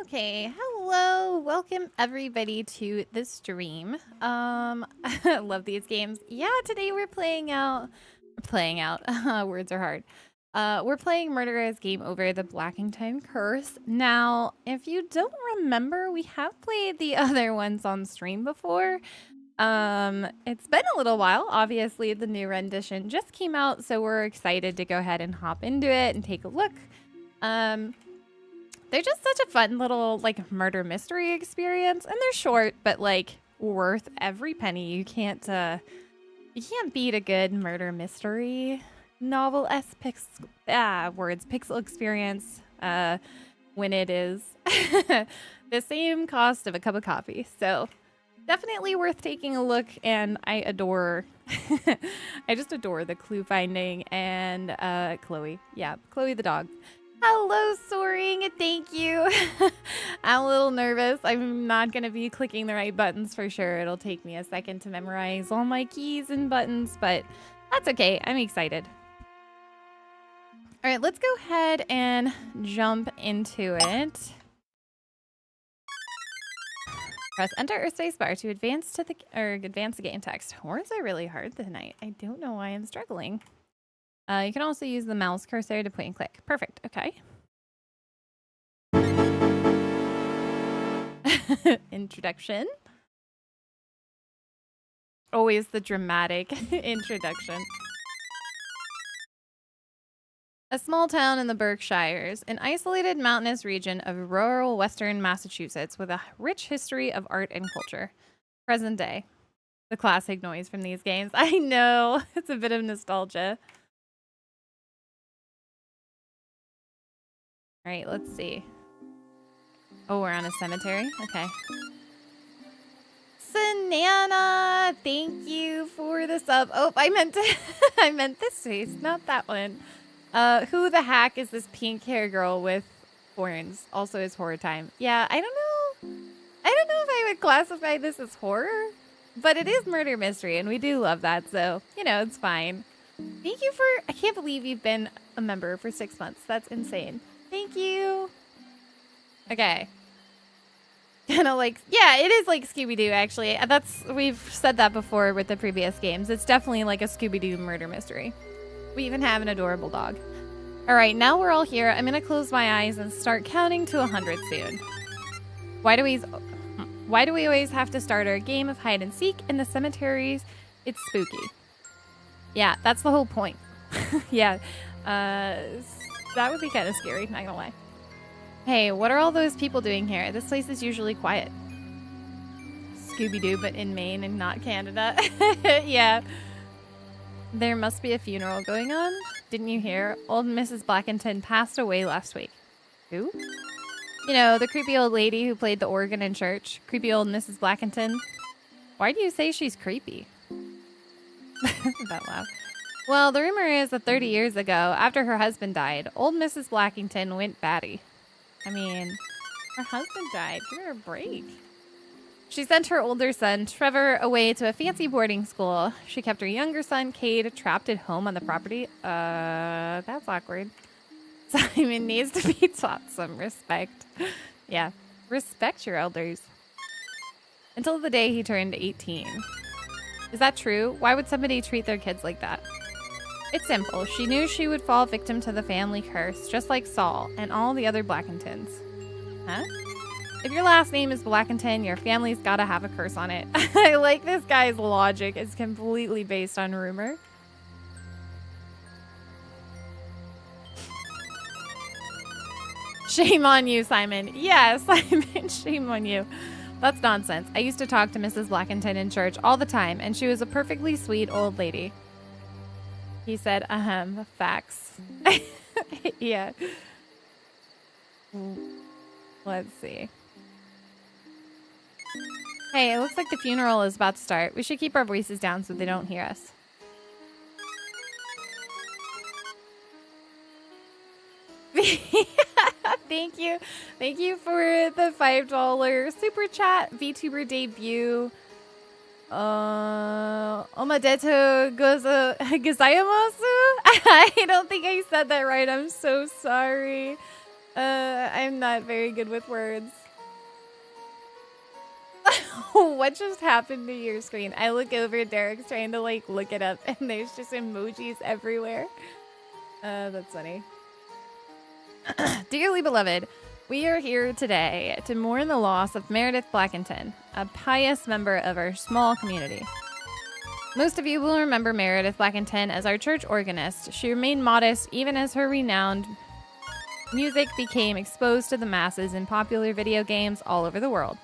Okay, hello, welcome everybody to the stream. I love these games. Yeah, today we're playing out, words are hard. We're playing Murderer's Game Over, the Blackinton Curse. Now, if you don't remember, we have played the other ones on stream before. It's been a little while. Obviously, the new rendition just came out, so we're excited to go ahead and hop into it and take a look. They're just such a fun little, like, murder mystery experience. And they're short, but, like, worth every penny. You can't beat a good murder mystery novel pixel experience when it is the same cost of a cup of coffee. So definitely worth taking a look. And I adore, I just adore the clue finding and Chloe. Yeah, Chloe the dog. Hello, Soaring. Thank you. I'm a little nervous. I'm not going to be clicking the right buttons for sure. It'll take me a second to memorize all my keys and buttons, but that's okay. I'm excited. All right, let's go ahead and jump into it. Press enter or spacebar to advance to advance the game text. Words are really hard tonight. I don't know why I'm struggling. You can also use the mouse cursor to point and click. Perfect. Okay. Introduction. Always the dramatic introduction. A small town in the Berkshires, an isolated mountainous region of rural western Massachusetts with a rich history of art and culture. Present day. The classic noise from these games. I know. It's a bit of nostalgia. All right, let's see. Oh, we're on a cemetery? Okay. Sanana, thank you for the sub. Oh, I meant I meant this face, not that one. Who the heck is this pink hair girl with horns? Also is horror time. Yeah, I don't know. I don't know if I would classify this as horror, but it is murder mystery, and we do love that, so, you know, it's fine. Thank you for... I can't believe you've been a member for 6 months. That's insane. Thank you. Okay. Kind of like, yeah, it is like Scooby-Doo, actually. We've said that before with the previous games. It's definitely like a Scooby-Doo murder mystery. We even have an adorable dog. All right, now we're all here. I'm gonna close my eyes and start counting to 100 soon. Why do we always have to start our game of hide and seek in the cemeteries? It's spooky. Yeah, that's the whole point. Yeah. That would be kind of scary, not gonna lie. Hey, what are all those people doing here? This place is usually quiet. Scooby-Doo, but in Maine and not Canada. Yeah. There must be a funeral going on. Didn't you hear? Old Mrs. Blackinton passed away last week. Who? You know, the creepy old lady who played the organ in church. Creepy old Mrs. Blackinton. Why do you say she's creepy? That loud. Well, the rumor is that 30 years ago, after her husband died, old Mrs. Blackinton went batty. I mean, her husband died. Give her a break. She sent her older son, Trevor, away to a fancy boarding school. She kept her younger son, Cade, trapped at home on the property. That's awkward. Simon needs to be taught some respect. Yeah, respect your elders. Until the day he turned 18. Is that true? Why would somebody treat their kids like that? It's simple. She knew she would fall victim to the family curse, just like Saul and all the other Blackintons. Huh? If your last name is Blackinton, your family's gotta have a curse on it. I like this guy's logic. It's completely based on rumor. Shame on you, Simon. Yes, Simon, shame on you. That's nonsense. I used to talk to Mrs. Blackinton in church all the time, and she was a perfectly sweet old lady. He said, facts. Yeah. Let's see. Hey, it looks like the funeral is about to start. We should keep our voices down so they don't hear us. Thank you. Thank you for the $5 super chat. VTuber debut. Omadeto gozaimasu? I don't think I said that right. I'm so sorry. I'm not very good with words. What just happened to your screen? I look over, Derek's trying to like look it up, and there's just emojis everywhere. That's funny. Dearly beloved, we are here today to mourn the loss of Meredith Blackinton, a pious member of our small community. Most of you will remember Meredith Blackinton as our church organist. She remained modest even as her renowned music became exposed to the masses in popular video games all over the world.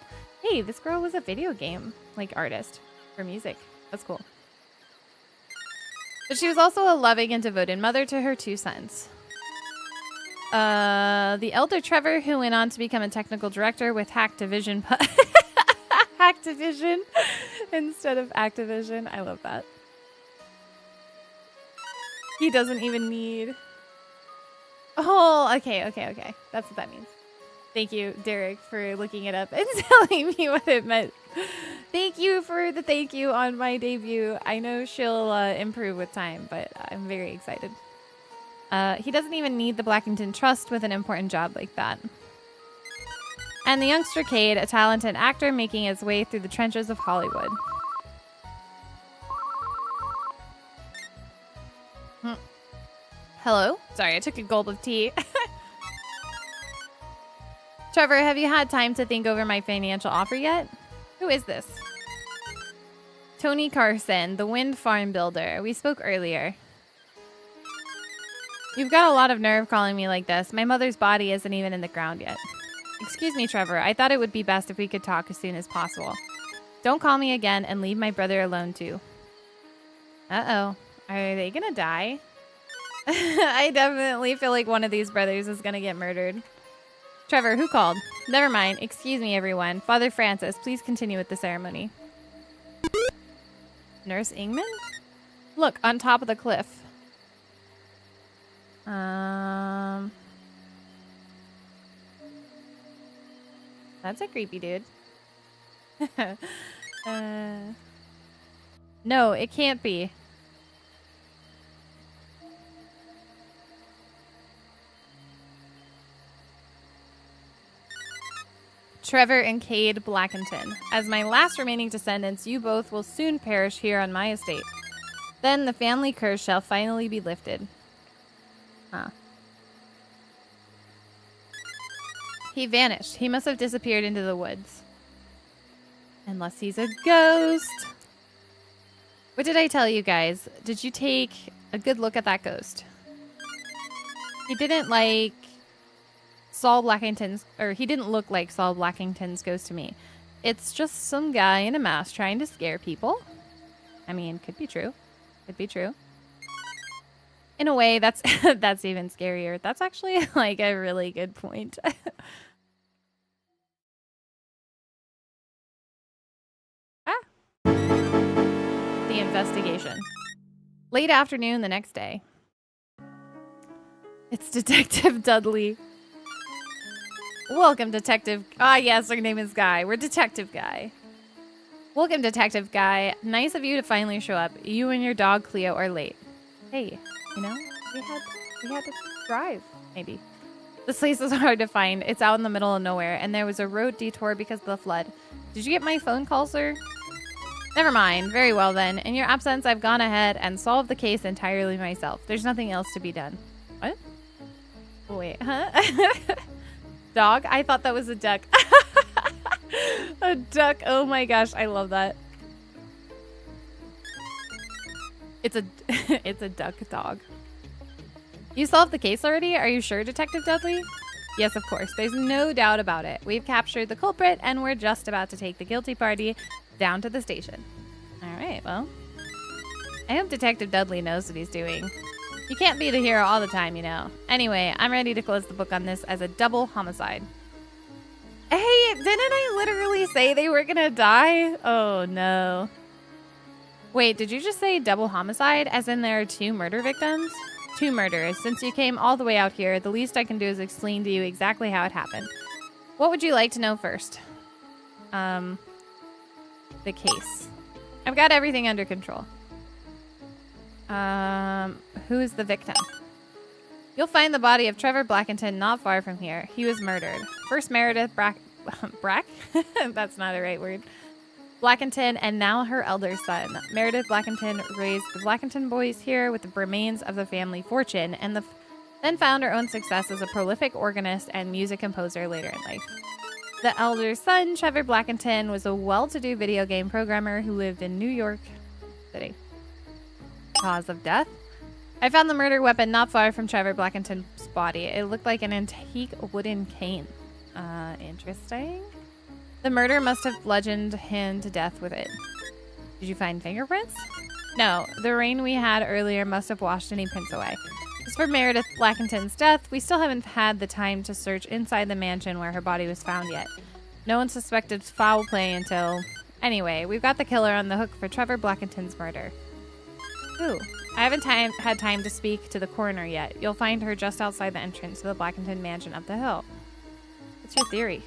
Hey, this girl was a video game artist for music. That's cool. But she was also a loving and devoted mother to her 2 sons. The elder Trevor, who went on to become a technical director with Hacktivision Hacktivision instead of Activision. I love that. He doesn't even need... Oh, okay. That's what that means. Thank you, Derek, for looking it up and telling me what it meant. Thank you for the thank you on my debut. I know she'll improve with time, but I'm very excited. He doesn't even need the Blackinton Trust with an important job like that. And the youngster Cade, a talented actor making his way through the trenches of Hollywood. Hello? Sorry, I took a gulp of tea. Trevor, have you had time to think over my financial offer yet? Who is this? Tony Carson, the wind farm builder. We spoke earlier. You've got a lot of nerve calling me like this. My mother's body isn't even in the ground yet. Excuse me, Trevor. I thought it would be best if we could talk as soon as possible. Don't call me again and leave my brother alone too. Uh-oh. Are they gonna die? I definitely feel like one of these brothers is gonna get murdered. Trevor, who called? Never mind. Excuse me, everyone. Father Francis, please continue with the ceremony. Nurse Ingman? Look, on top of the cliff. That's a creepy dude. No, it can't be. Trevor and Cade Blackinton. As my last remaining descendants, you both will soon perish here on my estate. Then the family curse shall finally be lifted. Huh. He vanished. He must have disappeared into the woods. Unless he's a ghost. What did I tell you guys? Did you take a good look at that ghost? He didn't like Saul Blackington's, or he didn't look like Saul Blackington's ghost to me. It's just some guy in a mask trying to scare people. I mean, could be true. Could be true. In a way, that's that's even scarier. That's actually like a really good point. The investigation. Late afternoon the next day. It's Detective Dudley. Welcome, Detective. Ah, yes, her name is Guy. We're Detective Guy. Welcome, Detective Guy. Nice of you to finally show up. You and your dog Cleo are late. Hey, you know, we had to drive, maybe. This place was hard to find. It's out in the middle of nowhere, and there was a road detour because of the flood. Did you get my phone call, sir? Never mind. Very well, then. In your absence, I've gone ahead and solved the case entirely myself. There's nothing else to be done. What? Wait, huh? Dog? I thought that was a duck. A duck. Oh my gosh, I love that. It's a it's a duck dog. You solved the case already? Are you sure, Detective Dudley? Yes, of course. There's no doubt about it. We've captured the culprit, and we're just about to take the guilty party down to the station. All right, well. I hope Detective Dudley knows what he's doing. You can't be the hero all the time, you know. Anyway, I'm ready to close the book on this as a double homicide. Hey, didn't I literally say they were gonna die? Oh, no. Wait, did you just say double homicide? As in there are 2 murder victims? 2 murders. Since you came all the way out here, the least I can do is explain to you exactly how it happened. What would you like to know first? The case. I've got everything under control. Who is the victim? You'll find the body of Trevor Blackinton not far from here. He was murdered. First Meredith Brack? That's not a right word. Blackinton, and now her elder son. Meredith Blackinton raised the Blackinton boys here with the remains of the family fortune, and then found her own success as a prolific organist and music composer later in life. The elder son, Trevor Blackinton, was a well-to-do video game programmer who lived in New York City. Cause of death? I found the murder weapon not far from Trevor Blackinton's body. It looked like an antique wooden cane. Interesting. The murder must have bludgeoned him to death with it. Did you find fingerprints? No, the rain we had earlier must have washed any prints away. As for Meredith Blackinton's death, we still haven't had the time to search inside the mansion where her body was found yet. No one suspected foul play until... Anyway, we've got the killer on the hook for Trevor Blackinton's murder. Ooh. I haven't had time to speak to the coroner yet. You'll find her just outside the entrance to the Blackinton mansion up the hill. What's your theory?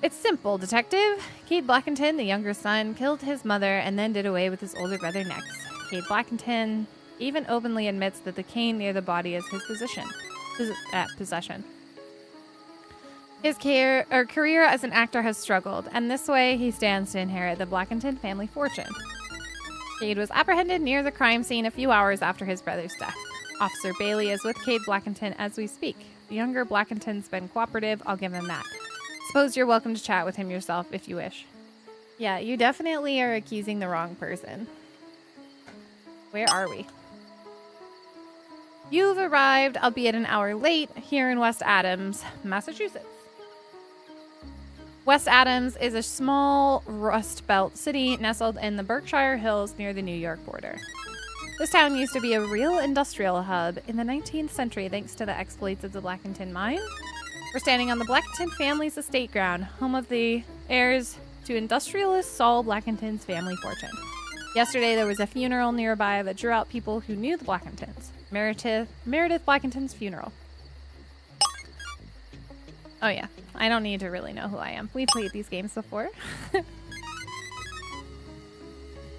It's simple, Detective. Cade Blackinton, the younger son, killed his mother and then did away with his older brother next. Cade Blackinton even openly admits that the cane near the body is his possession. His career as an actor has struggled, and this way he stands to inherit the Blackinton family fortune. Cade was apprehended near the crime scene a few hours after his brother's death. Officer Bailey is with Cade Blackinton as we speak. The younger Blackinton's been cooperative, I'll give him that. Suppose you're welcome to chat with him yourself if you wish. Yeah, you definitely are accusing the wrong person. Where are we? You've arrived, albeit an hour late, here in West Adams, Massachusetts. West Adams is a small Rust Belt city nestled in the Berkshire Hills near the New York border. This town used to be a real industrial hub in the 19th century thanks to the exploits of the Blackinton mine. We're standing on the Blackinton family's estate ground, home of the heirs to industrialist Saul Blackinton's family fortune. Yesterday there was a funeral nearby that drew out people who knew the Blackintons. Meredith Blackinton's funeral. Oh yeah, I don't need to really know who I am. We played these games before.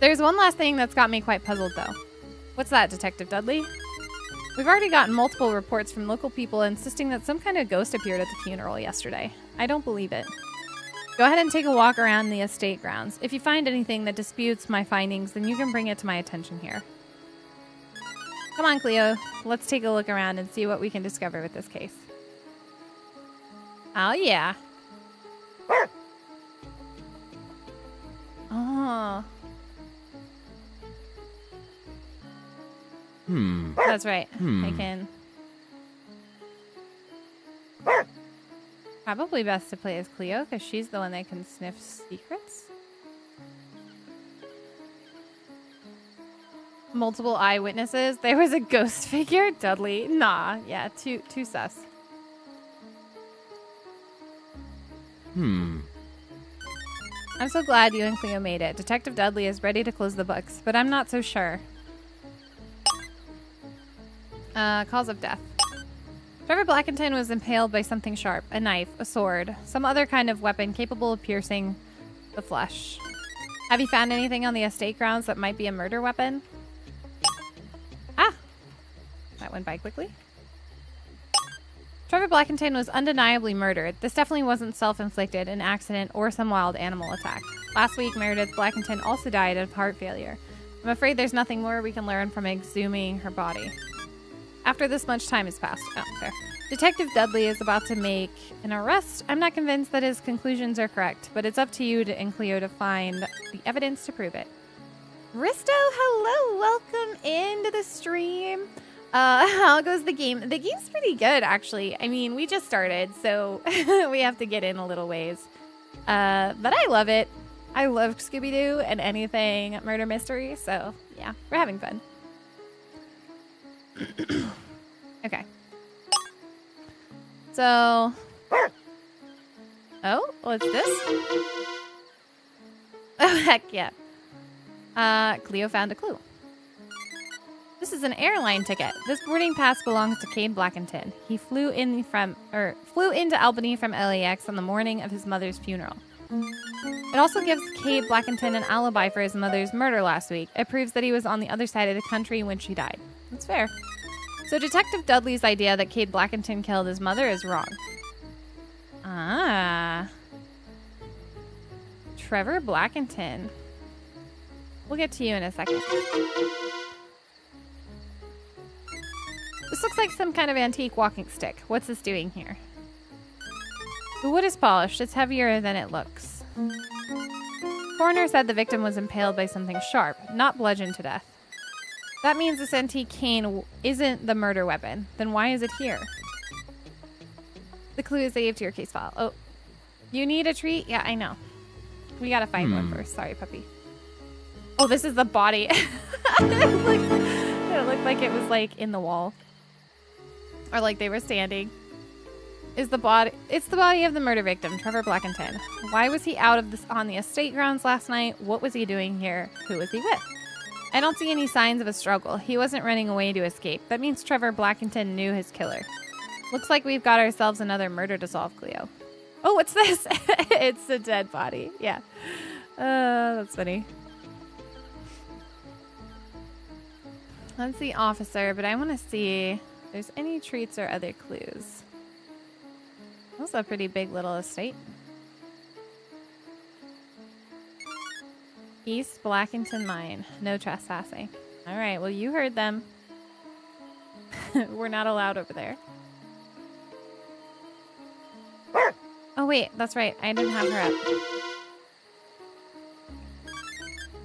There's one last thing that's got me quite puzzled though. What's that, Detective Dudley? We've already gotten multiple reports from local people insisting that some kind of ghost appeared at the funeral yesterday. I don't believe it. Go ahead and take a walk around the estate grounds. If you find anything that disputes my findings, then you can bring it to my attention here. Come on, Cleo. Let's take a look around and see what we can discover with this case. Oh, yeah. Oh. That's right. I can... Probably best to play as Cleo, because she's the one that can sniff secrets. Multiple eyewitnesses. There was a ghost figure? Dudley. Nah. Yeah, too sus. I'm so glad you and Cleo made it. Detective Dudley is ready to close the books, but I'm not so sure. Cause of death. Trevor Blackinton was impaled by something sharp. A knife, a sword, some other kind of weapon capable of piercing the flesh. Have you found anything on the estate grounds that might be a murder weapon? Ah! That went by quickly. Trevor Blackinton was undeniably murdered. This definitely wasn't self-inflicted, an accident, or some wild animal attack. Last week, Meredith Blackinton also died of heart failure. I'm afraid there's nothing more we can learn from exhuming her body. After this much time has passed. Oh, fair. Detective Dudley is about to make an arrest. I'm not convinced that his conclusions are correct, but it's up to you and Cleo to find the evidence to prove it. Risto, hello! Welcome into the stream. How goes the game? The game's pretty good, actually. I mean, we just started, so we have to get in a little ways. But I love it. I love Scooby-Doo and anything murder mystery, so yeah, we're having fun. Okay. So... Oh, what's this? Oh, heck yeah. Cleo found a clue. This is an airline ticket. This boarding pass belongs to Cade Blackinton. He flew into Albany from LAX on the morning of his mother's funeral. It also gives Cade Blackinton an alibi for his mother's murder last week. It proves that he was on the other side of the country when she died. That's fair. So Detective Dudley's idea that Cade Blackinton killed his mother is wrong. Ah. Trevor Blackinton. We'll get to you in a second. This looks like some kind of antique walking stick. What's this doing here? The wood is polished. It's heavier than it looks. Coroner said the victim was impaled by something sharp, not bludgeoned to death. That means this antique cane isn't the murder weapon. Then why is it here? The clue is saved to your case file. Oh, you need a treat? Yeah, I know. We gotta find one first. Sorry, puppy. Oh, this is the body. It looked like it was like in the wall. Or like they were standing. It's the body of the murder victim, Trevor Blackinton. Why was he out of this on the estate grounds last night? What was he doing here? Who was he with? I don't see any signs of a struggle. He wasn't running away to escape. That means Trevor Blackinton knew his killer. Looks like we've got ourselves another murder to solve, Cleo. Oh, what's this? It's a dead body. Yeah. That's funny. That's the officer, but I want to see if there's any treats or other clues. That's a pretty big little estate. East Blackinton Mine. No trespassing. All right, well, you heard them. We're not allowed over there. Oh, wait, that's right. I didn't have her up.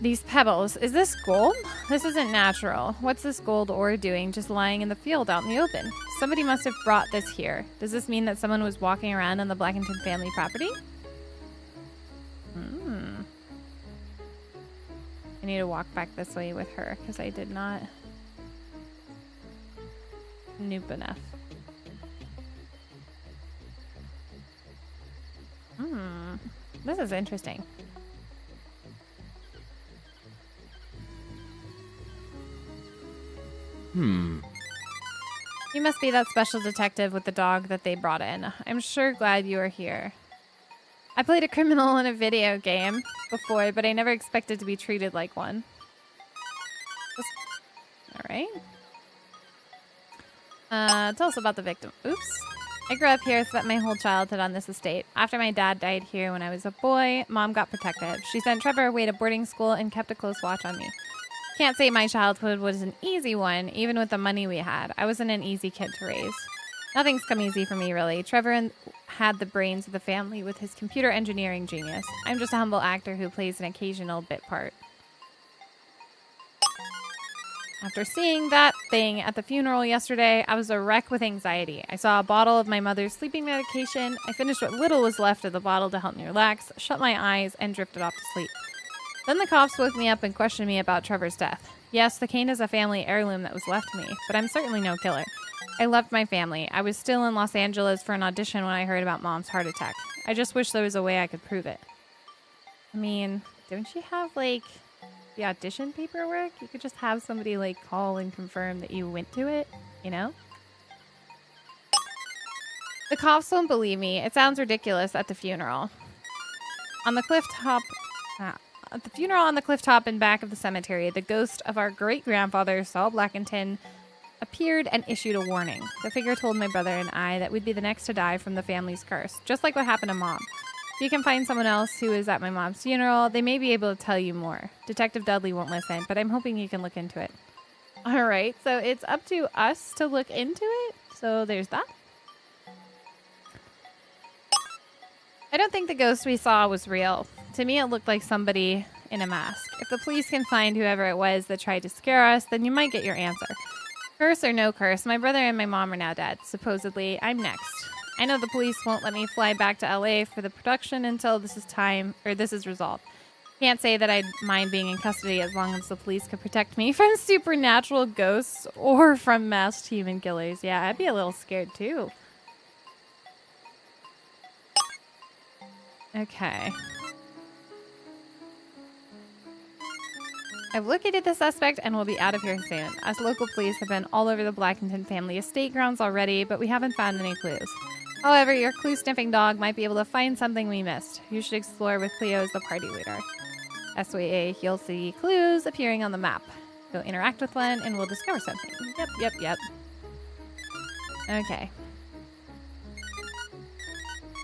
These pebbles. Is this gold? This isn't natural. What's this gold ore doing just lying in the field out in the open? Somebody must have brought this here. Does this mean that someone was walking around on the Blackinton family property? I need to walk back this way with her because I did not noop enough. This is interesting. You must be that special detective with the dog that they brought in. I'm sure glad you are here. I played a criminal in a video game before, but I never expected to be treated like one. All right. Tell us about the victim. Oops. I grew up here, spent my whole childhood on this estate. After my dad died here when I was a boy, Mom got protective. She sent Trevor away to boarding school and kept a close watch on me. Can't say my childhood was an easy one, even with the money we had. I wasn't an easy kid to raise. Nothing's come easy for me, really. Trevor had the brains of the family with his computer engineering genius. I'm just a humble actor who plays an occasional bit part. After seeing that thing at the funeral yesterday, I was a wreck with anxiety. I saw a bottle of my mother's sleeping medication. I finished what little was left of the bottle to help me relax, shut my eyes, and drifted off to sleep. Then the cops woke me up and questioned me about Trevor's death. Yes, the cane is a family heirloom that was left me, but I'm certainly no killer. I loved my family. I was still in Los Angeles for an audition when I heard about Mom's heart attack. I just wish there was a way I could prove it. I mean, don't you have, like, the audition paperwork? You could just have somebody, like, call and confirm that you went to it, you know? The cops won't believe me. It sounds ridiculous at the funeral. On the cliff top... At the funeral on the cliff top in back of the cemetery, the ghost of our great-grandfather, Saul Blackinton, appeared and issued a warning. The figure told my brother and I that we'd be the next to die from the family's curse, just like what happened to Mom. If you can find someone else who is at my mom's funeral, they may be able to tell you more. Detective Dudley won't listen, but I'm hoping you can look into it. All right, so it's up to us to look into it. So there's that. I don't think the ghost we saw was real. To me, it looked like somebody in a mask. If the police can find whoever it was that tried to scare us, then you might get your answer. Curse or no curse, my brother and my mom are now dead. Supposedly, I'm next. I know the police won't let me fly back to LA for the production until this is resolved. Can't say that I'd mind being in custody as long as the police could protect me from supernatural ghosts or from masked human killers. Yeah, I'd be a little scared too. Okay. I've located the suspect and will be out of here soon. Us local police have been all over the Blackinton family estate grounds already, but we haven't found any clues. However, your clue-sniffing dog might be able to find something we missed. You should explore with Cleo as the party leader. SWA, you'll see clues appearing on the map. Go interact with one and we'll discover something. Yep. Okay.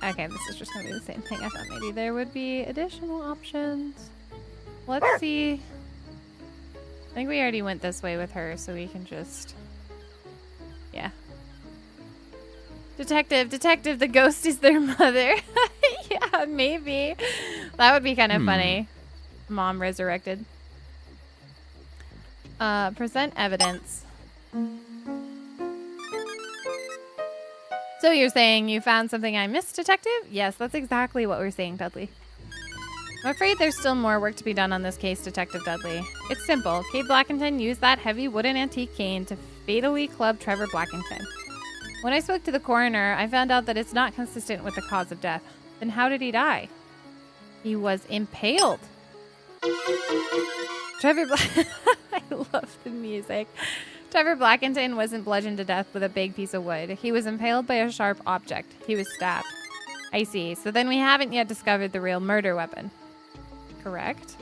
Okay, this is just gonna be the same thing. I thought maybe there would be additional options. Let's see. I think we already went this way with her, so we can just... Yeah. Detective, the ghost is their mother. Yeah, maybe. That would be kind of funny. Mom resurrected. Present evidence. So you're saying you found something I missed, Detective? Yes, that's exactly what we're saying, Dudley. I'm afraid there's still more work to be done on this case, Detective Dudley. It's simple. Kate Blackinton used that heavy wooden antique cane to fatally club Trevor Blackinton. When I spoke to the coroner, I found out that it's not consistent with the cause of death. Then how did he die? He was impaled. I love the music. Trevor Blackinton wasn't bludgeoned to death with a big piece of wood. He was impaled by a sharp object. He was stabbed. I see. So then we haven't yet discovered the real murder weapon. Correct?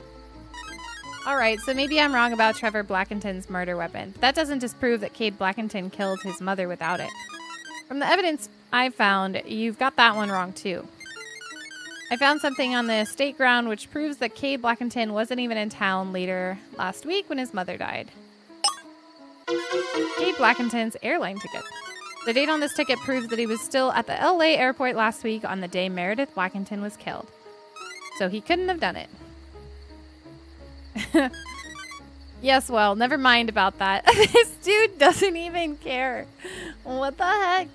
All right, so maybe I'm wrong about Trevor Blackinton's murder weapon. That doesn't disprove that Cade Blackinton killed his mother without it. From the evidence I found, you've got that one wrong too. I found something on the estate ground which proves that Cade Blackinton wasn't even in town later last week when his mother died. Cade Blackinton's airline ticket. The date on this ticket proves that he was still at the LA airport last week on the day Meredith Blackinton was killed. So he couldn't have done it. Yes, well, never mind about that. This dude doesn't even care. What the heck?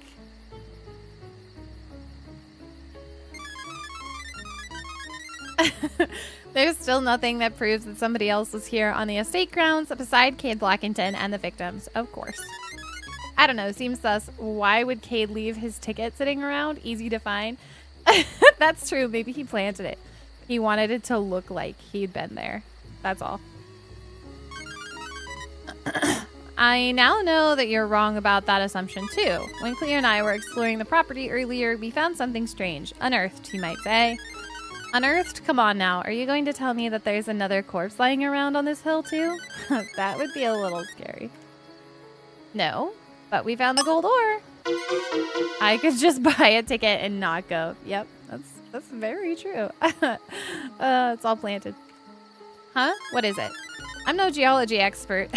There's still nothing that proves that somebody else was here on the estate grounds beside Cade Blackinton and the victims, of course. I don't know, seems sus. Why would Cade leave his ticket sitting around? Easy to find. That's true. Maybe he planted it. He wanted it to look like he'd been there. That's all. I now know that you're wrong about that assumption too. When Cleo and I were exploring the property earlier, we found something strange. Unearthed, you might say. Unearthed? Come on now. Are you going to tell me that there's another corpse lying around on this hill too? That would be a little scary. No, but we found the gold ore. I could just buy a ticket and not go. Yep, that's very true. It's all planted. Huh? What is it? I'm no geology expert.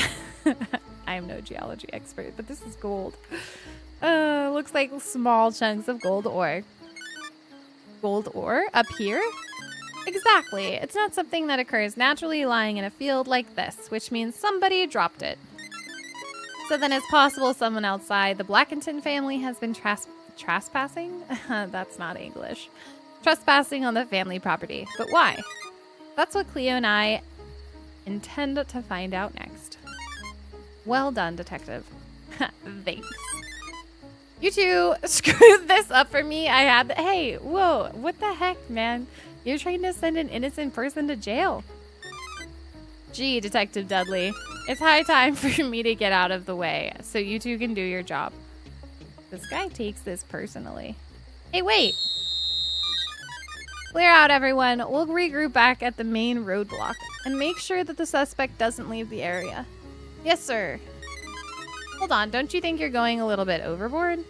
I'm no geology expert, but this is gold. Looks like small chunks of gold ore. Gold ore up here? Exactly. It's not something that occurs naturally lying in a field like this, which means somebody dropped it. So then it's possible someone outside the Blackinton family has been trespassing? That's not English. Trespassing on the family property. But why? That's what Cleo and I intend to find out next. Well done, Detective. Thanks. You two screwed this up for me. Hey, whoa, what the heck, man? You're trying to send an innocent person to jail. Gee, Detective Dudley, it's high time for me to get out of the way so you two can do your job. This guy takes this personally. Hey, wait. Clear out, everyone. We'll regroup back at the main roadblock and make sure that the suspect doesn't leave the area. Yes, sir. Hold on, don't you think you're going a little bit overboard?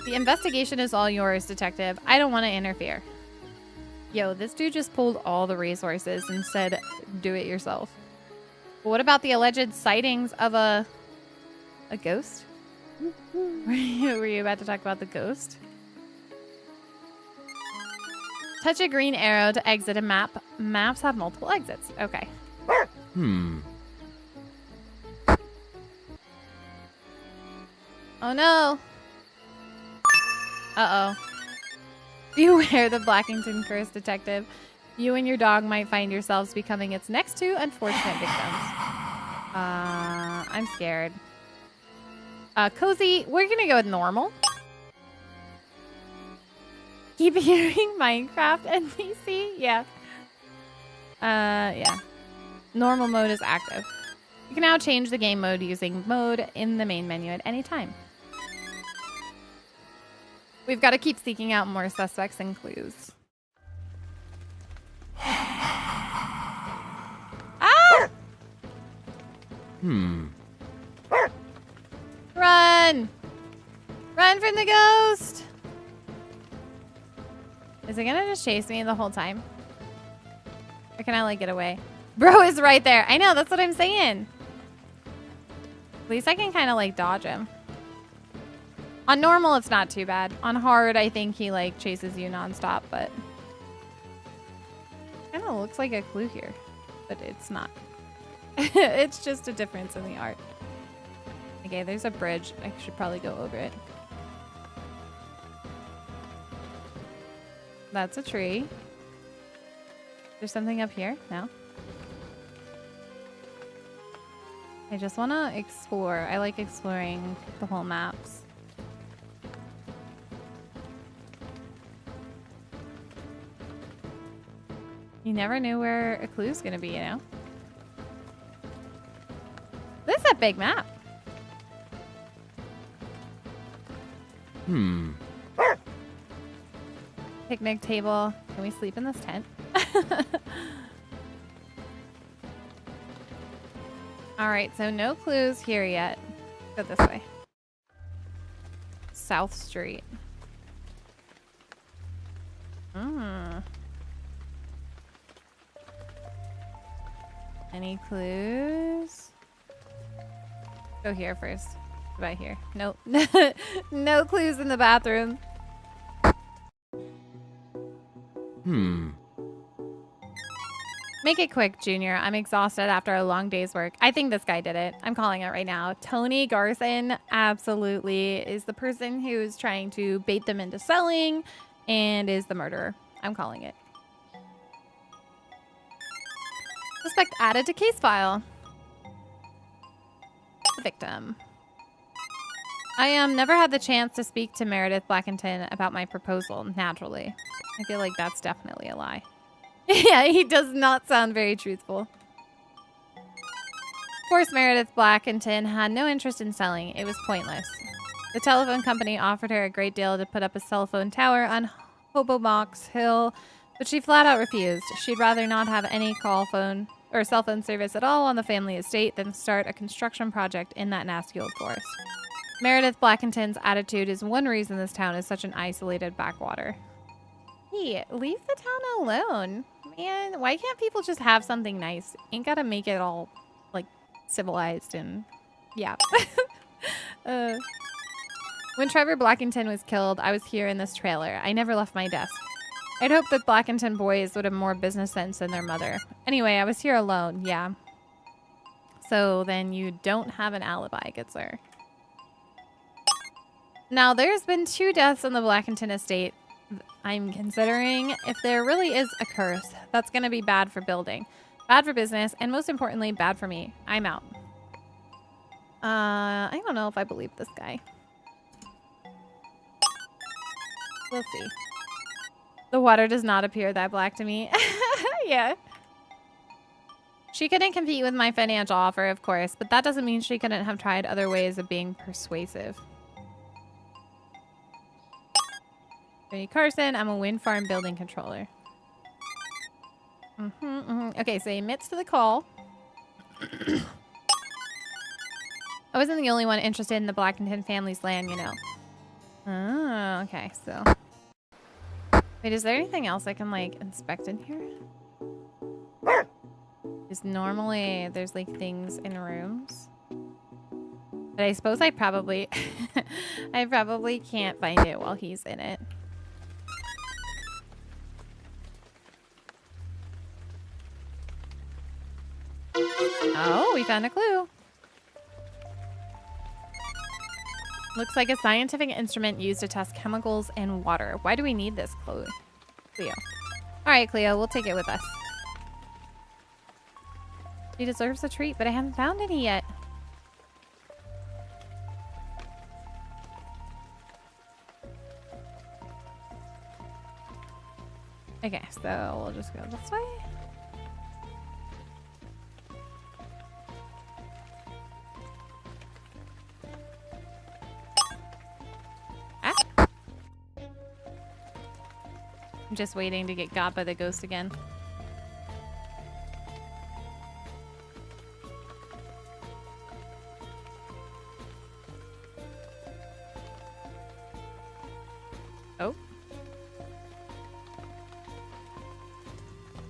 The investigation is all yours, Detective. I don't want to interfere. Yo, this dude just pulled all the resources and said, do it yourself. But what about the alleged sightings of a ghost? Were you about to talk about the ghost? Touch a green arrow to exit a map. Maps have multiple exits. Okay. Oh no. Uh-oh. Beware the Blackinton Curse, Detective. You and your dog might find yourselves becoming its next two unfortunate victims. I'm scared. Cozy, we're gonna go with normal. Keep hearing Minecraft NPC? Yeah. Yeah. Normal mode is active. You can now change the game mode using mode in the main menu at any time. We've got to keep seeking out more suspects and clues. Ah! Run! Run from the ghost! Is it gonna just chase me the whole time? Or can I, like, get away? Bro is right there. I know, that's what I'm saying. At least I can kind of, like, dodge him. On normal, it's not too bad. On hard, I think he, like, chases you nonstop, but... kind of looks like a clue here, but it's not. It's just a difference in the art. Okay, there's a bridge. I should probably go over it. That's a tree. There's something up here? No? I just want to explore. I like exploring the whole maps. You never knew where a clue's gonna be, you know? This is a big map. Picnic table. Can we sleep in this tent? Alright, so no clues here yet. Go this way. South Street. Any clues? Go here first. What about here? Nope. No clues in the bathroom. Make it quick, Junior. I'm exhausted after a long day's work. I think this guy did it. I'm calling it right now. Tony Garson absolutely is the person who's trying to bait them into selling and is the murderer. I'm calling it. Suspect added to case file. The victim. I never had the chance to speak to Meredith Blackinton about my proposal, naturally. I feel like that's definitely a lie. Yeah, he does not sound very truthful. Of course, Meredith Blackinton had no interest in selling. It was pointless. The telephone company offered her a great deal to put up a cell phone tower on Hobobox Hill, but she flat out refused. She'd rather not have any cell phone service at all on the family estate than start a construction project in that nasty old forest. Meredith Blackinton's attitude is one reason this town is such an isolated backwater. Hey, leave the town alone. Man, why can't people just have something nice? Ain't gotta make it all, like, civilized and... yeah. When Trevor Blackinton was killed, I was here in this trailer. I never left my desk. I'd hoped that Blackinton boys would have more business sense than their mother. Anyway, I was here alone, yeah. So then you don't have an alibi, good sir. Now, there's been 2 deaths on the Blackinton estate. I'm considering if there really is a curse, that's going to be bad for building, bad for business, and most importantly, bad for me. I'm out. I don't know if I believe this guy. We'll see. The water does not appear that black to me. Yeah. She couldn't compete with my financial offer, of course, but that doesn't mean she couldn't have tried other ways of being persuasive. Carson, I'm a wind farm building controller. Okay, so he admits to the call. I wasn't the only one interested in the Blackinton family's land, you know. Oh, okay, so. Wait, is there anything else I can, like, inspect in here? Because normally there's, like, things in rooms. But I suppose I probably... I probably can't find it while he's in it. Oh, we found a clue. Looks like a scientific instrument used to test chemicals in water. Why do we need this, Cleo? All right, Cleo, we'll take it with us. She deserves a treat, but I haven't found any yet. Okay, so we'll just go this way. I'm just waiting to get got by the ghost again.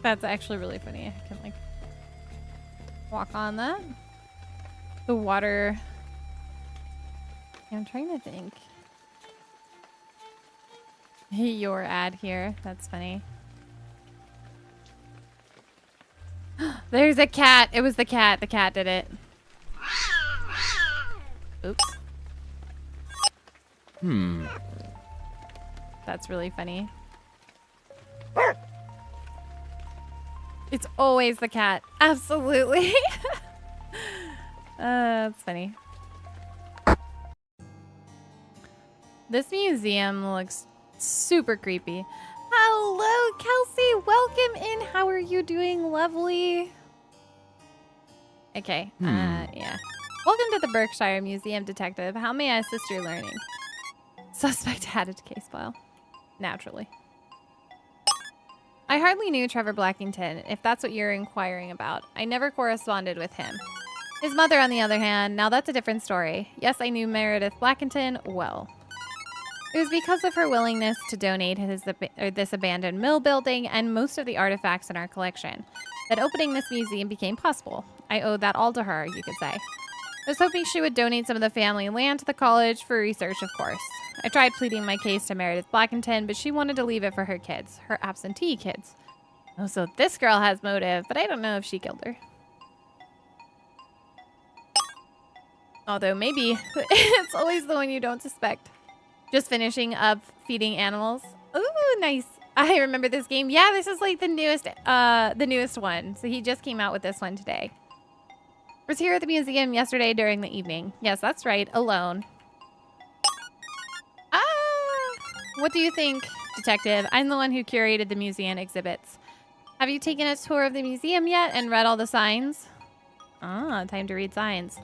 That's actually really funny. I can like walk on that. The water. I'm trying to think. Your ad here. That's funny. There's a cat. It was the cat. The cat did it. Oops. That's really funny. It's always the cat. Absolutely. That's funny. This museum looks super creepy. Hello, Kelsey. Welcome in. How are you doing? Lovely. Okay. Yeah. Welcome to the Berkshire Museum, Detective. How may I assist your learning? Suspect added to case file. Naturally. I hardly knew Trevor Blackington, if that's what you're inquiring about. I never corresponded with him. His mother, on the other hand, now that's a different story. Yes, I knew Meredith Blackington well. It was because of her willingness to donate this abandoned mill building and most of the artifacts in our collection that opening this museum became possible. I owed that all to her, you could say. I was hoping she would donate some of the family land to the college for research, of course. I tried pleading my case to Meredith Blackington, but she wanted to leave it for her kids, her absentee kids. Oh, so this girl has motive, but I don't know if she killed her. Although maybe it's always the one you don't suspect. Just finishing up feeding animals. Ooh, nice. I remember this game. Yeah, this is like the newest one. So he just came out with this one today. I was here at the museum yesterday during the evening. Yes, that's right. Alone. What do you think, Detective? I'm the one who curated the museum exhibits. Have you taken a tour of the museum yet and read all the signs? Ah, time to read signs.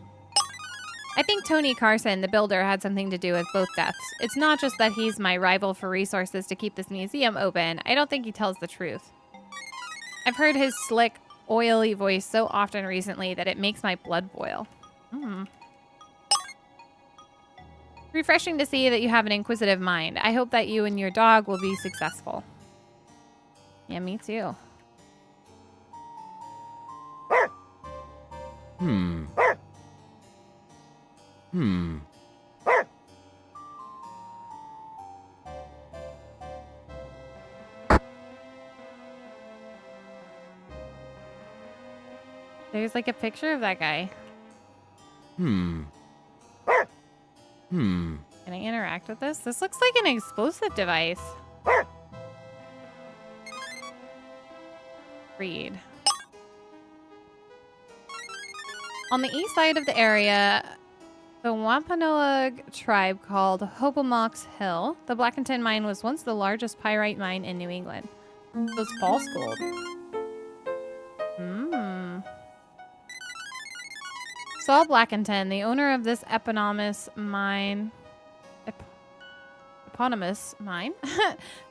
I think Tony Carson, the builder, had something to do with both deaths. It's not just that he's my rival for resources to keep this museum open. I don't think he tells the truth. I've heard his slick, oily voice so often recently that it makes my blood boil. Refreshing to see that you have an inquisitive mind. I hope that you and your dog will be successful. Yeah, me too. There's like a picture of that guy. Can I interact with this? This looks like an explosive device. Read. On the east side of the area, the Wampanoag tribe called Hobomox Hill. The Blackinton mine was once the largest pyrite mine in New England. It was false gold. Saul Blackinton, the owner of this eponymous mine,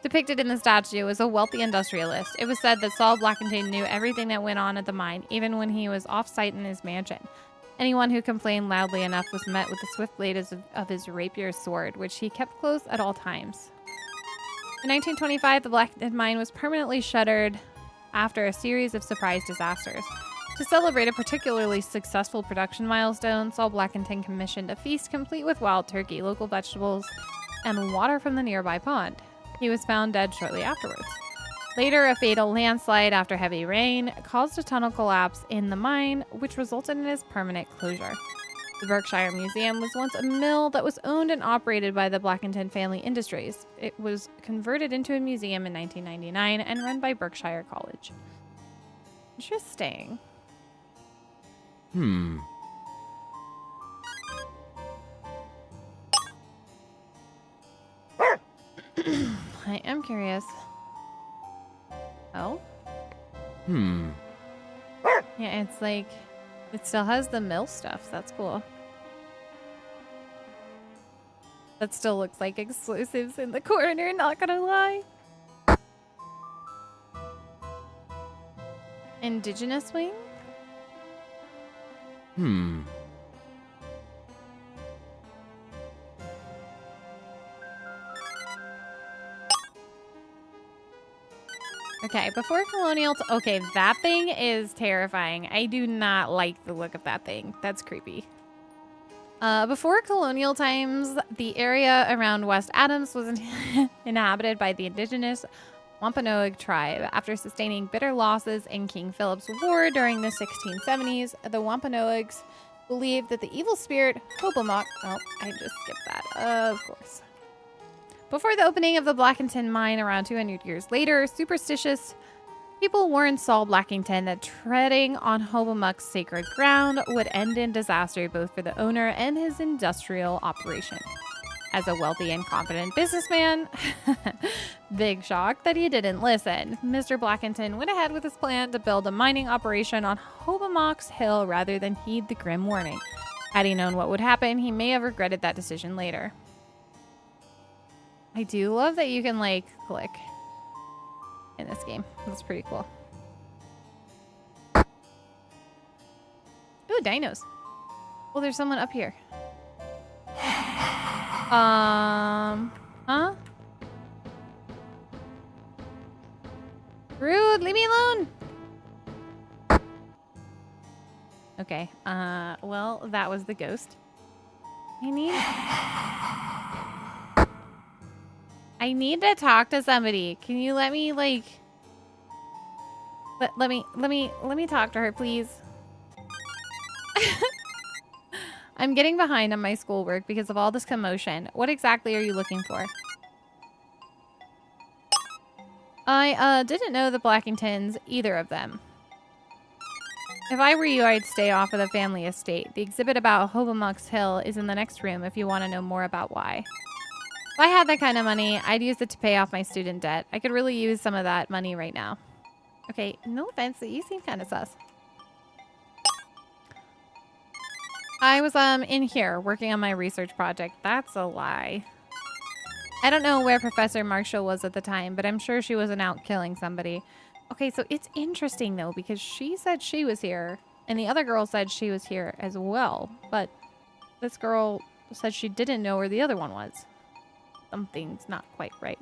depicted in the statue, was a wealthy industrialist. It was said that Saul Blackinton knew everything that went on at the mine, even when he was off-site in his mansion. Anyone who complained loudly enough was met with the swift blade of his rapier sword, which he kept close at all times. In 1925, the Blackinton mine was permanently shuttered after a series of surprise disasters. To celebrate a particularly successful production milestone, Saul Blackinton commissioned a feast complete with wild turkey, local vegetables, and water from the nearby pond. He was found dead shortly afterwards. Later, a fatal landslide after heavy rain caused a tunnel collapse in the mine, which resulted in its permanent closure. The Berkshire Museum was once a mill that was owned and operated by the Blackinton family industries. It was converted into a museum in 1999 and run by Berkshire College. Interesting. I am curious. Oh? Yeah, it's like, it still has the mill stuff. That's cool. That still looks like explosives in the corner, not gonna lie. Indigenous wing? Okay, before colonial... okay, that thing is terrifying. I do not like the look of that thing. That's creepy. Before colonial times, the area around West Adams was inhabited by the indigenous Wampanoag tribe. After sustaining bitter losses in King Philip's War during the 1670s, the Wampanoags believed that the evil spirit Hobomok... oh, I just skipped that. Of course. Before the opening of the Blackinton mine around 200 years later, superstitious people warned Saul Blackington that treading on Hobomok's sacred ground would end in disaster both for the owner and his industrial operation. As a wealthy and confident businessman, big shock that he didn't listen. Mr. Blackington went ahead with his plan to build a mining operation on Hobomok's hill rather than heed the grim warning. Had he known what would happen, he may have regretted that decision later. I do love that you can, like, click in this game. That's pretty cool. Ooh, dinos. Well, there's someone up here. Huh? Rude, leave me alone. Okay, well, that was the ghost. I need to talk to somebody. Can you let me, like... Let me talk to her, please. I'm getting behind on my schoolwork because of all this commotion. What exactly are you looking for? I didn't know the Blackingtons, either of them. If I were you, I'd stay off of the family estate. The exhibit about Hobomok's Hill is in the next room if you want to know more about why. If I had that kind of money, I'd use it to pay off my student debt. I could really use some of that money right now. Okay, no offense, but you seem kind of sus. I was in here working on my research project. That's a lie. I don't know where Professor Marshall was at the time, but I'm sure she wasn't out killing somebody. Okay, so it's interesting though, because she said she was here, and the other girl said she was here as well, but this girl said she didn't know where the other one was. Something's not quite right.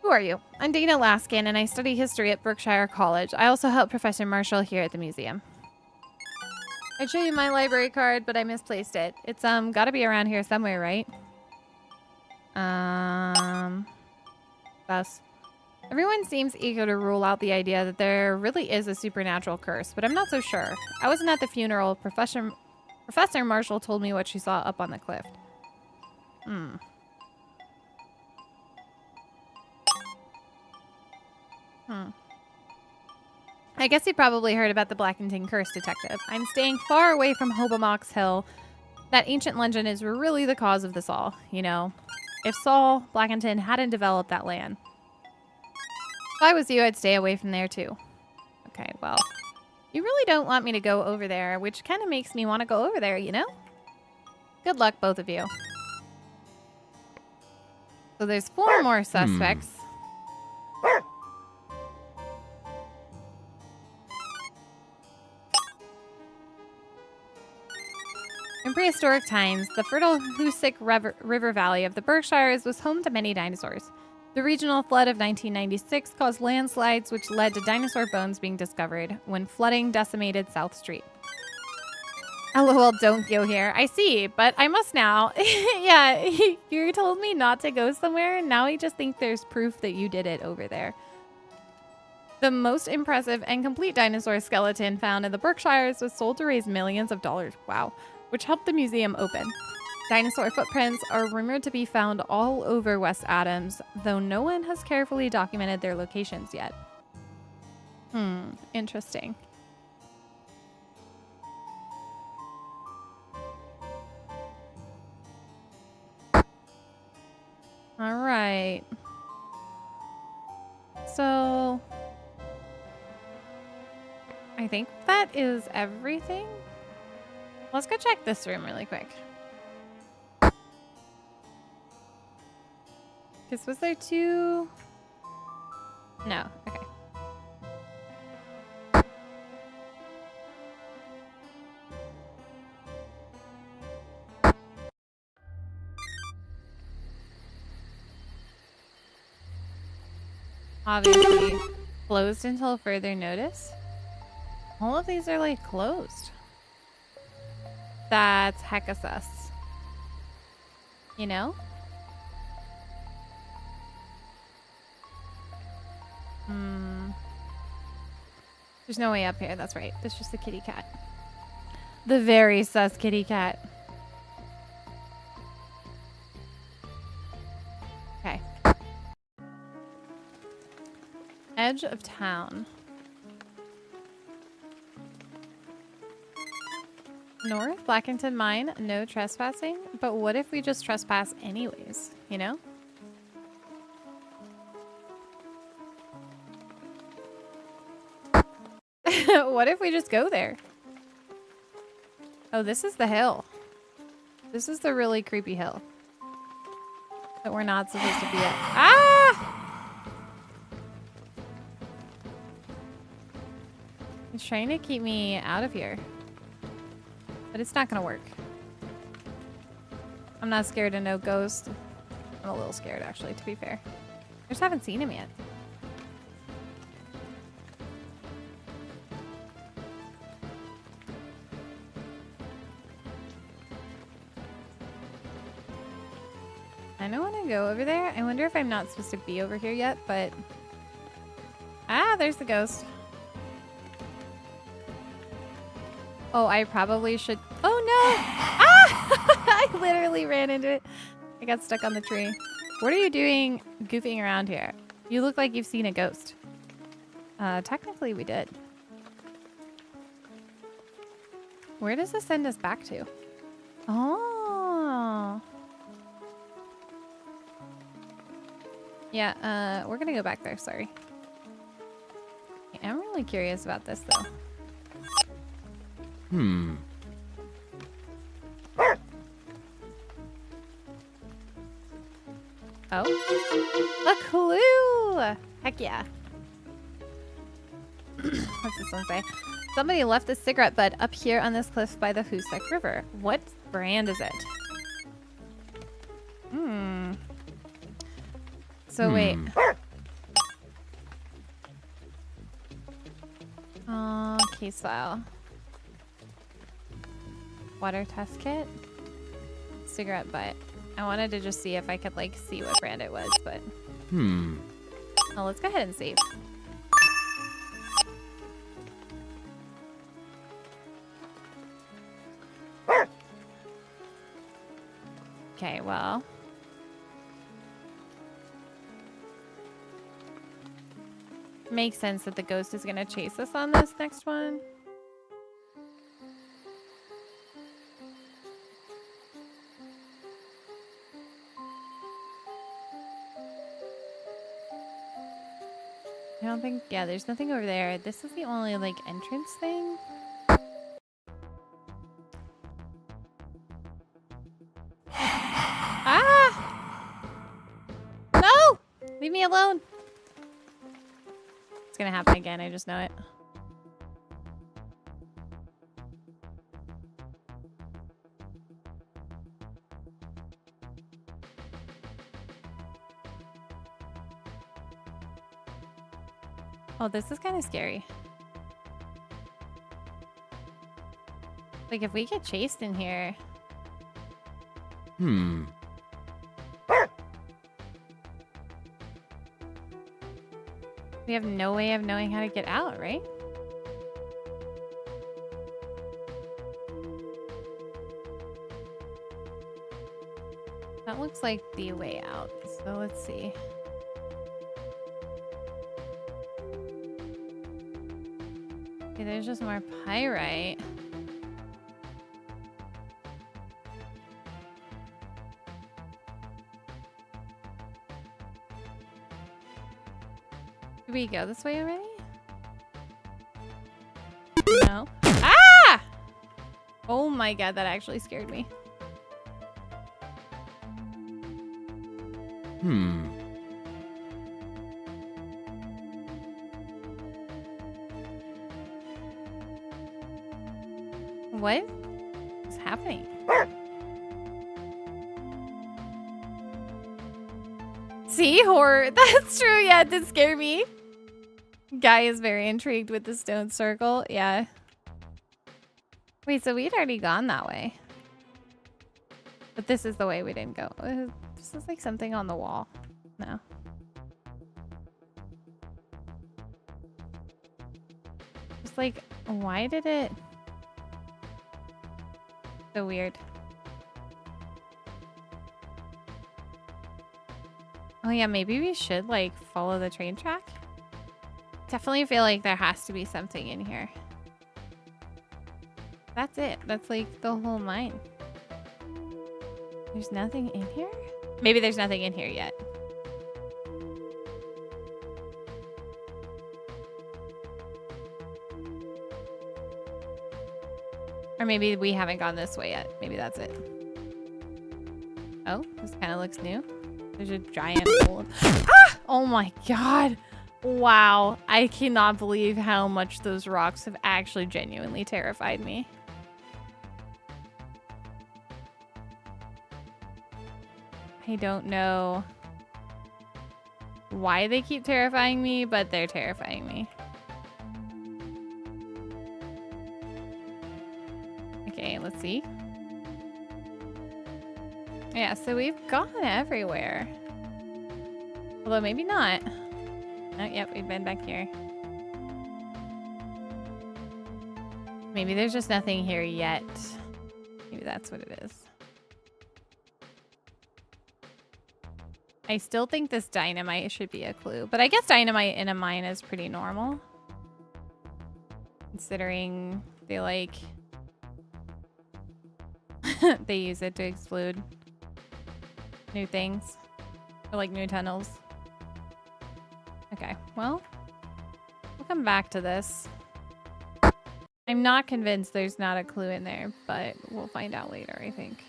Who are you? I'm Dana Laskin, and I study history at Berkshire College. I also help Professor Marshall here at the museum. I'd show you my library card, but I misplaced it. It's gotta be around here somewhere, right? Thus. Everyone seems eager to rule out the idea that there really is a supernatural curse, but I'm not so sure. I wasn't at the funeral. Professor Marshall told me what she saw up on the cliff. I guess you probably heard about the Blackinton Curse, Detective. I'm staying far away from Hobomok's Hill. That ancient legend is really the cause of this all, you know. If Saul Blackington hadn't developed that land. If I was you, I'd stay away from there too. Okay, well, you really don't want me to go over there, which kind of makes me want to go over there, you know? Good luck, both of you. So there's 4 more suspects. In prehistoric times, the fertile Hoosic River Valley of the Berkshires was home to many dinosaurs. The regional flood of 1996 caused landslides, which led to dinosaur bones being discovered when flooding decimated South Street. LOL, don't go here. I see, but I must now. Yeah, you told me not to go somewhere, and now I just think there's proof that you did it over there. The most impressive and complete dinosaur skeleton found in the Berkshires was sold to raise millions of dollars. Wow. Which helped the museum open. Dinosaur footprints are rumored to be found all over West Adams, though no one has carefully documented their locations yet. Interesting. All right. So, I think that is everything. Let's go check this room really quick. Because was there 2? No, okay. Obviously closed until further notice. All of these are like closed. That's hecka sus. You know? There's no way up here. That's right. It's just the kitty cat. The very sus kitty cat. Okay. Edge of town. North Blackinton Mine, no trespassing. But what if we just trespass anyways? You know? What if we just go there? Oh, this is the hill. This is the really creepy hill that we're not supposed to be at. Ah! It's trying to keep me out of here, but it's not gonna work. I'm not scared of no ghost. I'm a little scared, actually, to be fair. I just haven't seen him yet. I don't want to go over there. I wonder if I'm not supposed to be over here yet, but... Ah, there's the ghost. Oh, I probably should... Oh, no! Ah! I literally ran into it. I got stuck on the tree. What are you doing goofing around here? You look like you've seen a ghost. Technically, we did. Where does this send us back to? Oh... Yeah, we're gonna go back there, sorry. I'm really curious about this, though. Oh. A clue! Heck yeah. What's this one say? Somebody left a cigarette butt up here on this cliff by the Hoosek River. What brand is it? So wait. Case file. Water test kit. Cigarette butt. I wanted to just see if I could like see what brand it was, but. Oh, let's go ahead and save. Okay, well. Makes sense that the ghost is gonna chase us on this next one. I don't think, yeah, there's nothing over there. This is the only like entrance thing. Ah! No! Leave me alone. It's gonna happen again, I just know it. Oh, this is kind of scary. Like, if we get chased in here... We have no way of knowing how to get out, right? That looks like the way out, so let's see. Okay, there's just more pyrite. Did we go this way already? No. Ah! Oh my god, that actually scared me. What is happening? See, horror. That's true. Yeah, it did scare me. Guy is very intrigued with the stone circle. Yeah. Wait, so we'd already gone that way. But this is the way we didn't go. This is like something on the wall. No. Just like, why did it... So weird. Oh yeah, maybe we should like follow the train track. Definitely feel like there has to be something in here. That's it. That's like the whole mine. There's nothing in here? Maybe there's nothing in here yet. Or maybe we haven't gone this way yet. Maybe that's it. Oh, this kind of looks new. There's a giant hole. Ah! Oh my god. Wow. I cannot believe how much those rocks have actually genuinely terrified me. I don't know why they keep terrifying me, but they're terrifying me. Okay, let's see. Yeah, so we've gone everywhere. Although maybe not. Oh, yep, we've been back here. Maybe there's just nothing here yet. Maybe that's what it is. I still think this dynamite should be a clue, but I guess dynamite in a mine is pretty normal. Considering they like... they use it to explode new things. Or like new tunnels. Okay, well, we'll come back to this. I'm not convinced there's not a clue in there, but we'll find out later, I think.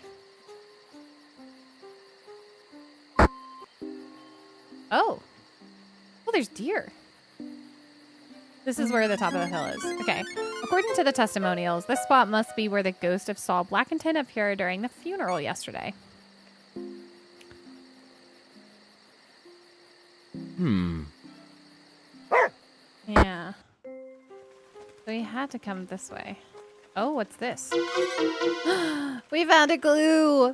Oh. Oh, there's deer. This is where the top of the hill is. Okay. According to the testimonials, this spot must be where the ghost of Saul Blackinton appeared during the funeral yesterday. Yeah. So we had to come this way. Oh, what's this? We found a clue!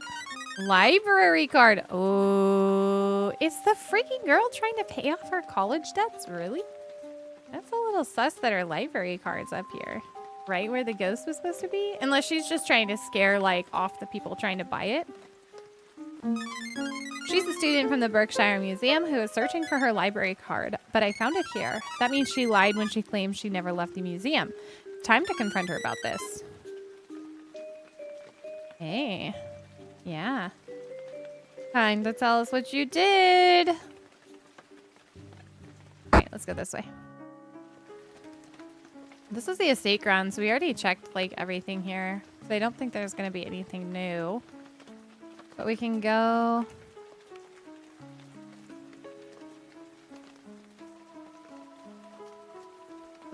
Library card. Oh, is the freaking girl trying to pay off her college debts? Really? That's a little sus that her library card's up here. Right where the ghost was supposed to be? Unless she's just trying to scare, like, off the people trying to buy it. She's a student from the Berkshire Museum who is searching for her library card, but I found it here. That means she lied when she claimed she never left the museum. Time to confront her about this. Hey. Yeah. Time to tell us what you did. Alright, let's go this way. This is the estate grounds. We already checked, like, everything here. So I don't think there's going to be anything new. But we can go...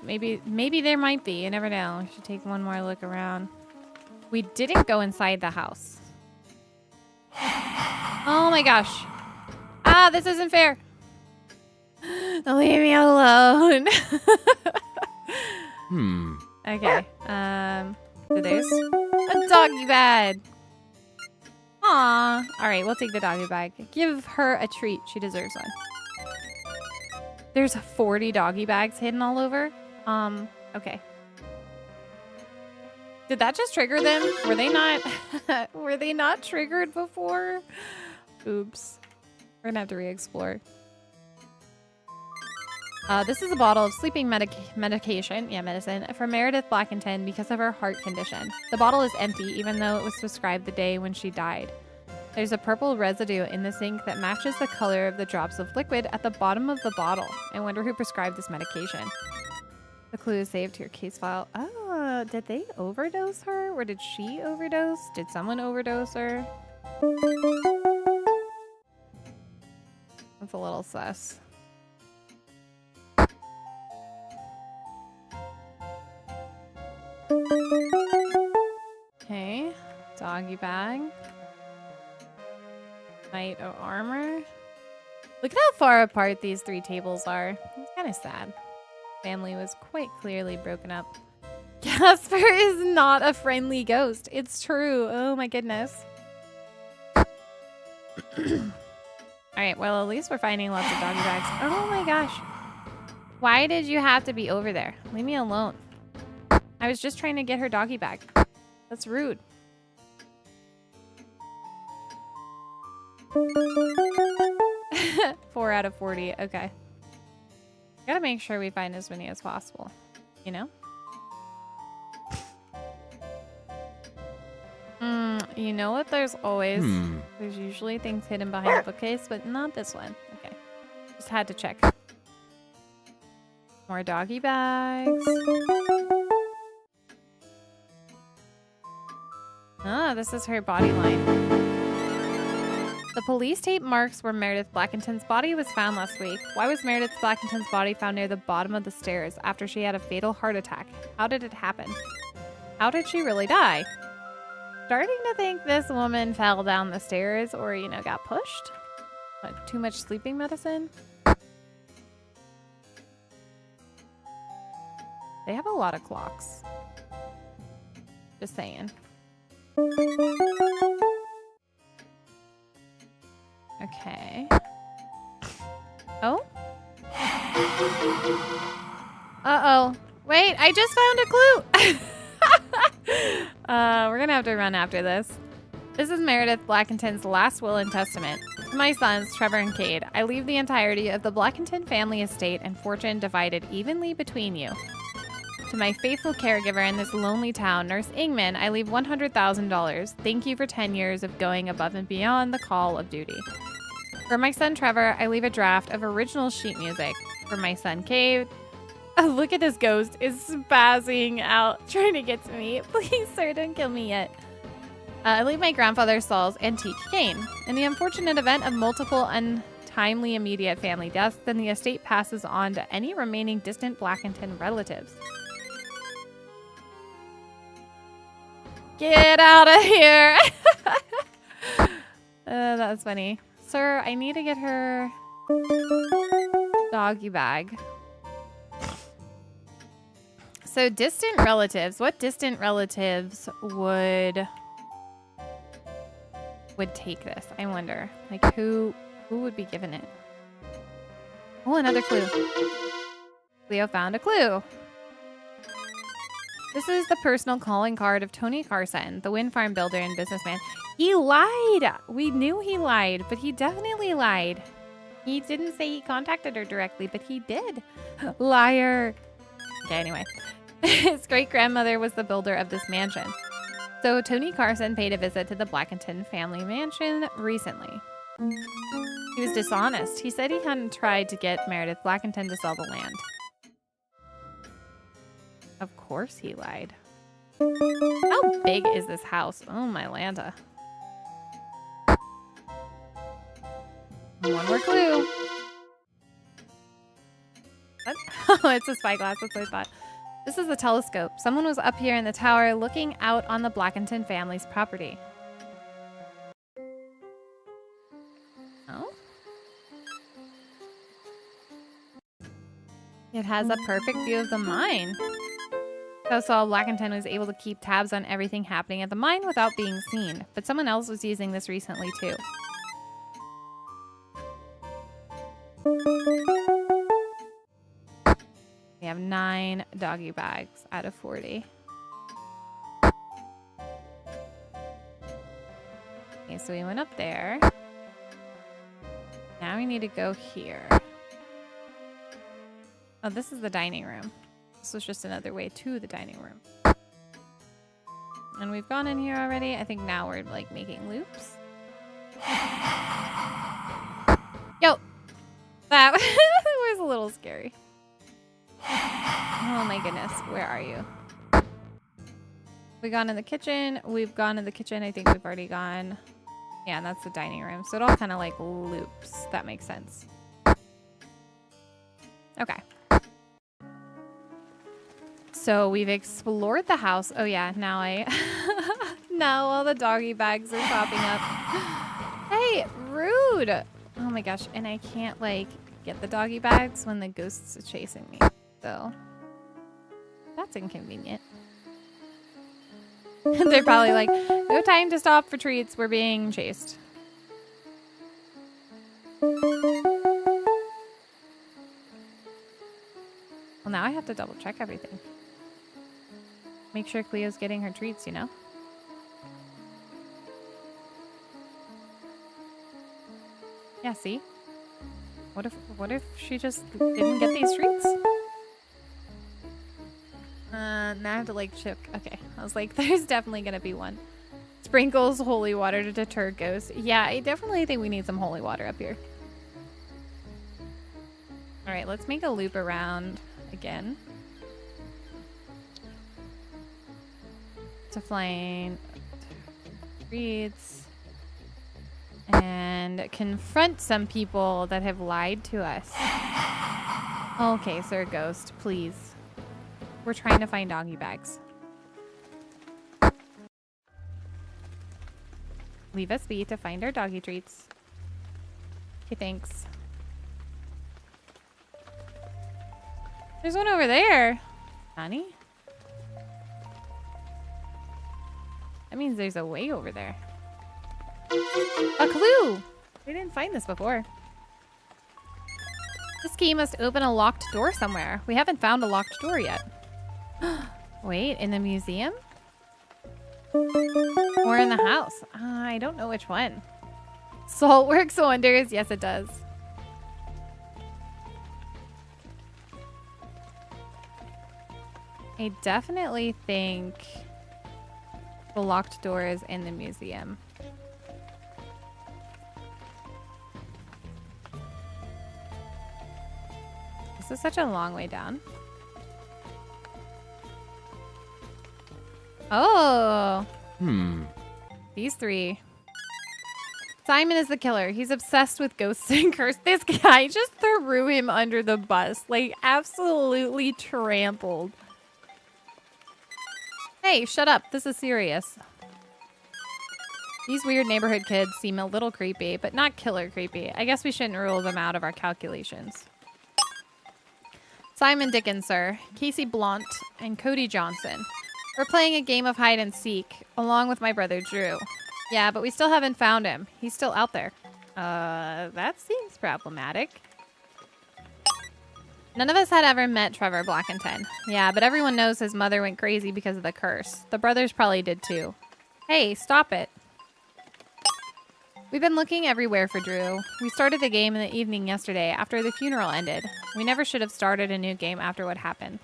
Maybe there might be. You never know. We should take one more look around. We didn't go inside the house. Oh my gosh. Ah, this isn't fair. Leave me alone. Okay. So there's a doggy bag. Aw. Alright, we'll take the doggy bag. Give her a treat. She deserves one. There's 40 doggy bags hidden all over. Okay. Did that just trigger them? Were they not were they not triggered before? Oops. We're gonna have to re-explore. This is a bottle of sleeping medication, medicine, for Meredith Blackinton because of her heart condition. The bottle is empty, even though it was prescribed the day when she died. There's a purple residue in the sink that matches the color of the drops of liquid at the bottom of the bottle. I wonder who prescribed this medication. The clue is saved to your case file. Oh, did they overdose her? Or did she overdose? Did someone overdose her? That's a little sus. Okay, doggy bag. Knight of armor. Look at how far apart these 3 tables are. It's kind of sad. Family was quite clearly broken up. Casper is not a friendly ghost. It's true. Oh my goodness. Alright, well, at least we're finding lots of doggy bags. Oh my gosh. Why did you have to be over there? Leave me alone. I was just trying to get her doggy bag. That's rude. Four out of 40. Okay. Gotta make sure we find as many as possible. You know? You know what? There's always... There's usually things hidden behind a bookcase, but not this one. Okay. Just had to check. More doggy bags. Ah, this is her body line. The police tape marks where Meredith Blackinton's body was found last week. Why was Meredith Blackinton's body found near the bottom of the stairs after she had a fatal heart attack? How did it happen? How did she really die? Starting to think this woman fell down the stairs or, you know, got pushed. What, too much sleeping medicine? They have a lot of clocks. Just saying. Okay. Oh? Uh-oh. Wait, I just found a clue! We're gonna have to run after this. This is Meredith Blackinton's last will and testament. To my sons, Trevor and Cade, I leave the entirety of the Blackinton family estate and fortune divided evenly between you. To my faithful caregiver in this lonely town, Nurse Ingman, I leave $100,000. Thank you for 10 years of going above and beyond the call of duty. For my son Trevor, I leave a draft of original sheet music. For my son Cade, look at this ghost is spazzing out, trying to get to me. Please, sir, don't kill me yet. I leave my grandfather Saul's antique cane. In the unfortunate event of multiple untimely immediate family deaths, then the estate passes on to any remaining distant Blackinton relatives. Get out of here! That's funny. Sir, I need to get her doggy bag. So distant relatives. What distant relatives would take this? I wonder. Like who would be given it? Oh, another clue. Cleo found a clue. This is the personal calling card of Tony Carson, the wind farm builder and businessman. He lied. We knew he lied, but he definitely lied. He didn't say he contacted her directly, but he did. Liar. Okay, anyway. His great-grandmother was the builder of this mansion. So Tony Carson paid a visit to the Blackinton family mansion recently. He was dishonest. He said he hadn't tried to get Meredith Blackinton to sell the land. Of course he lied. How big is this house? Oh, my Lanta. One more clue. What? Oh, it's a spyglass. That's what I thought. This is the telescope. Someone was up here in the tower looking out on the Blackinton family's property. Oh? It has a perfect view of the mine. So Saul Blackinton was able to keep tabs on everything happening at the mine without being seen. But someone else was using this recently too. We have 9 doggy bags out of 40. Okay, so we went up there. Now we need to go here. Oh, this is the dining room. This was just another way to the dining room. And we've gone in here already. I think now we're like making loops. Yo! That was a little scary. Oh my goodness, where are you? We've gone in the kitchen. We've gone in the kitchen. I think we've already gone. Yeah, and that's the dining room. So it all kind of like loops. That makes sense. Okay. So we've explored the house. Oh yeah, now now all the doggy bags are popping up. Hey, rude. Oh my gosh, and I can't, like, get the doggy bags when the ghosts are chasing me. So, that's inconvenient. They're probably like, no time to stop for treats. We're being chased. Well, now I have to double check everything. Make sure Cleo's getting her treats, you know? Yeah, see? What if she just didn't get these treats? Now I have to like check. Okay, I was like, there's definitely gonna be one. Sprinkles holy water to deter ghosts. Yeah, I definitely think we need some holy water up here. All right, let's make a loop around again. To find treats and confront some people that have lied to us. Okay, sir, ghost, please. We're trying to find doggy bags. Leave us be to find our doggy treats. Okay, thanks. There's one over there. Honey? That means there's a way over there. A clue! We didn't find this before. This key must open a locked door somewhere. We haven't found a locked door yet. Wait, in the museum? Or in the house? I don't know which one. Salt works wonders. Yes, it does. I definitely think the locked door is in the museum. This is such a long way down. Oh. These three. Simon is the killer. He's obsessed with ghosts and curse. This guy just threw him under the bus. Like, absolutely trampled. Hey, shut up. This is serious. These weird neighborhood kids seem a little creepy, but not killer creepy. I guess we shouldn't rule them out of our calculations. Simon Dickens, sir. Casey Blount and Cody Johnson. We're playing a game of hide and seek, along with my brother Drew. Yeah, but we still haven't found him. He's still out there. That seems problematic. None of us had ever met Trevor Blackinton. Yeah, but everyone knows his mother went crazy because of the curse. The brothers probably did too. Hey, stop it. We've been looking everywhere for Drew. We started the game in the evening yesterday after the funeral ended. We never should have started a new game after what happened.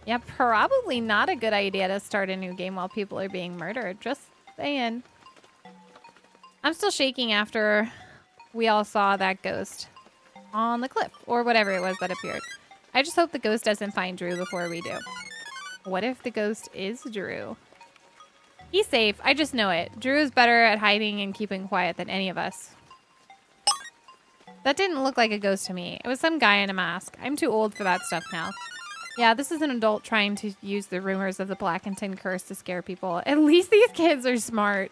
Yeah, probably not a good idea to start a new game while people are being murdered. Just saying. I'm still shaking after we all saw that ghost on the cliff, or whatever it was that appeared. I just hope the ghost doesn't find Drew before we do. What if the ghost is Drew? He's safe. I just know it. Drew is better at hiding and keeping quiet than any of us. That didn't look like a ghost to me. It was some guy in a mask. I'm too old for that stuff now. Yeah, this is an adult trying to use the rumors of the Blackinton Curse to scare people. At least these kids are smart.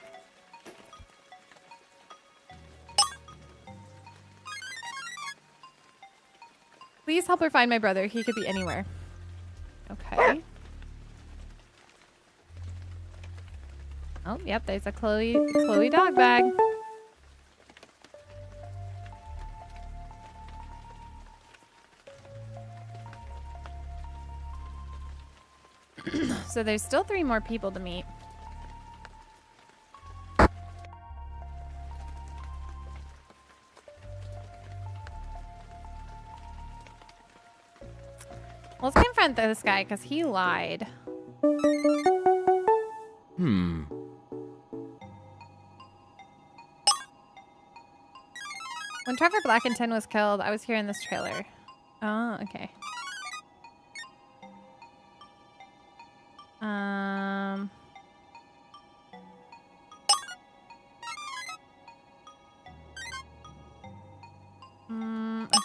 Please help her find my brother. He could be anywhere. Okay. Oh, yep, there's a Chloe dog bag. So there's still 3 more people to meet. Let's confront this guy because he lied. When Trevor Blackinton was killed, I was here in this trailer. Oh, okay.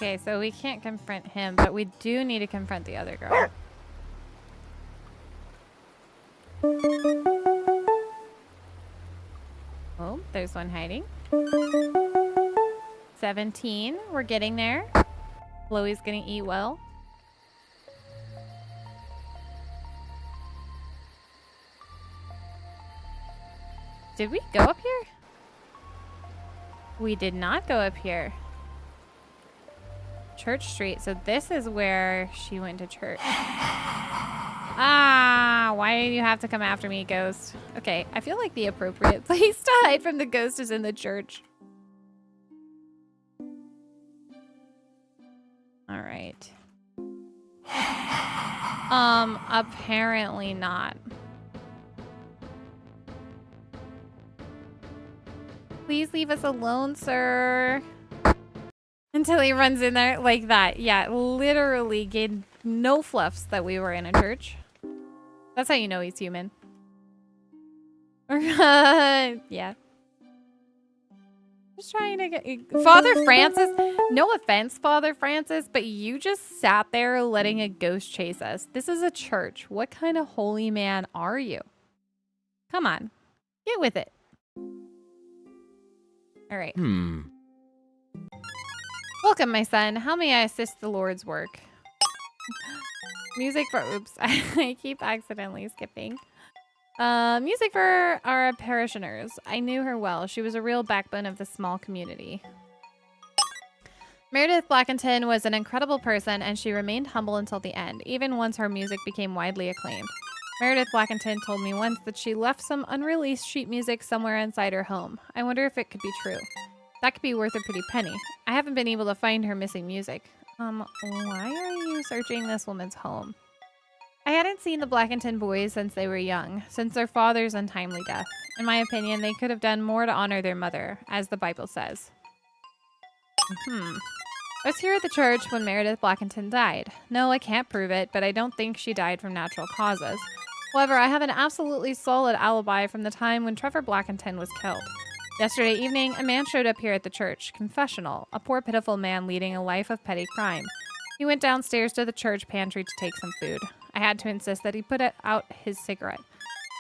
Okay, so we can't confront him, but we do need to confront the other girl. Oh, there's one hiding. 17. We're getting there. Chloe's gonna eat well. Did we go up here? We did not go up here. Church Street. So this is where she went to church. Ah, why do you have to come after me, ghost? Okay, I feel like the appropriate place to hide from the ghost is in the church. All right. Apparently not. Please leave us alone, sir. Until he runs in there like that. Yeah, literally gave no fluffs that we were in a church. That's how you know he's human. Yeah. Just trying to get... Father Francis, no offense, Father Francis, but you just sat there letting a ghost chase us. This is a church. What kind of holy man are you? Come on. Get with it. All right. Welcome, my son. How may I assist the Lord's work? Music for... Oops. I keep accidentally skipping. Music for our parishioners. I knew her well. She was a real backbone of the small community. Meredith Blackinton was an incredible person, and she remained humble until the end, even once her music became widely acclaimed. Meredith Blackinton told me once that she left some unreleased sheet music somewhere inside her home. I wonder if it could be true. That could be worth a pretty penny. I haven't been able to find her missing music. Why are you searching this woman's home? I hadn't seen the Blackinton boys since they were young, since their father's untimely death. In my opinion, they could have done more to honor their mother, as the Bible says. I was here at the church when Meredith Blackinton died. No, I can't prove it, but I don't think she died from natural causes. However, I have an absolutely solid alibi from the time when Trevor Blackinton was killed. Yesterday evening, a man showed up here at the church, confessional, a poor pitiful man leading a life of petty crime. He went downstairs to the church pantry to take some food. I had to insist that he put out his cigarette.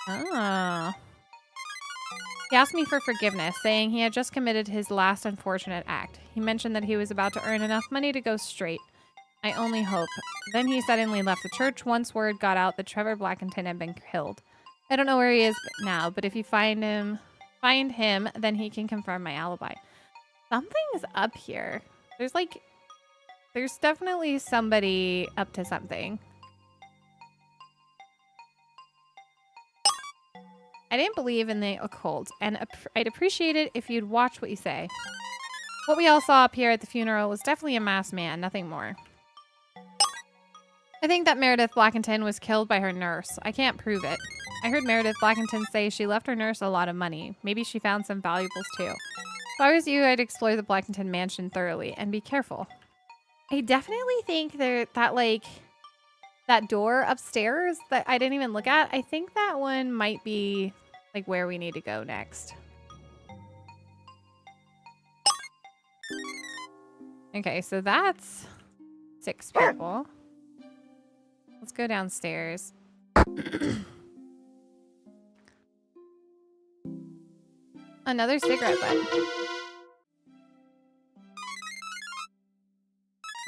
Oh. He asked me for forgiveness, saying he had just committed his last unfortunate act. He mentioned that he was about to earn enough money to go straight. I only hope. Then he suddenly left the church once word got out that Trevor Blackinton had been killed. I don't know where he is now, but if you find him, then he can confirm my alibi. Something's up here. There's definitely somebody up to something. I didn't believe in the occult, and I'd appreciate it if you'd watch what you say. What we all saw up here at the funeral was definitely a masked man, nothing more. I think that Meredith Blackinton was killed by her nurse. I can't prove it. I heard Meredith Blackinton say she left her nurse a lot of money. Maybe she found some valuables too. If I was you, I'd explore the Blackinton mansion thoroughly and be careful. I definitely think that door upstairs that I didn't even look at, I think that one might be like where we need to go next. Okay, so that's 6 people. Let's go downstairs. Another cigarette butt.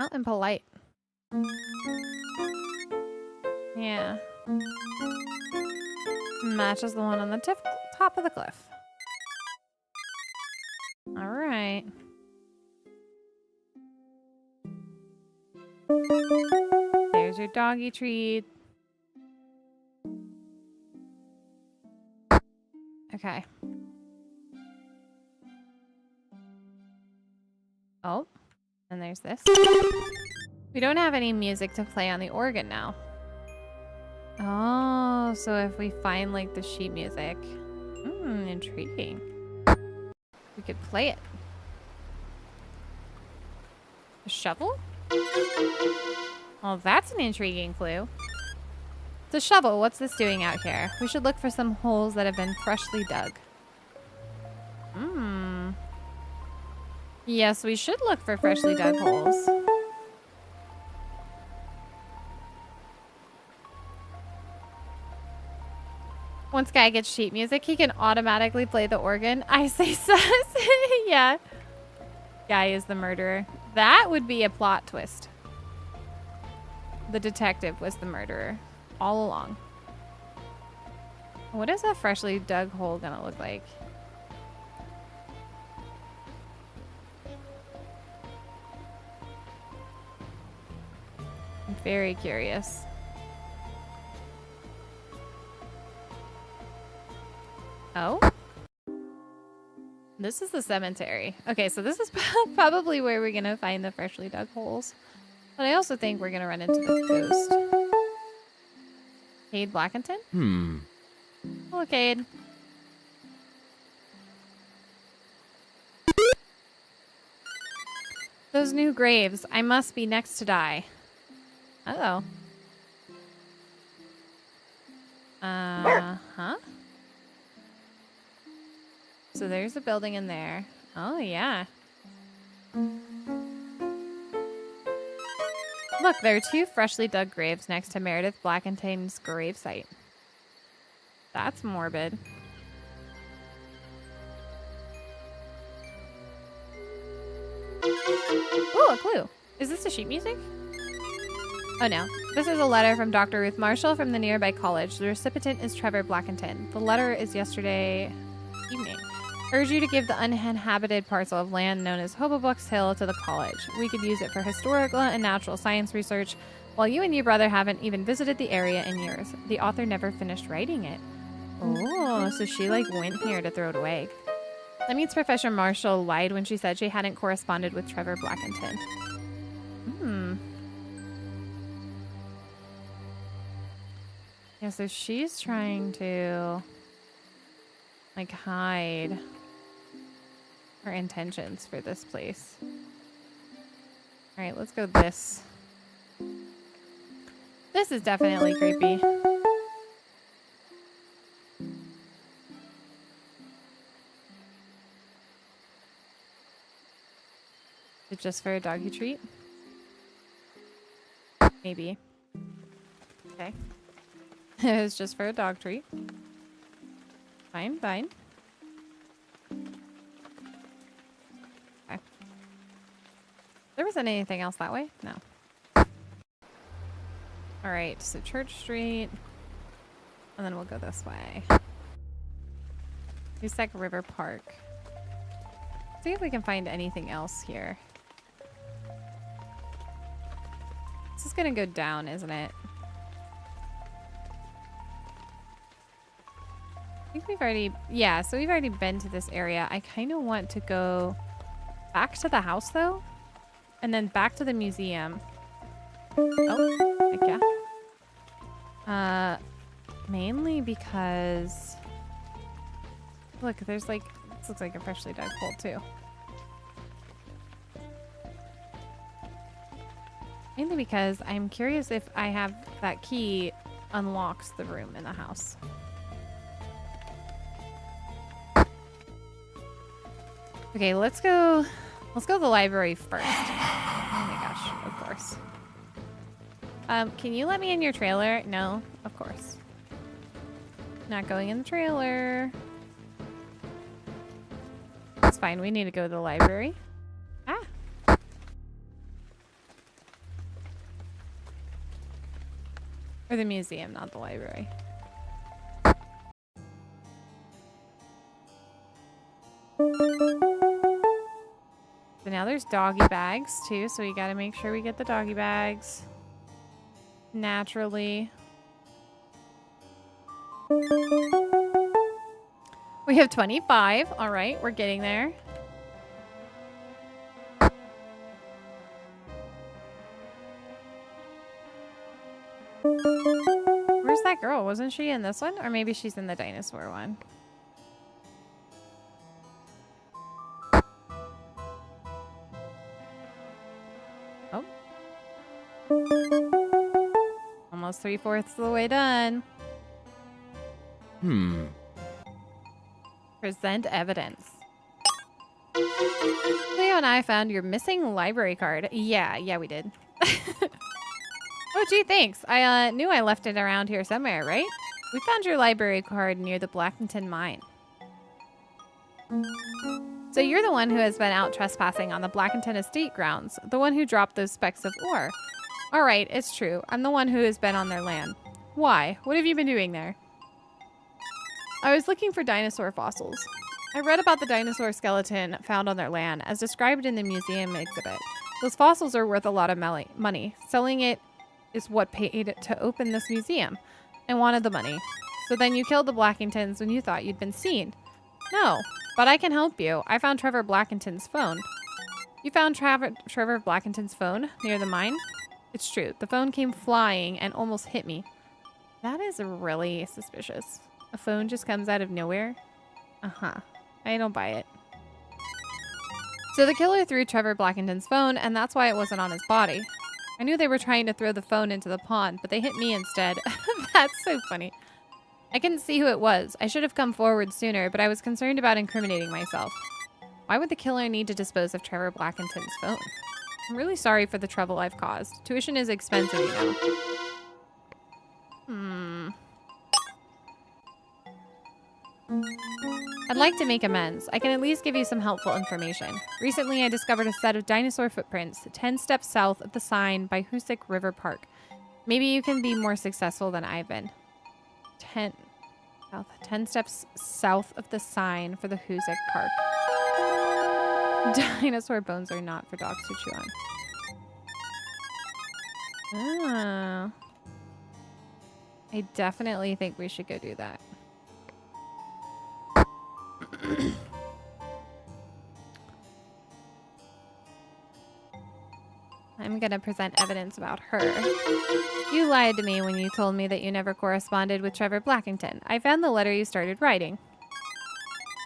Oh, and polite. Yeah. Matches the one on the top of the cliff. All right. There's your doggy treat. Okay. Oh, and there's this. We don't have any music to play on the organ now. Oh, so if we find like the sheet music. Intriguing. We could play it. A shovel? Well, that's an intriguing clue. It's a shovel. What's this doing out here? We should look for some holes that have been freshly dug. Yes, we should look for freshly dug holes. Once Guy gets sheet music, he can automatically play the organ. I say sus. Yeah. guy is the murderer. That would be a plot twist. The detective was the murderer all along. What is a freshly dug hole gonna look like? I'm very curious. Oh? This is the cemetery. Okay, so this is probably where we're gonna find the freshly dug holes. But I also think we're gonna run into the ghost. Cade Blackinton? Hello, Cade. Those new graves. I must be next to die. Uh-oh. Huh? So there's a building in there. Oh, yeah. Look, there are 2 freshly dug graves next to Meredith Blackinton's gravesite. That's morbid. Ooh, a clue. Is this the sheet music? Oh no. This is a letter from Dr. Ruth Marshall from the nearby college. The recipient is Trevor Blackinton. The letter is yesterday evening. Urge you to give the uninhabited parcel of land known as Hobobucks Hill to the college. We could use it for historical and natural science research, while you and your brother haven't even visited the area in years. The author never finished writing it. Oh, so she like went here to throw it away. That means Professor Marshall lied when she said she hadn't corresponded with Trevor Blackinton. Yeah, so she's trying to like hide her intentions for this place. All right, let's go this. This is definitely creepy. Is it just for a doggy treat? Maybe. Okay. It was just for a dog treat. Fine, fine. Okay. There wasn't anything else that way? No. Alright, so Church Street. And then we'll go this way. Usec River Park. See if we can find anything else here. This is gonna go down, isn't it? I think we've already... Yeah, so we've already been to this area. I kind of want to go back to the house, though. And then back to the museum. Oh, heck yeah. Mainly because... Look, there's like... This looks like a freshly dug hole, too. Mainly because I'm curious if I have that key unlocks the room in the house. Okay, let's go to the library first. Oh my gosh, of course. Can you let me in your trailer? No, of course. Not going in the trailer. That's fine, we need to go to the library. Ah. Or the museum, not the library. So now there's doggy bags too, so we gotta make sure we get the doggy bags. Naturally. We have 25. Alright, we're getting there. Where's that girl? Wasn't she in this one? Or maybe she's in the dinosaur one. Oh. Almost 3/4 of the way done. Present evidence. Cleo and I found your missing library card. Yeah, we did. Oh, gee, thanks. I knew I left it around here somewhere, right? We found your library card near the Blackinton mine. So you're the one who has been out trespassing on the Blackinton estate grounds, the one who dropped those specks of ore. All right, it's true. I'm the one who has been on their land. Why? What have you been doing there? I was looking for dinosaur fossils. I read about the dinosaur skeleton found on their land, as described in the museum exhibit. Those fossils are worth a lot of money. Selling it is what paid to open this museum. I wanted the money. So then you killed the Blackingtons when you thought you'd been seen. No, but I can help you. I found Trevor Blackington's phone. You found Trevor Blackington's phone near the mine? It's true. The phone came flying and almost hit me. That is really suspicious. A phone just comes out of nowhere? Uh-huh. I don't buy it. So the killer threw Trevor Blackington's phone, and that's why it wasn't on his body. I knew they were trying to throw the phone into the pond, but they hit me instead. That's so funny. I couldn't see who it was. I should have come forward sooner, but I was concerned about incriminating myself. Why would the killer need to dispose of Trevor Blackington's phone? I'm really sorry for the trouble I've caused. Tuition is expensive, you know. I'd like to make amends. I can at least give you some helpful information. Recently, I discovered a set of dinosaur footprints 10 steps south of the sign by Hoosick River Park. Maybe you can be more successful than I've been. 10 steps south of the sign for the Hoosick Park. Dinosaur bones are not for dogs to chew on. Oh. I definitely think we should go do that. I'm gonna present evidence about her. You lied to me when you told me that you never corresponded with Trevor Blackington. I found the letter you started writing.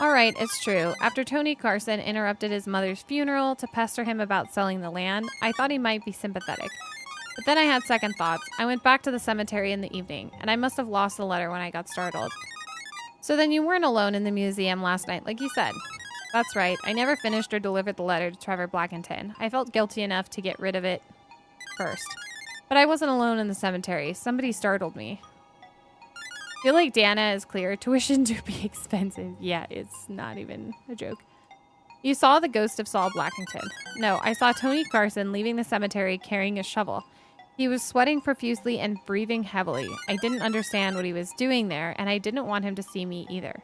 Alright, it's true. After Tony Carson interrupted his mother's funeral to pester him about selling the land, I thought he might be sympathetic. But then I had second thoughts. I went back to the cemetery in the evening, and I must have lost the letter when I got startled. So then you weren't alone in the museum last night, like you said. That's right. I never finished or delivered the letter to Trevor Blackington. I felt guilty enough to get rid of it first. But I wasn't alone in the cemetery. Somebody startled me. Feel like Dana is clear. Tuition do be expensive. Yeah, it's not even a joke. You saw the ghost of Saul Blackington. No, I saw Tony Carson leaving the cemetery carrying a shovel. He was sweating profusely and breathing heavily. I didn't understand what he was doing there, and I didn't want him to see me either.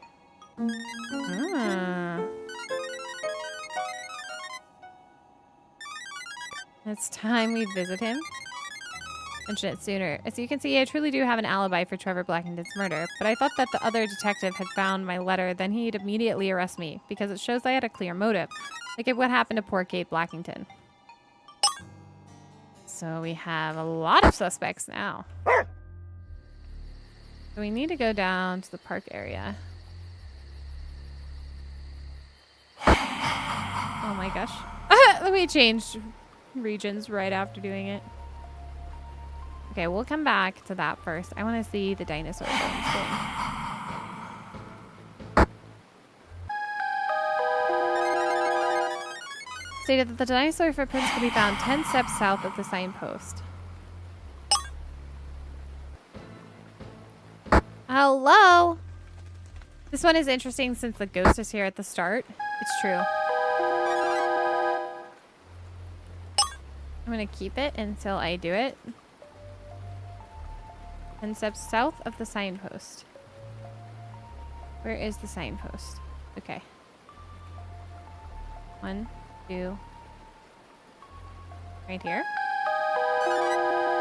It's time we visit him. Mention it sooner. As you can see, I truly do have an alibi for Trevor Blackington's murder, but I thought that the other detective had found my letter, then he'd immediately arrest me, because it shows I had a clear motive. Like what happened to poor Kate Blackington. So we have a lot of suspects now. So we need to go down to the park area. Oh my gosh. Let me change regions right after doing it. Okay, we'll come back to that first. I want to see the dinosaur bones thing. Stated that the dinosaur footprints can be found 10 steps south of the signpost. Hello? This one is interesting since the ghost is here at the start. It's true. I'm going to keep it until I do it. 10 steps south of the signpost. Where is the signpost? Okay. 1, 2. Right here.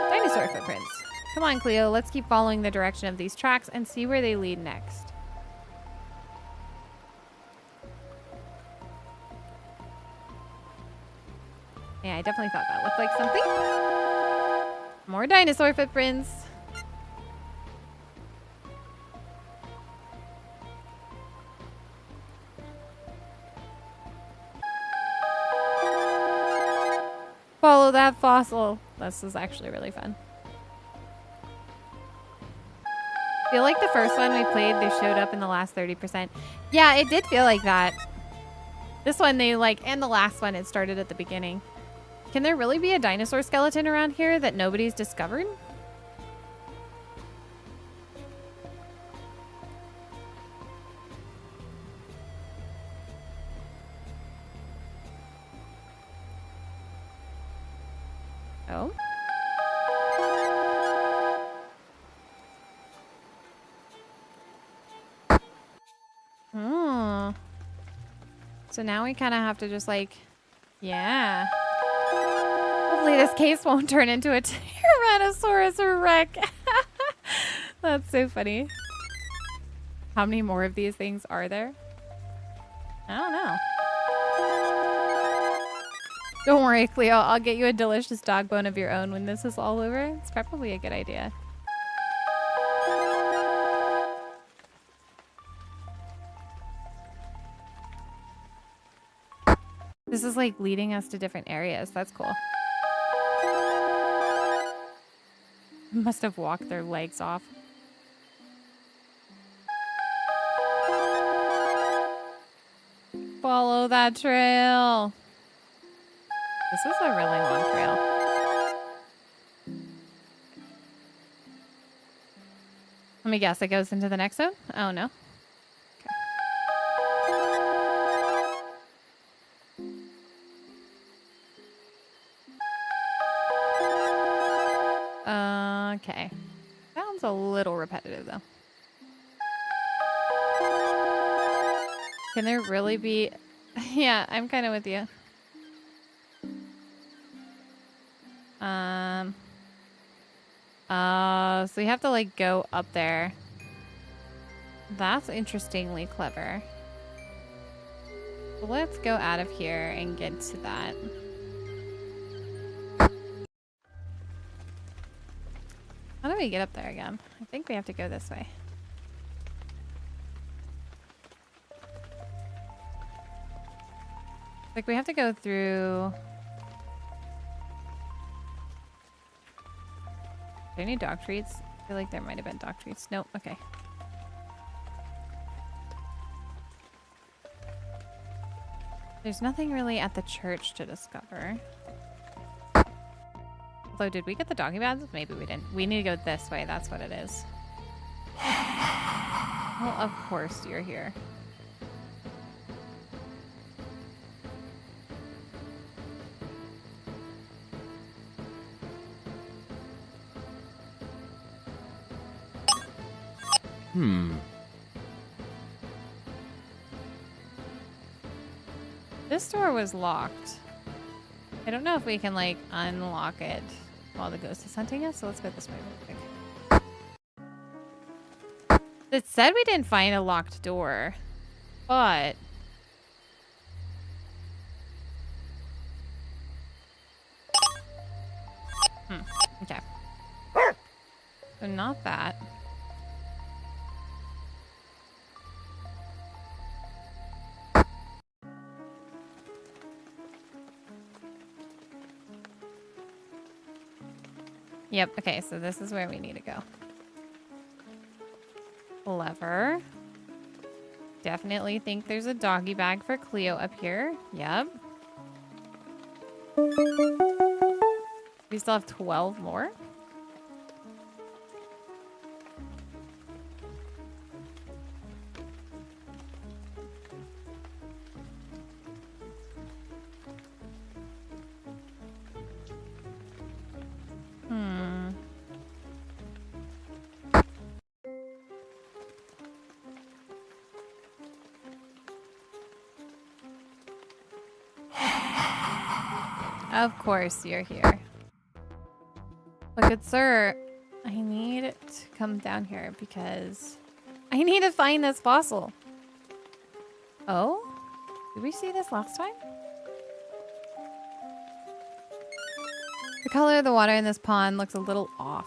Dinosaur footprints. Come on, Cleo. Let's keep following the direction of these tracks and see where they lead next. Yeah, I definitely thought that looked like something. More dinosaur footprints. Follow that fossil. This is actually really fun. I feel like the first one we played, they showed up in the last 30%. Yeah, it did feel like that. This one, they like, and the last one, it started at the beginning. Can there really be a dinosaur skeleton around here that nobody's discovered? Oh. Oh. So now we kind of have to just like, yeah. Hopefully this case won't turn into a Tyrannosaurus Rex. That's so funny. How many more of these things are there? I don't know. Don't worry, Cleo. I'll get you a delicious dog bone of your own when this is all over. It's probably a good idea. This is like leading us to different areas. That's cool. Must have walked their legs off. Follow that trail. This is a really long trail. Let me guess. It goes into the next zone? Oh, no. Okay. Sounds a little repetitive, though. Can there really be... Yeah, I'm kind of with you. So you have to, like, go up there. That's interestingly clever. So let's go out of here and get to that. How do we get up there again? I think we have to go this way. Like, we have to go through... Are there any dog treats? I feel like there might have been dog treats. Nope. Okay. There's nothing really at the church to discover. Although, did we get the doggy bags? Maybe we didn't. We need to go this way. That's what it is. Well, of course you're here. This door was locked. I don't know if we can, like, unlock it while the ghost is hunting us, so let's go this way real quick. It said we didn't find a locked door, but... Okay. So not that. Yep, okay, so this is where we need to go. Lever. Definitely think there's a doggy bag for Cleo up here. Yep. We still have 12 more. Of course you're here. But good sir, I need to come down here because I need to find this fossil. Oh? Did we see this last time? The color of the water in this pond looks a little off.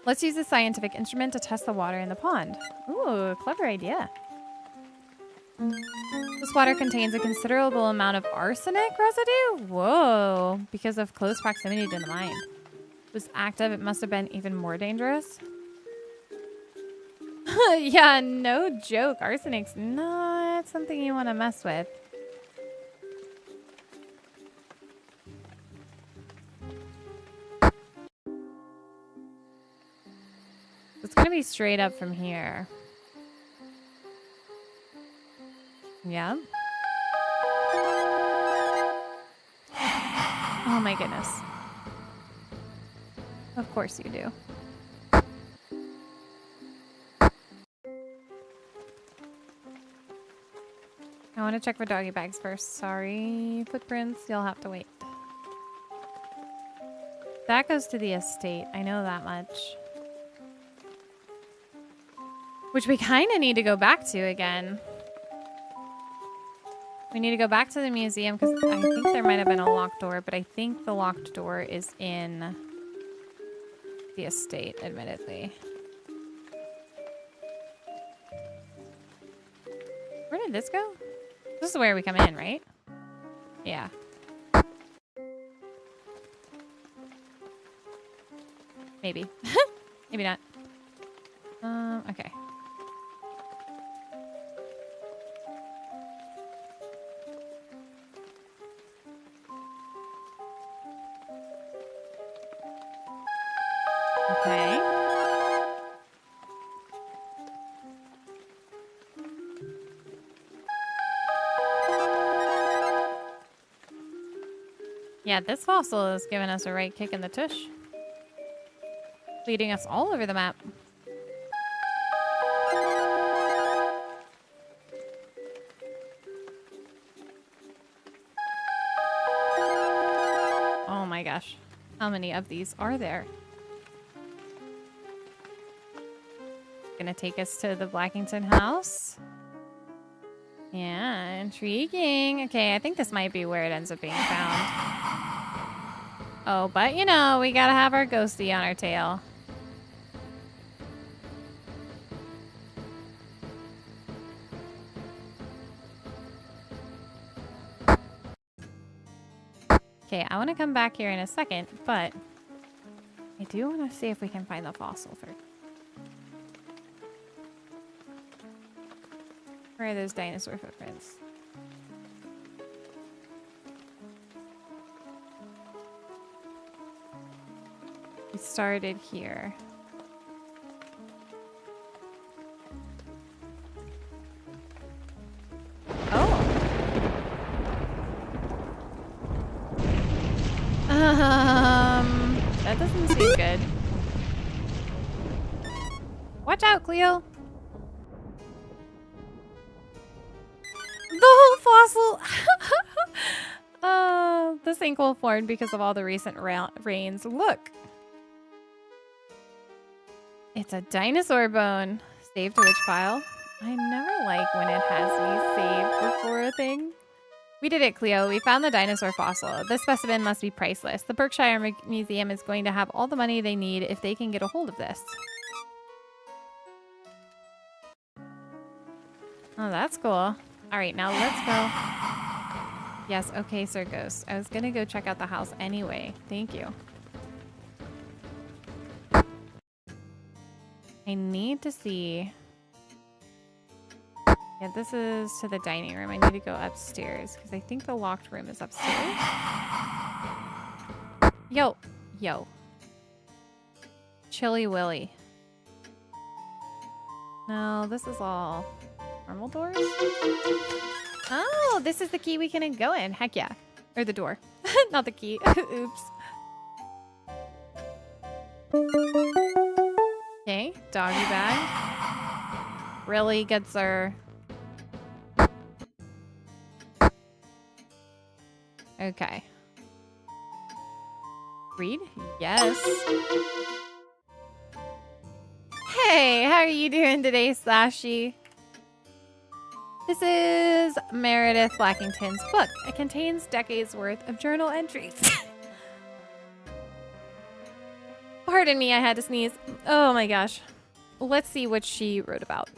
Let's use a scientific instrument to test the water in the pond. Ooh, clever idea. This water contains a considerable amount of arsenic residue? Whoa, because of close proximity to the mine. If it was active, it must have been even more dangerous. Yeah, no joke. Arsenic's not something you want to mess with. It's going to be straight up from here. Yeah. Oh my goodness. Of course you do. I want to check for doggy bags first. Sorry, footprints. You'll have to wait. That goes to the estate. I know that much. Which we kind of need to go back to again. We need to go back to the museum because I think there might have been a locked door, but I think the locked door is in the estate, admittedly. Where did this go? This is where we come in, right? Yeah. Maybe. Maybe not. Okay. Okay. Yeah, this fossil is giving us a right kick in the tush. Leading us all over the map. Oh my gosh. How many of these are there? Gonna take us to the Blackinton house. Yeah, intriguing. Okay, I think this might be where it ends up being found. Oh, but you know, we gotta have our ghosty on our tail. Okay, I want to come back here in a second, but I do want to see if we can find the fossil first. Where are those dinosaur footprints? We started here. That doesn't seem good. Watch out, Cleo. The whole fossil. This sinkhole formed because of all the recent rains. Look. It's a dinosaur bone. Saved to which file? I never like when it has me saved before a thing. We did it, Cleo. We found the dinosaur fossil. This specimen must be priceless. The Berkshire Museum is going to have all the money they need if they can get a hold of this. Oh, that's cool. All right, now let's go. Yes, okay, Sir Ghost. I was going to go check out the house anyway. Thank you. I need to see... Yeah, this is to the dining room. I need to go upstairs because I think the locked room is upstairs. Yo. Yo. Chilly Willy. No, this is all normal doors. Oh, this is the key we can go in. Heck yeah. Or the door. Not the key. Oops. Okay, doggy bag. Really good, sir. Okay. Read? Yes. Hey, how are you doing today, Slashy? This is Meredith Blackington's book. It contains decades worth of journal entries. Pardon me, I had to sneeze. Oh my gosh. Let's see what she wrote about.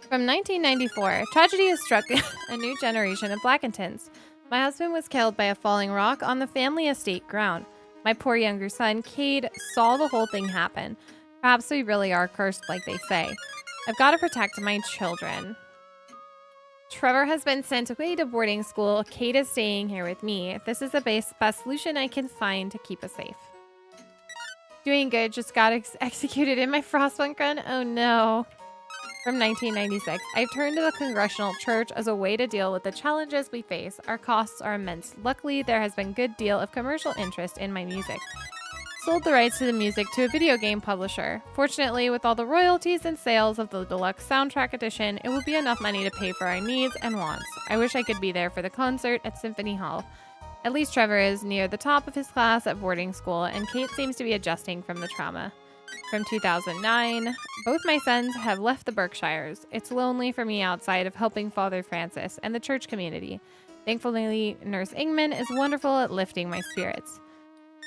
From 1994, tragedy has struck a new generation of Blackingtons. My husband was killed by a falling rock on the family estate ground. My poor younger son, Cade, saw the whole thing happen. Perhaps we really are cursed like they say. I've got to protect my children. Trevor has been sent away to boarding school. Cade is staying here with me. This is the best solution I can find to keep us safe. Doing good, just got executed in my Frostpunk run. Oh no. From 1996, I've turned to the Congregational Church as a way to deal with the challenges we face. Our costs are immense. Luckily, there has been a good deal of commercial interest in my music. sold the rights to the music to a video game publisher. Fortunately, with all the royalties and sales of the deluxe soundtrack edition, it will be enough money to pay for our needs and wants. I wish I could be there for the concert at Symphony Hall. At least Trevor is near the top of his class at boarding school, and Kate seems to be adjusting from the trauma. From 2009, both my sons have left the Berkshires. It's lonely for me outside of helping Father Francis and the church community. Thankfully, Nurse Ingman is wonderful at lifting my spirits.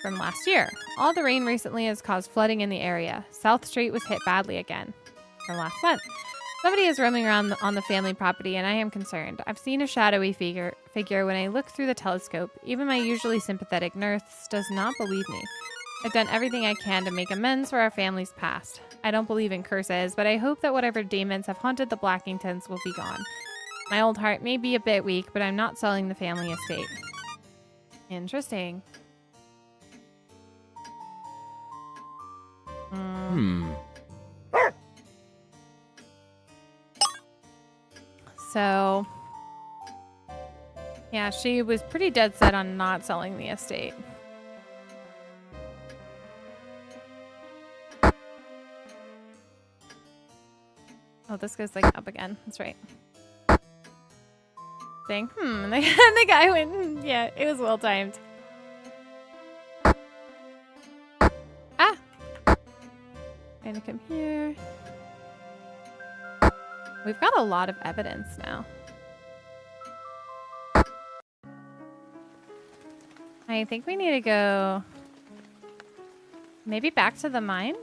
From last year, all the rain recently has caused flooding in the area. South Street was hit badly again. From last month, somebody is roaming around on the family property, and I am concerned. I've seen a shadowy figure when I look through the telescope. Even my usually sympathetic nurse does not believe me. I've done everything I can to make amends for our family's past. I don't believe in curses, but I hope that whatever demons have haunted the Blackingtons will be gone. My old heart may be a bit weak, but I'm not selling the family estate. Interesting. So, yeah, she was pretty dead set on not selling the estate. Oh, this goes like up again. That's right. Saying, and the guy went, yeah, it was well timed. Ah! Trying to come here. We've got a lot of evidence now. I think we need to go maybe back to the mine.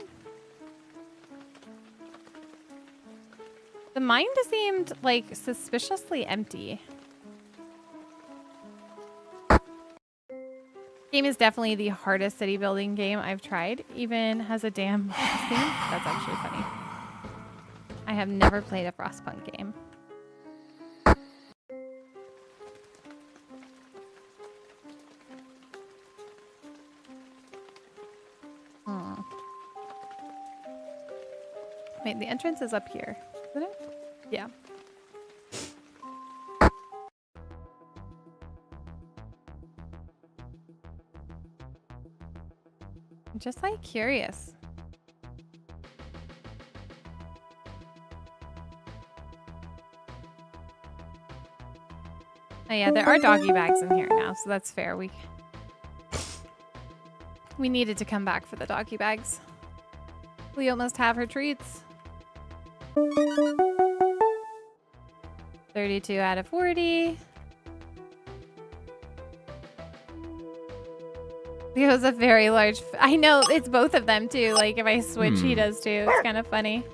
The mine seemed like suspiciously empty. Game is definitely the hardest city building game I've tried. Even has a damn theme. That's actually funny. I have never played a Frostpunk game. Wait, the entrance is up here, isn't it? Yeah. I'm just like curious. Oh yeah, there are doggy bags in here now, so that's fair. We needed to come back for the doggy bags. Cleo must have her treats. 32 out of 40. Leo's a very large... I know, it's both of them too. Like, if I switch, he does too. It's kind of funny.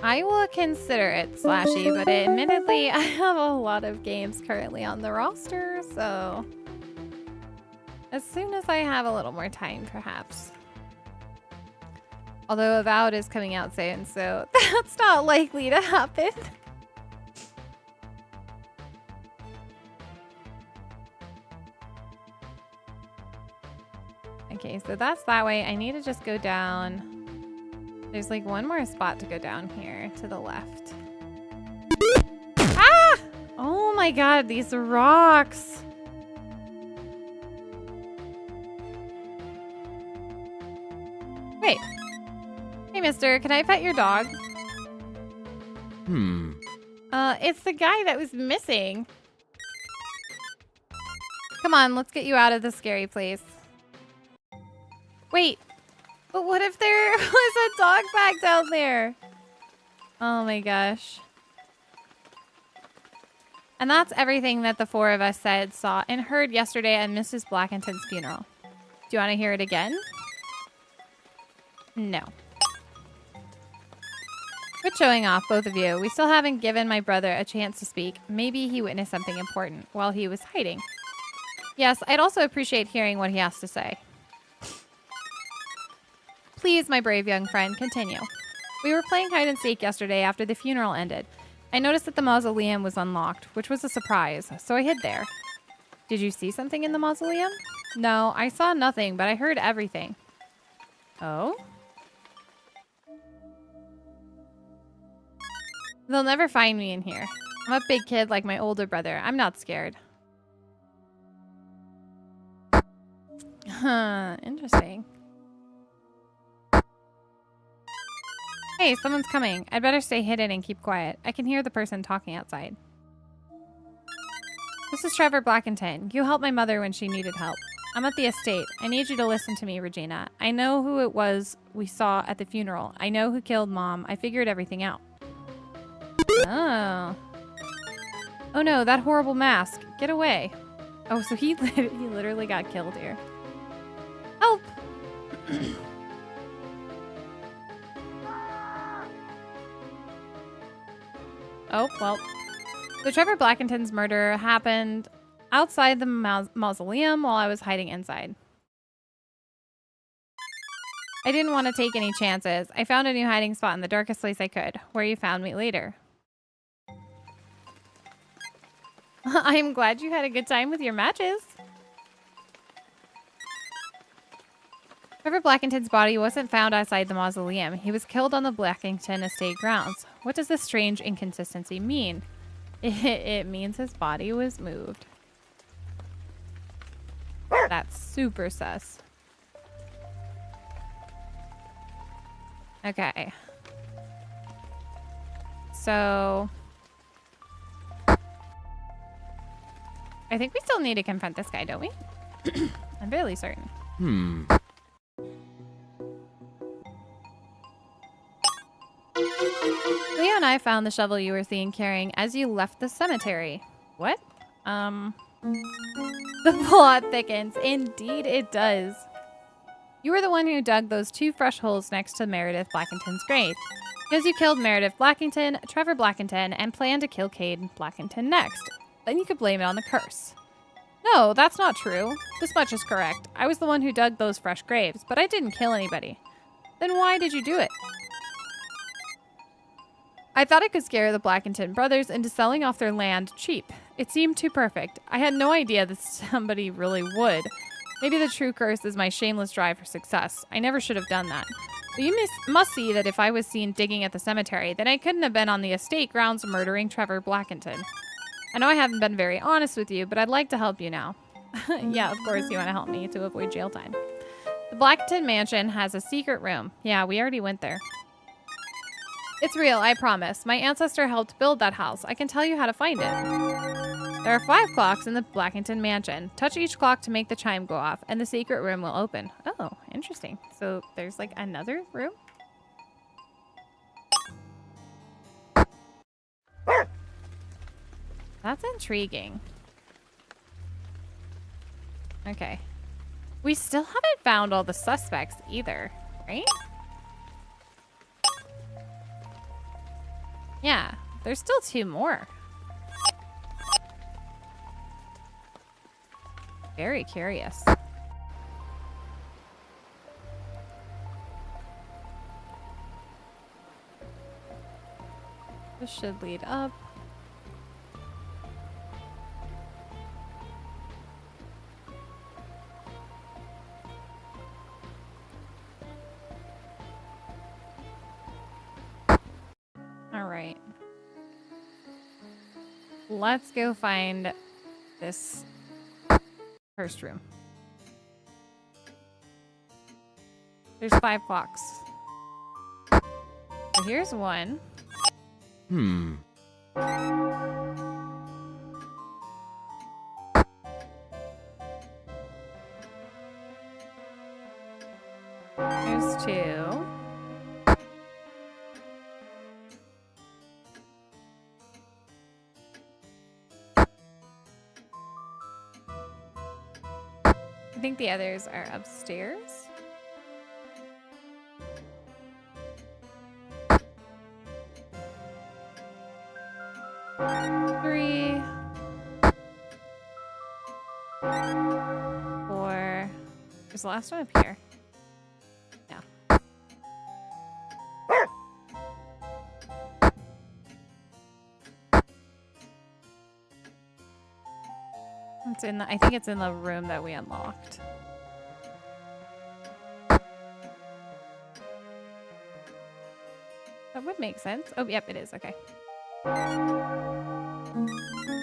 I will consider it Slashy, but admittedly, I have a lot of games currently on the roster, so... as soon as I have a little more time, perhaps. Although Avowed is coming out soon, so that's not likely to happen. Okay, so that's that way. I need to just go down. There's like one more spot to go down here to the left. Ah! Oh my god, these rocks. Wait. Hey, mister, can I pet your dog? It's the guy that was missing. Come on, let's get you out of the scary place. Wait, but what if there was a dog bag down there? Oh my gosh. And that's everything that the four of us said, saw, and heard yesterday at Mrs. Blackinton's funeral. Do you want to hear it again? No. Quit showing off, both of you. We still haven't given my brother a chance to speak. Maybe he witnessed something important while he was hiding. Yes, I'd also appreciate hearing what he has to say. Please, my brave young friend, continue. We were playing hide and seek yesterday after the funeral ended. I noticed that the mausoleum was unlocked, which was a surprise, so I hid there. Did you see something in the mausoleum? No, I saw nothing, but I heard everything. Oh? They'll never find me in here. I'm a big kid like my older brother. I'm not scared. Huh, interesting. Hey, someone's coming. I'd better stay hidden and keep quiet. I can hear the person talking outside. This is Trevor Blackinton. You helped my mother when she needed help. I'm at the estate. I need you to listen to me, Regina. I know who it was we saw at the funeral. I know who killed Mom. I figured everything out. Oh. Oh no, that horrible mask. Get away. Oh, so he literally got killed here. Help! Oh, well. So Trevor Blackinton's murder happened outside the mausoleum while I was hiding inside. I didn't want to take any chances. I found a new hiding spot in the darkest place I could, where you found me later. I am glad you had a good time with your matches. Trevor Blackinton's body wasn't found outside the mausoleum. He was killed on the Blackinton estate grounds. What does this strange inconsistency mean? It means his body was moved. That's super sus. Okay. So I think we still need to confront this guy, don't we? I'm fairly certain. Cleo and I found the shovel you were seen carrying as you left the cemetery. What? The plot thickens. Indeed it does. You were the one who dug those 2 fresh holes next to Meredith Blackinton's grave. Because you killed Meredith Blackinton, Trevor Blackinton, and planned to kill Cade Blackinton next. Then you could blame it on the curse. No, that's not true. This much is correct. I was the one who dug those fresh graves, but I didn't kill anybody. Then why did you do it? I thought I could scare the Blackinton brothers into selling off their land cheap. It seemed too perfect. I had no idea that somebody really would. Maybe the true curse is my shameless drive for success. I never should have done that. But you must see that if I was seen digging at the cemetery, then I couldn't have been on the estate grounds murdering Trevor Blackinton. I know I haven't been very honest with you, but I'd like to help you now. Yeah, of course you want to help me to avoid jail time. The Blackinton mansion has a secret room. Yeah, we already went there. It's real, I promise. My ancestor helped build that house. I can tell you how to find it. There are 5 clocks in the Blackinton mansion. Touch each clock to make the chime go off, and the secret room will open. Oh, interesting. So there's like another room? That's intriguing. Okay. We still haven't found all the suspects either, right? Yeah, there's still 2 more. Very curious. This should lead up. All right. Let's go find this first room. There's 5 clocks. So here's one. There's 2. I think the others are upstairs. Three. 4. Is the last one up here? No. It's in the, I think it's in the room that we unlocked. That would make sense. Oh, yep, it is. Okay.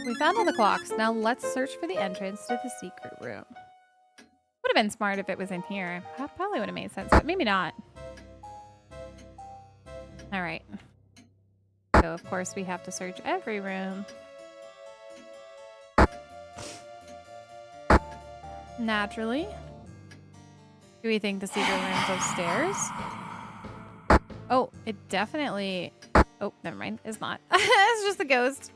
We found all the clocks. Now let's search for the entrance to the secret room. Would have been smart if it was in here. That probably would have made sense, but maybe not. All right. So, of course, we have to search every room. Naturally. Do we think the secret room's upstairs? Oh, it definitely... Oh, never mind. It's not. It's just a ghost.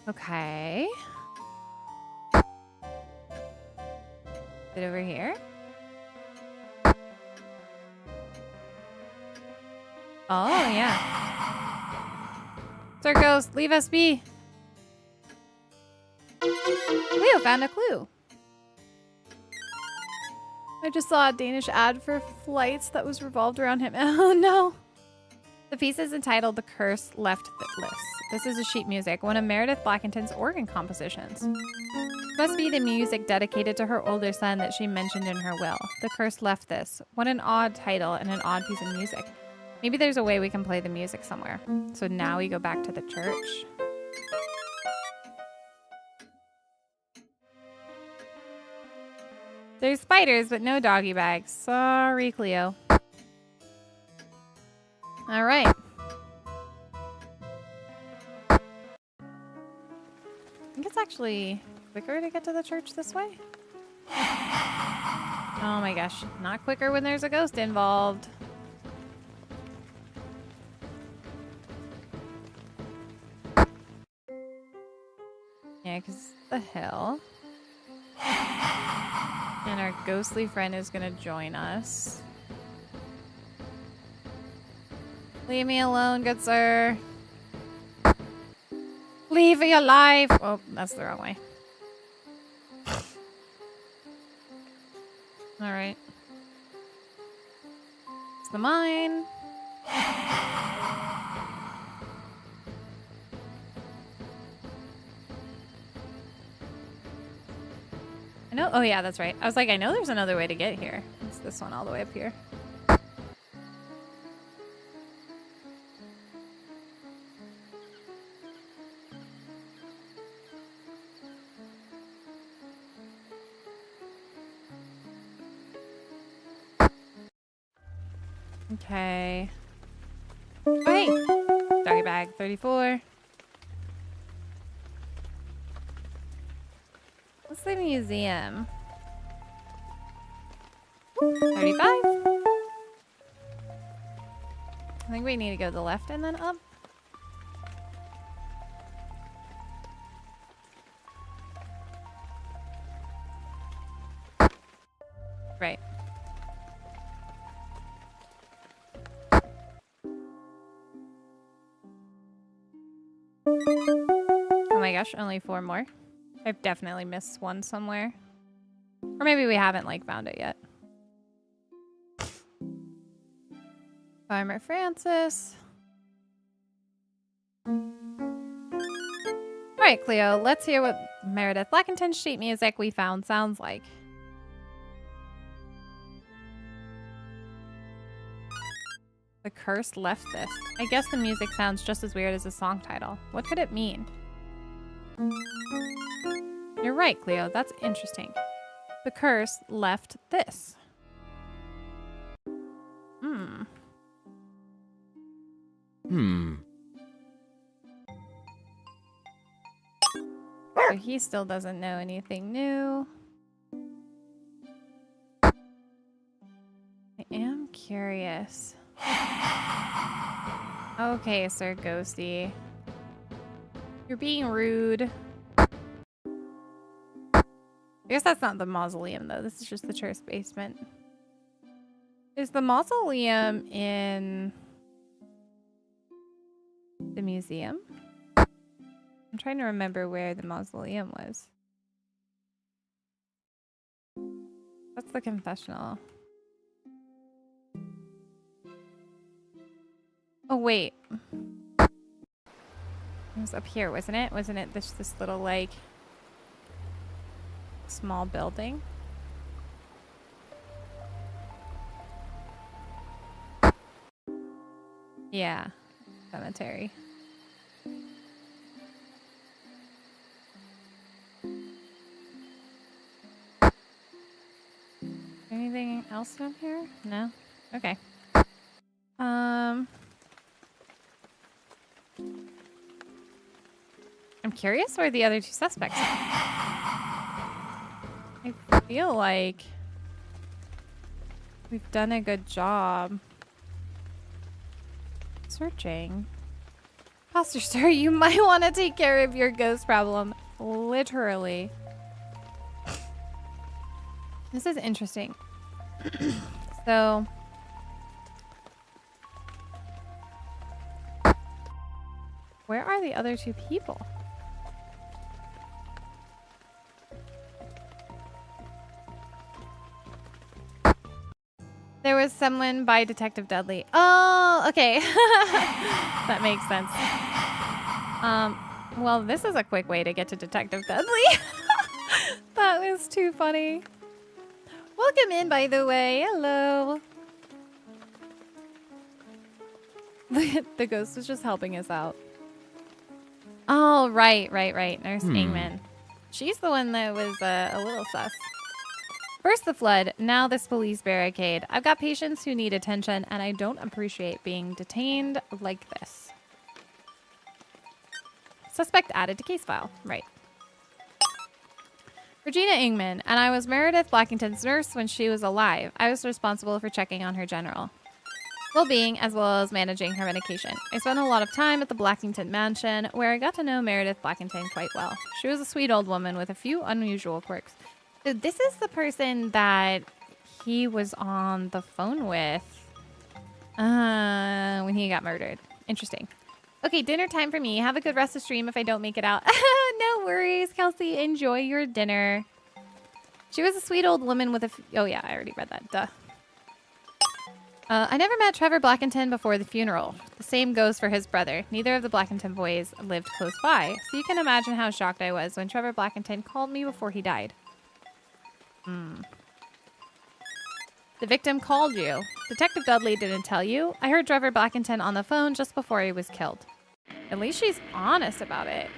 Okay. Is it over here? Oh, yeah. Sir Ghost, leave us be. Cleo found a clue. I just saw a Danish ad for flights that was revolved around him. Oh, no. The piece is entitled The Curse Left List. This is a sheet music, one of Meredith Blackinton's organ compositions. Must be the music dedicated to her older son that she mentioned in her will. The Curse Left This. What an odd title and an odd piece of music. Maybe there's a way we can play the music somewhere. So now we go back to the church. There's spiders, but no doggy bags. Sorry, Cleo. All right. I think it's actually quicker to get to the church this way. Oh my gosh. Not quicker when there's a ghost involved. Yeah, because the hill. And our ghostly friend is going to join us. Leave me alone, good sir. Leave your life. Oh, that's the wrong way. All right. It's the mine. I know. Oh, yeah, that's right. I was like, I know there's another way to get here. It's this one all the way up here. Okay. Oh, hey! Doggy bag 34. What's the museum? 35? I think we need to go to the left and then up. Right. Oh my gosh, only 4 more. I've definitely missed one somewhere. Or maybe we haven't, like, found it yet. Farmer Francis. Alright, Cleo, let's hear what Meredith Blackinton's sheet music we found sounds like. The curse left this. I guess the music sounds just as weird as the song title. What could it mean? You're right, Cleo. That's interesting. The curse left this. So he still doesn't know anything new. I am curious. Okay, Sir Ghosty. You're being rude. I guess that's not the mausoleum, though. This is just the church basement. Is the mausoleum in the museum? I'm trying to remember where the mausoleum was. That's the confessional. Oh, wait. It was up here, wasn't it? Wasn't it this little, like, small building? Yeah. Cemetery. Anything else down here? No? Okay. I'm curious where the other two suspects are. I feel like we've done a good job searching. Pastor Sir, you might want to take care of your ghost problem. Literally. This is interesting. So... where are the other two people? There was someone by Detective Dudley. Oh, okay. That makes sense. Well, this is a quick way to get to Detective Dudley. That was too funny. Welcome in, by the way. Hello. The ghost was just helping us out. Oh, right. Nurse Ingman. She's the one that was a little sus. First the flood, now this police barricade. I've got patients who need attention, and I don't appreciate being detained like this. Suspect added to case file. Right. Regina Ingman, and I was Meredith Blackinton's nurse when she was alive. I was responsible for checking on her general well-being as well as managing her medication. I spent a lot of time at the Blackinton mansion, where I got to know Meredith Blackinton quite well. She was a sweet old woman with a few unusual quirks. So this is the person that he was on the phone with when he got murdered. Interesting. Okay, dinner time for me. Have a good rest of stream if I don't make it out. No worries, Kelsey. Enjoy your dinner. She was a sweet old woman with a... oh, yeah, I already read that. Duh. I never met Trevor Blackinton before the funeral. The same goes for his brother. Neither of the Blackinton boys lived close by, so you can imagine how shocked I was when Trevor Blackinton called me before he died. The victim called you. Detective Dudley didn't tell you. I heard Trevor Blackinton on the phone just before he was killed. At least she's honest about it.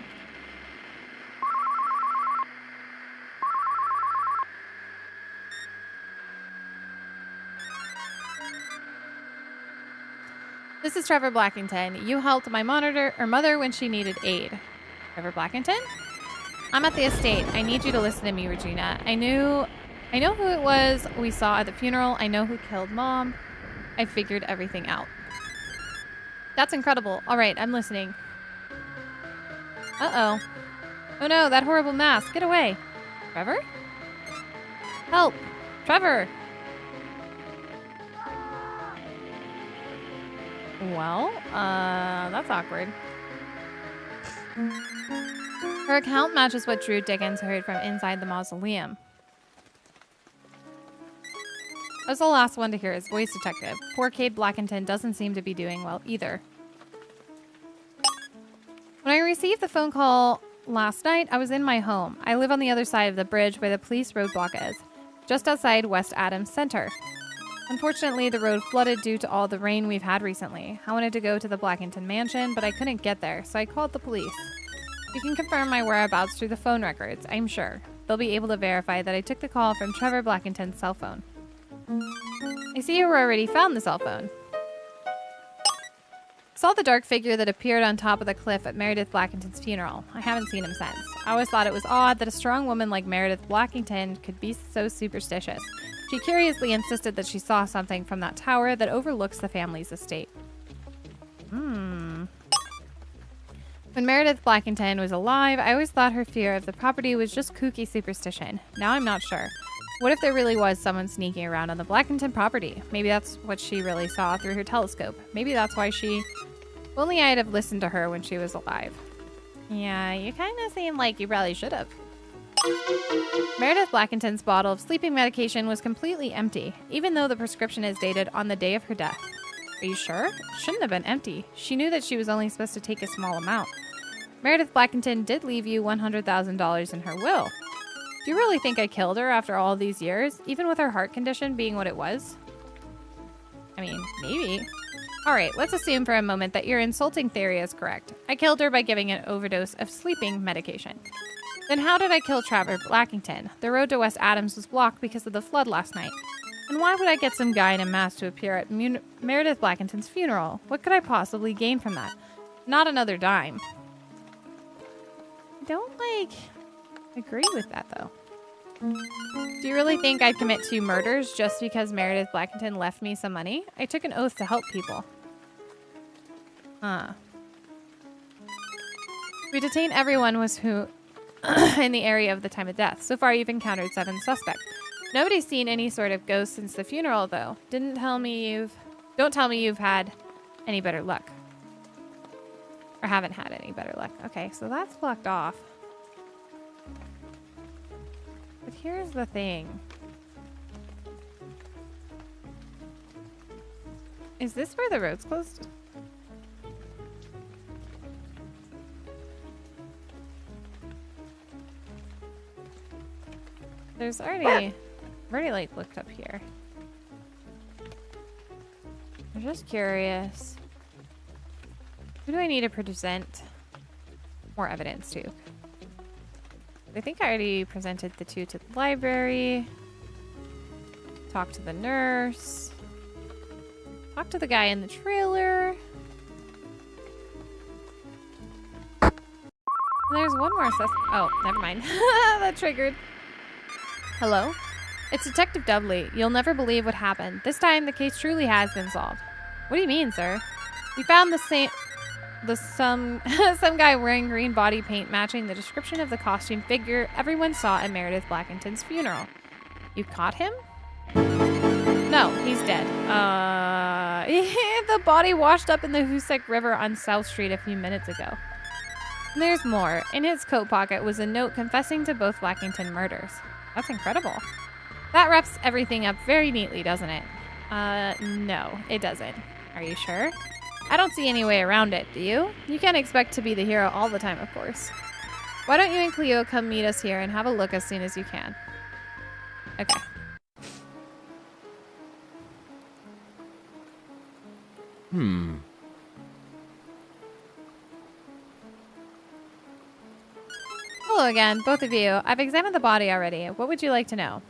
This is Trevor Blackinton. You helped my mother when she needed aid. Trevor Blackinton? I'm at the estate. I need you to listen to me, Regina. I know who it was we saw at the funeral. I know who killed Mom. I figured everything out. That's incredible. All right, I'm listening. Uh-oh. Oh no, that horrible mask. Get away. Trevor? Help. Trevor. Well, that's awkward. Her account matches what Drew Dickens heard from inside the mausoleum. I was the last one to hear his voice, Detective. Poor Cade Blackinton doesn't seem to be doing well either. When I received the phone call last night, I was in my home. I live on the other side of the bridge where the police roadblock is, just outside West Adams Center. Unfortunately, the road flooded due to all the rain we've had recently. I wanted to go to the Blackinton mansion, but I couldn't get there, so I called the police. You can confirm my whereabouts through the phone records, I'm sure. They'll be able to verify that I took the call from Trevor Blackinton's cell phone. I see you already found the cell phone. I saw the dark figure that appeared on top of the cliff at Meredith Blackinton's funeral. I haven't seen him since. I always thought it was odd that a strong woman like Meredith Blackington could be so superstitious. She curiously insisted that she saw something from that tower that overlooks the family's estate. When Meredith Blackington was alive, I always thought her fear of the property was just kooky superstition. Now I'm not sure. What if there really was someone sneaking around on the Blackinton property? Maybe that's what she really saw through her telescope. Maybe that's why she... If only I'd have listened to her when she was alive. Yeah, you kind of seem like you probably should have. Meredith Blackinton's bottle of sleeping medication was completely empty, even though the prescription is dated on the day of her death. Are you sure? It shouldn't have been empty. She knew that she was only supposed to take a small amount. Meredith Blackington did leave you $100,000 in her will. Do you really think I killed her after all these years, even with her heart condition being what it was? I mean, maybe. Alright, let's assume for a moment that your insulting theory is correct. I killed her by giving an overdose of sleeping medication. Then how did I kill Trevor Blackington? The road to West Adams was blocked because of the flood last night. And why would I get some guy in a mask to appear at Meredith Blackington's funeral? What could I possibly gain from that? Not another dime. I don't, agree with that, though. Do you really think I'd commit 2 murders just because Meredith Blackington left me some money? I took an oath to help people. Huh. We detained everyone who in the area of the time of death. So far, you've encountered 7 suspects. Nobody's seen any sort of ghost since the funeral, though. Don't tell me you've had any better luck. Or haven't had any better luck. Okay, so that's blocked off. But here's the thing. Is this where the road's closed? There's already... I've already, looked up here. I'm just curious. Who do I need to present more evidence to? I think I already presented the 2 to the library. Talk to the nurse. Talk to the guy in the trailer. There's one more oh, never mind. That triggered. Hello? It's Detective Dudley. You'll never believe what happened. This time, the case truly has been solved. What do you mean, sir? We found some guy wearing green body paint matching the description of the costume figure everyone saw at Meredith Blackington's funeral. You caught him? No, he's dead. The body washed up in the Hoosick River on South Street a few minutes ago. And there's more. In his coat pocket was a note confessing to both Blackington murders. That's incredible. That wraps everything up very neatly, doesn't it? No, it doesn't. Are you sure? I don't see any way around it, do you? You can't expect to be the hero all the time, of course. Why don't you and Cleo come meet us here and have a look as soon as you can? Okay. Hello again, both of you. I've examined the body already. What would you like to know?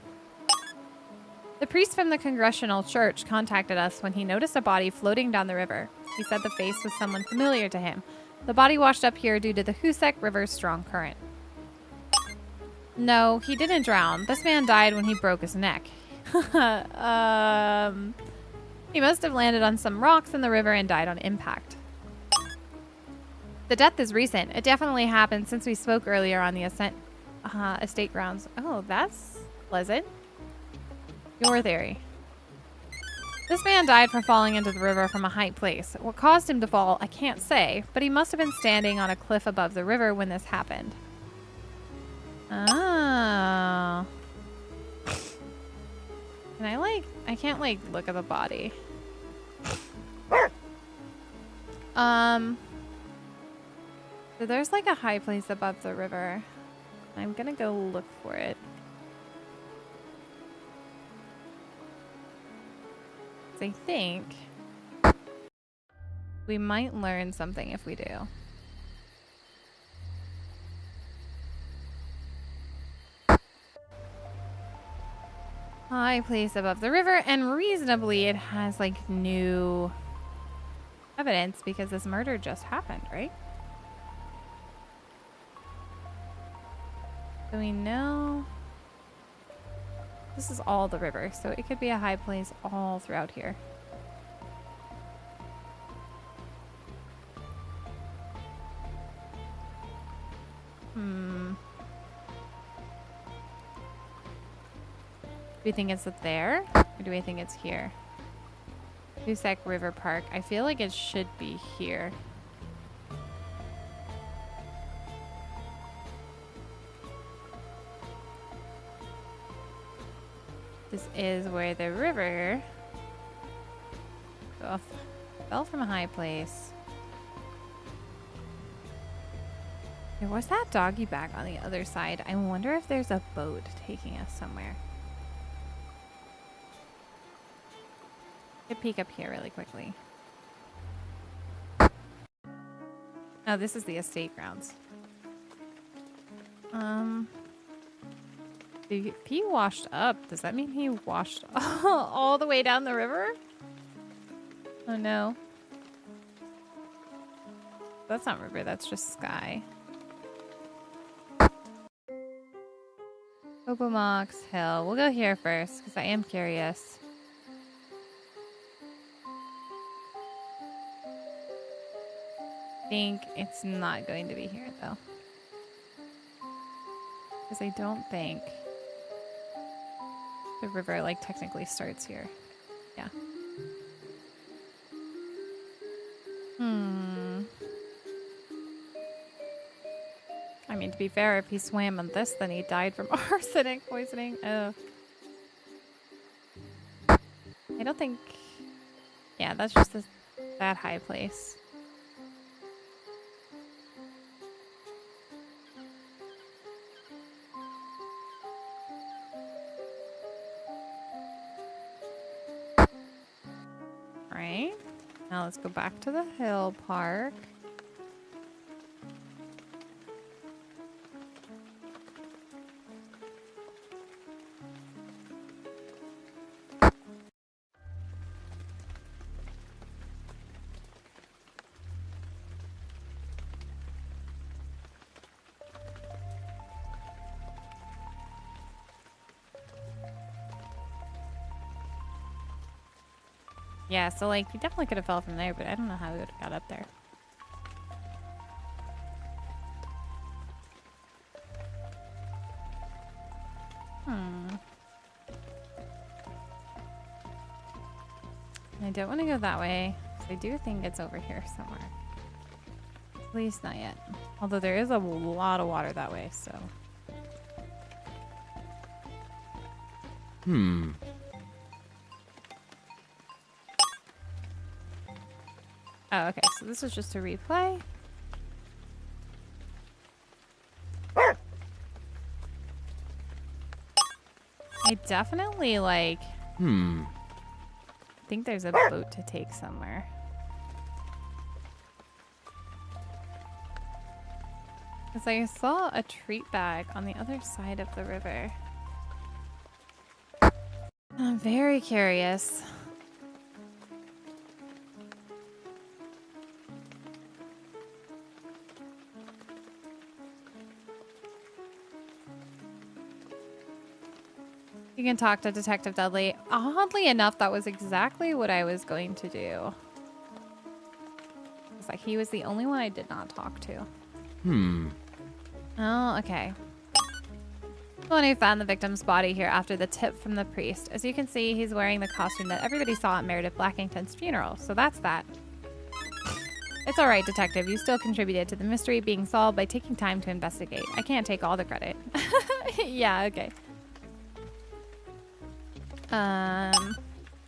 The priest from the Congregational Church contacted us when he noticed a body floating down the river. He said the face was someone familiar to him. The body washed up here due to the Hoosick River's strong current. No, he didn't drown. This man died when he broke his neck. He must have landed on some rocks in the river and died on impact. The death is recent. It definitely happened since we spoke earlier on the estate grounds. Oh, that's pleasant. Your theory. This man died from falling into the river from a high place. What caused him to fall, I can't say, but he must have been standing on a cliff above the river when this happened. Oh. Can I can't look at the body. So there's a high place above the river. I'm gonna go look for it. I think we might learn something if we do. High place above the river, and reasonably it has new evidence because this murder just happened, right? So we know this is all the river, so it could be a high place all throughout here. Do we think it's there, or do we think it's here? Hoosick River Park. I feel like it should be here. This is where the river fell from a high place. There was that doggy bag on the other side. I wonder if there's a boat taking us somewhere. Could peek up here really quickly. Oh, this is the estate grounds. If he washed up, does that mean he washed all the way down the river? Oh no. That's not river, that's just sky. Obomox Hill. We'll go here first, because I am curious. I think it's not going to be here, though. Because I don't think the river, like, technically starts here. Yeah. I mean, to be fair, if he swam on this, then he died from arsenic poisoning. Oh. I don't think... Yeah, that's just that high place. Right. Now let's go back to the hill park. Yeah, so like he definitely could have fell from there, but I don't know how he would have got up there. I don't want to go that way. I do think it's over here somewhere. At least not yet. Although there is a lot of water that way, so. Oh, okay. So this is just a replay. I definitely like... I think there's a boat to take somewhere. Because I saw a treat bag on the other side of the river. I'm very curious. You can talk to Detective Dudley. Oddly enough, that was exactly what I was going to do. It's like he was the only one I did not talk to. Oh, okay. The one who found the victim's body here after the tip from the priest. As you can see, he's wearing the costume that everybody saw at Meredith Blackington's funeral. So that's that. It's all right, Detective. You still contributed to the mystery being solved by taking time to investigate. I can't take all the credit. Yeah, okay.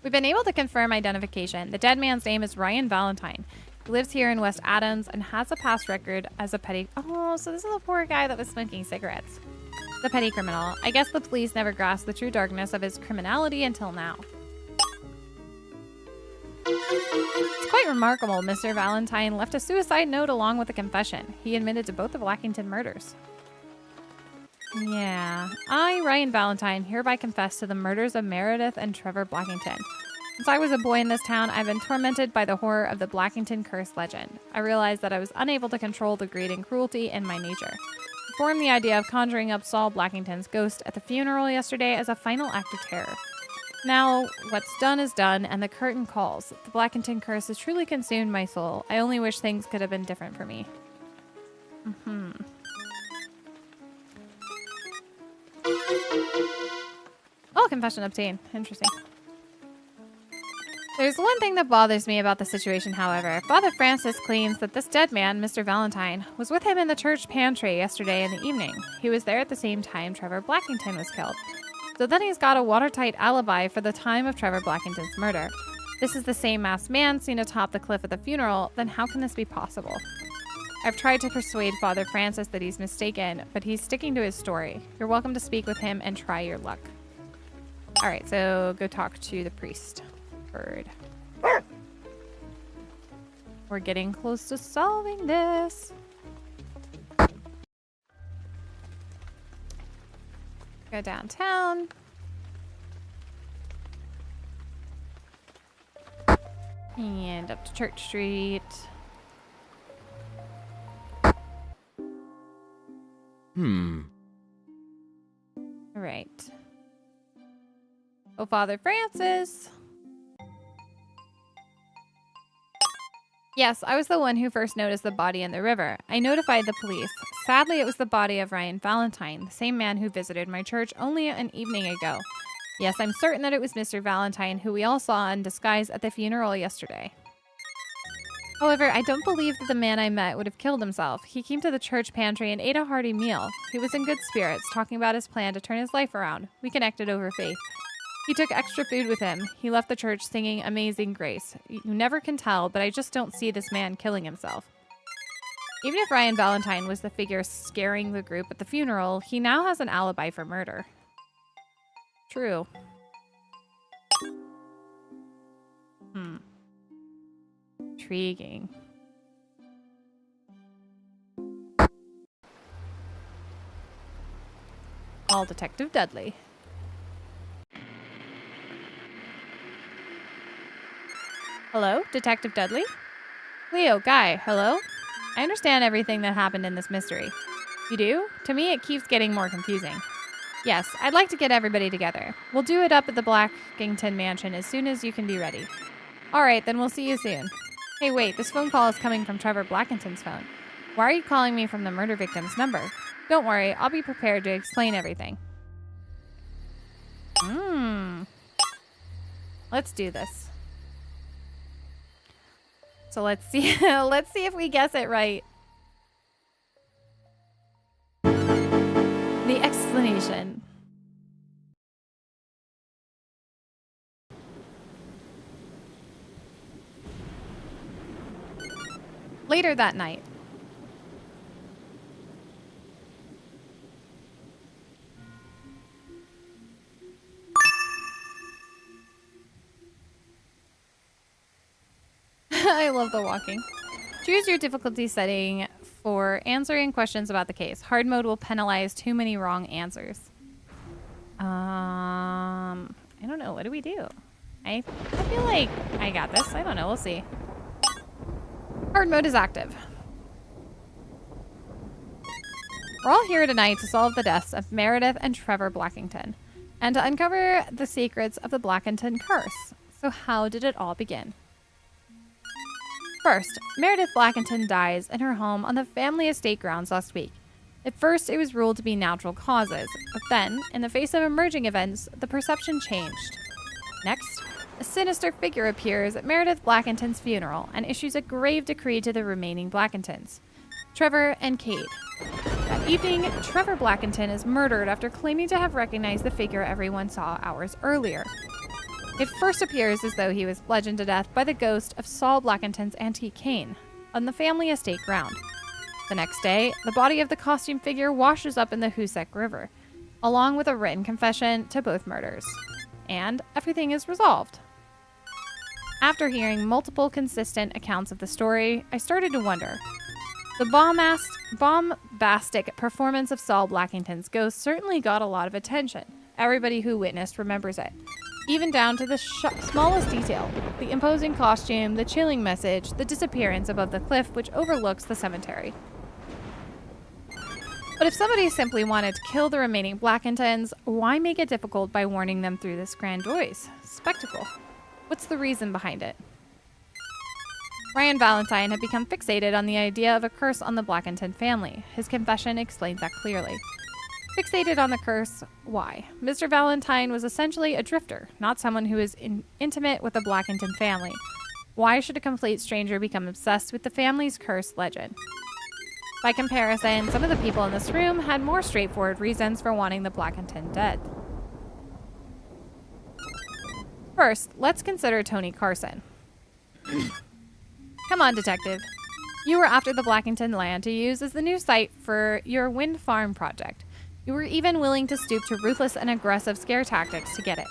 We've been able to confirm identification. The dead man's name is Ryan Valentine. He lives here in West Adams and has a past record as a petty... Oh, so this is the poor guy that was smoking cigarettes. The petty criminal. I guess the police never grasped the true darkness of his criminality until now. It's quite remarkable. Mr. Valentine left a suicide note along with a confession. He admitted to both the Blackinton murders. Yeah. I, Ryan Valentine, hereby confess to the murders of Meredith and Trevor Blackington. Since I was a boy in this town, I've been tormented by the horror of the Blackinton Curse legend. I realized that I was unable to control the greed and cruelty in my nature. I formed the idea of conjuring up Saul Blackington's ghost at the funeral yesterday as a final act of terror. Now, what's done is done, and the curtain calls. The Blackinton Curse has truly consumed my soul. I only wish things could have been different for me. Oh, confession obtained. Interesting. There's one thing that bothers me about the situation, however. Father Francis claims that this dead man, Mr. Valentine, was with him in the church pantry yesterday in the evening. He was there at the same time Trevor Blackington was killed. So then he's got a watertight alibi for the time of Trevor Blackington's murder. This is the same masked man seen atop the cliff at the funeral. Then how can this be possible? I've tried to persuade Father Francis that he's mistaken, but he's sticking to his story. You're welcome to speak with him and try your luck. All right, so go talk to the priest. Bird. We're getting close to solving this. Go downtown. And up to Church Street. All right. Oh, Father Francis. Yes, I was the one who first noticed the body in the river. I notified the police. Sadly, it was the body of Ryan Valentine, the same man who visited my church only an evening ago. Yes, I'm certain that it was Mr. Valentine, who we all saw in disguise at the funeral yesterday. However, I don't believe that the man I met would have killed himself. He came to the church pantry and ate a hearty meal. He was in good spirits, talking about his plan to turn his life around. We connected over faith. He took extra food with him. He left the church singing Amazing Grace. You never can tell, but I just don't see this man killing himself. Even if Ryan Valentine was the figure scaring the group at the funeral, he now has an alibi for murder. True. Intriguing. Call Detective Dudley. Hello, Detective Dudley? Cleo, Guy, hello? I understand everything that happened in this mystery. You do? To me, it keeps getting more confusing. Yes, I'd like to get everybody together. We'll do it up at the Blackinton mansion as soon as you can be ready. All right, then we'll see you soon. Hey, wait, this phone call is coming from Trevor Blackinton's phone. Why are you calling me from the murder victim's number? Don't worry, I'll be prepared to explain everything. Let's do this. So let's see if we guess it right. The explanation. Later that night. I love the walking. Choose your difficulty setting for answering questions about the case. Hard mode will penalize too many wrong answers. I don't know. What do we do? I feel like I got this. I don't know. We'll see. Hard mode is active. We're all here tonight to solve the deaths of Meredith and Trevor Blackinton and to uncover the secrets of the Blackinton Curse. So how did it all begin? First, Meredith Blackinton dies in her home on the family estate grounds last week. At first, it was ruled to be natural causes, but then, in the face of emerging events, the perception changed. Next, a sinister figure appears at Meredith Blackinton's funeral and issues a grave decree to the remaining Blackintons, Trevor and Kate. That evening, Trevor Blackinton is murdered after claiming to have recognized the figure everyone saw hours earlier. It first appears as though he was bludgeoned to death by the ghost of Saul Blackinton's antique cane on the family estate ground. The next day, the body of the costume figure washes up in the Hoosick River, along with a written confession to both murders. And everything is resolved. After hearing multiple consistent accounts of the story, I started to wonder. The bombastic performance of Saul Blackington's ghost certainly got a lot of attention. Everybody who witnessed remembers it. Even down to the smallest detail. The imposing costume, the chilling message, the disappearance above the cliff which overlooks the cemetery. But if somebody simply wanted to kill the remaining Blackintons, why make it difficult by warning them through this grandiose spectacle? What's the reason behind it? Ryan Valentine had become fixated on the idea of a curse on the Blackinton family. His confession explains that clearly. Fixated on the curse, why? Mr. Valentine was essentially a drifter, not someone who is intimate with the Blackinton family. Why should a complete stranger become obsessed with the family's curse legend? By comparison, some of the people in this room had more straightforward reasons for wanting the Blackinton dead. First, let's consider Tony Carson. Come on, detective. You were after the Blackinton land to use as the new site for your wind farm project. You were even willing to stoop to ruthless and aggressive scare tactics to get it.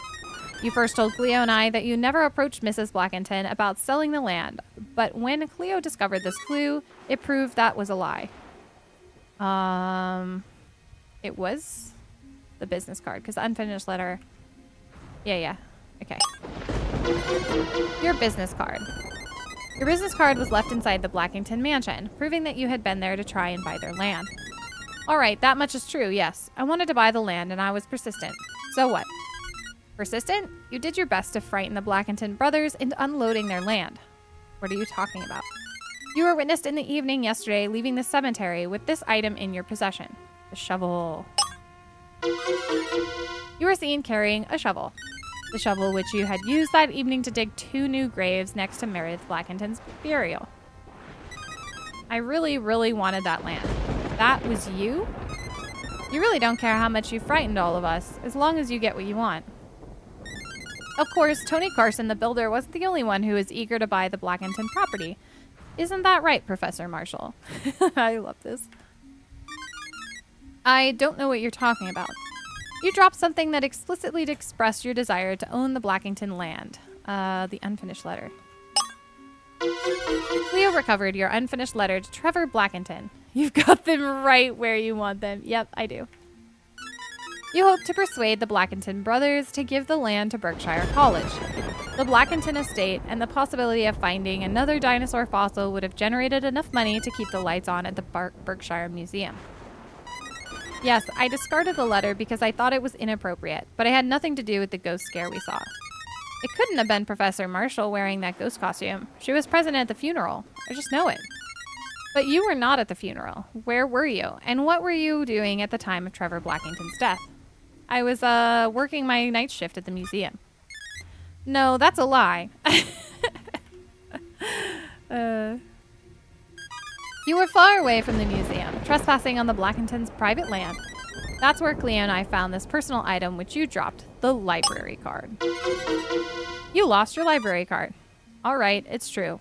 You first told Cleo and I that you never approached Mrs. Blackinton about selling the land, but when Cleo discovered this clue, it proved that was a lie. It was the business card, because the unfinished letter... Yeah. Okay. Your business card. Your business card was left inside the Blackinton mansion, proving that you had been there to try and buy their land. All right, that much is true, yes. I wanted to buy the land, and I was persistent. So what? Persistent? You did your best to frighten the Blackinton brothers into unloading their land. What are you talking about? You were witnessed in the evening yesterday leaving the cemetery with this item in your possession. The shovel. You were seen carrying a shovel. The shovel which you had used that evening to dig 2 new graves next to Meredith Blackinton's burial. I really, really wanted that land. That was you? You really don't care how much you frightened all of us, as long as you get what you want. Of course, Tony Carson, the builder, wasn't the only one who was eager to buy the Blackinton property. Isn't that right, Professor Marshall? I love this. I don't know what you're talking about. You dropped something that explicitly expressed your desire to own the Blackinton land. The unfinished letter. Cleo recovered your unfinished letter to Trevor Blackinton. You've got them right where you want them. Yep, I do. You hope to persuade the Blackinton brothers to give the land to Berkshire College. The Blackinton estate and the possibility of finding another dinosaur fossil would have generated enough money to keep the lights on at the Berkshire Museum. Yes, I discarded the letter because I thought it was inappropriate, but it had nothing to do with the ghost scare we saw. It couldn't have been Professor Marshall wearing that ghost costume. She was present at the funeral. I just know it. But you were not at the funeral. Where were you? And what were you doing at the time of Trevor Blackinton's death? I was working my night shift at the museum. No, that's a lie. You were far away from the museum, trespassing on the Blackinton's private land. That's where Cleo and I found this personal item which you dropped, the library card. You lost your library card. All right, it's true.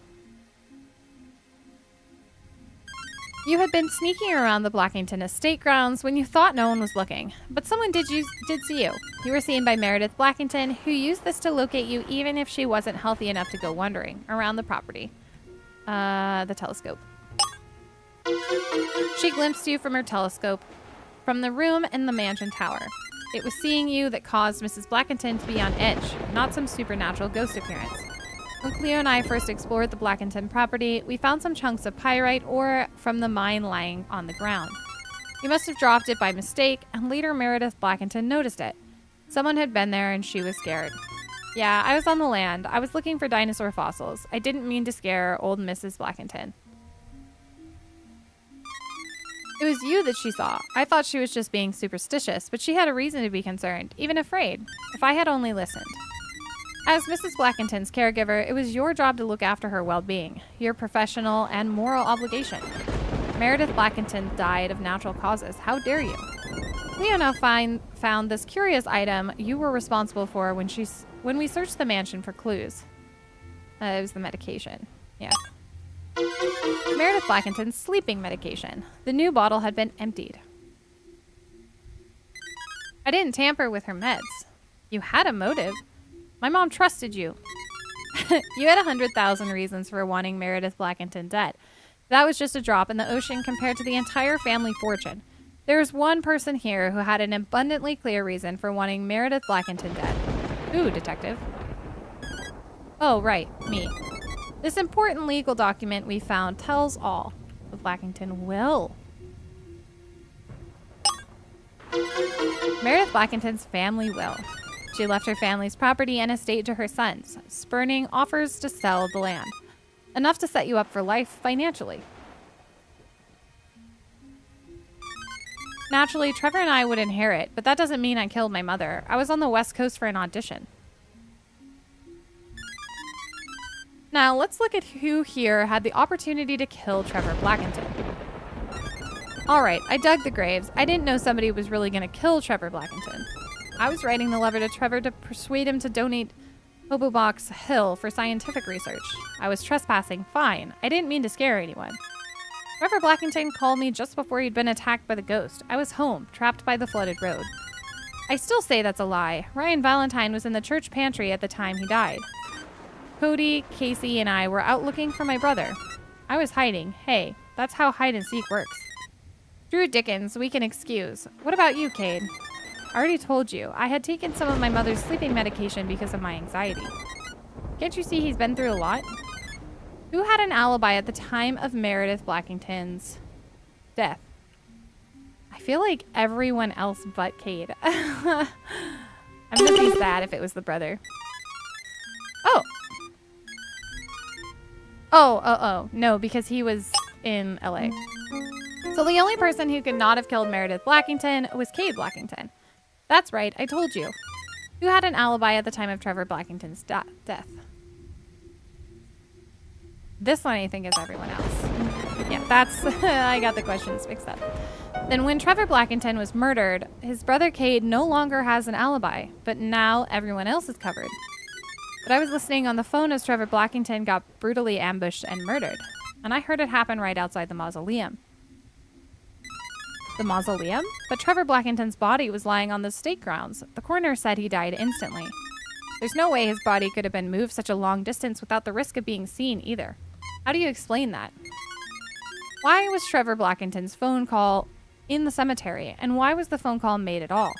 You had been sneaking around the Blackinton estate grounds when you thought no one was looking, but someone did see you. You were seen by Meredith Blackinton, who used this to locate you even if she wasn't healthy enough to go wandering around the property. The telescope. She glimpsed you from her telescope from the room in the mansion tower. It was seeing you that caused Mrs. Blackinton to be on edge, not some supernatural ghost appearance. When Cleo and I first explored the Blackinton property, we found some chunks of pyrite ore from the mine lying on the ground. You must have dropped it by mistake, and later Meredith Blackinton noticed it. Someone had been there and she was scared. Yeah, I was on the land. I was looking for dinosaur fossils. I didn't mean to scare old Mrs. Blackinton. It was you that she saw. I thought she was just being superstitious, but she had a reason to be concerned, even afraid. If I had only listened. As Mrs. Blackinton's caregiver, it was your job to look after her well-being, your professional and moral obligation. Meredith Blackinton died of natural causes. How dare you? Cleo now found this curious item you were responsible for when we searched the mansion for clues. It was the medication. Yeah. Meredith Blackinton's sleeping medication. The new bottle had been emptied. I didn't tamper with her meds. You had a motive. My mom trusted you. You had 100,000 reasons for wanting Meredith Blackinton dead. That was just a drop in the ocean compared to the entire family fortune. There is one person here who had an abundantly clear reason for wanting Meredith Blackinton dead. Ooh, detective. Oh, right, me. This important legal document we found tells all. The Blackinton will. Meredith Blackinton's family will. She left her family's property and estate to her sons, spurning offers to sell the land. Enough to set you up for life financially. Naturally, Trevor and I would inherit, but that doesn't mean I killed my mother. I was on the West Coast for an audition. Now, let's look at who here had the opportunity to kill Trevor Blackinton. Alright, I dug the graves. I didn't know somebody was really going to kill Trevor Blackinton. I was writing the letter to Trevor to persuade him to donate Hobobox Hill for scientific research. I was trespassing, fine. I didn't mean to scare anyone. Trevor Blackinton called me just before he'd been attacked by the ghost. I was home, trapped by the flooded road. I still say that's a lie. Ryan Valentine was in the church pantry at the time he died. Cody, Casey, and I were out looking for my brother. I was hiding. Hey, that's how hide and seek works. Drew Dickens, we can excuse. What about you, Cade? I already told you. I had taken some of my mother's sleeping medication because of my anxiety. Can't you see he's been through a lot? Who had an alibi at the time of Meredith Blackington's death? I feel like everyone else but Cade. I'm gonna be sad if it was the brother. Oh. Oh. No, because he was in LA. So the only person who could not have killed Meredith Blackington was Cade Blackington. That's right, I told you. Who had an alibi at the time of Trevor Blackington's death? This one I think is everyone else. Yeah, that's... I got the questions mixed up. Then when Trevor Blackington was murdered, his brother Cade no longer has an alibi, but now everyone else is covered. But I was listening on the phone as Trevor Blackington got brutally ambushed and murdered, and I heard it happen right outside the mausoleum. The mausoleum? But Trevor Blackington's body was lying on the stake grounds. The coroner said he died instantly. There's no way his body could have been moved such a long distance without the risk of being seen either. How do you explain that? Why was Trevor Blackington's phone call in the cemetery, and why was the phone call made at all?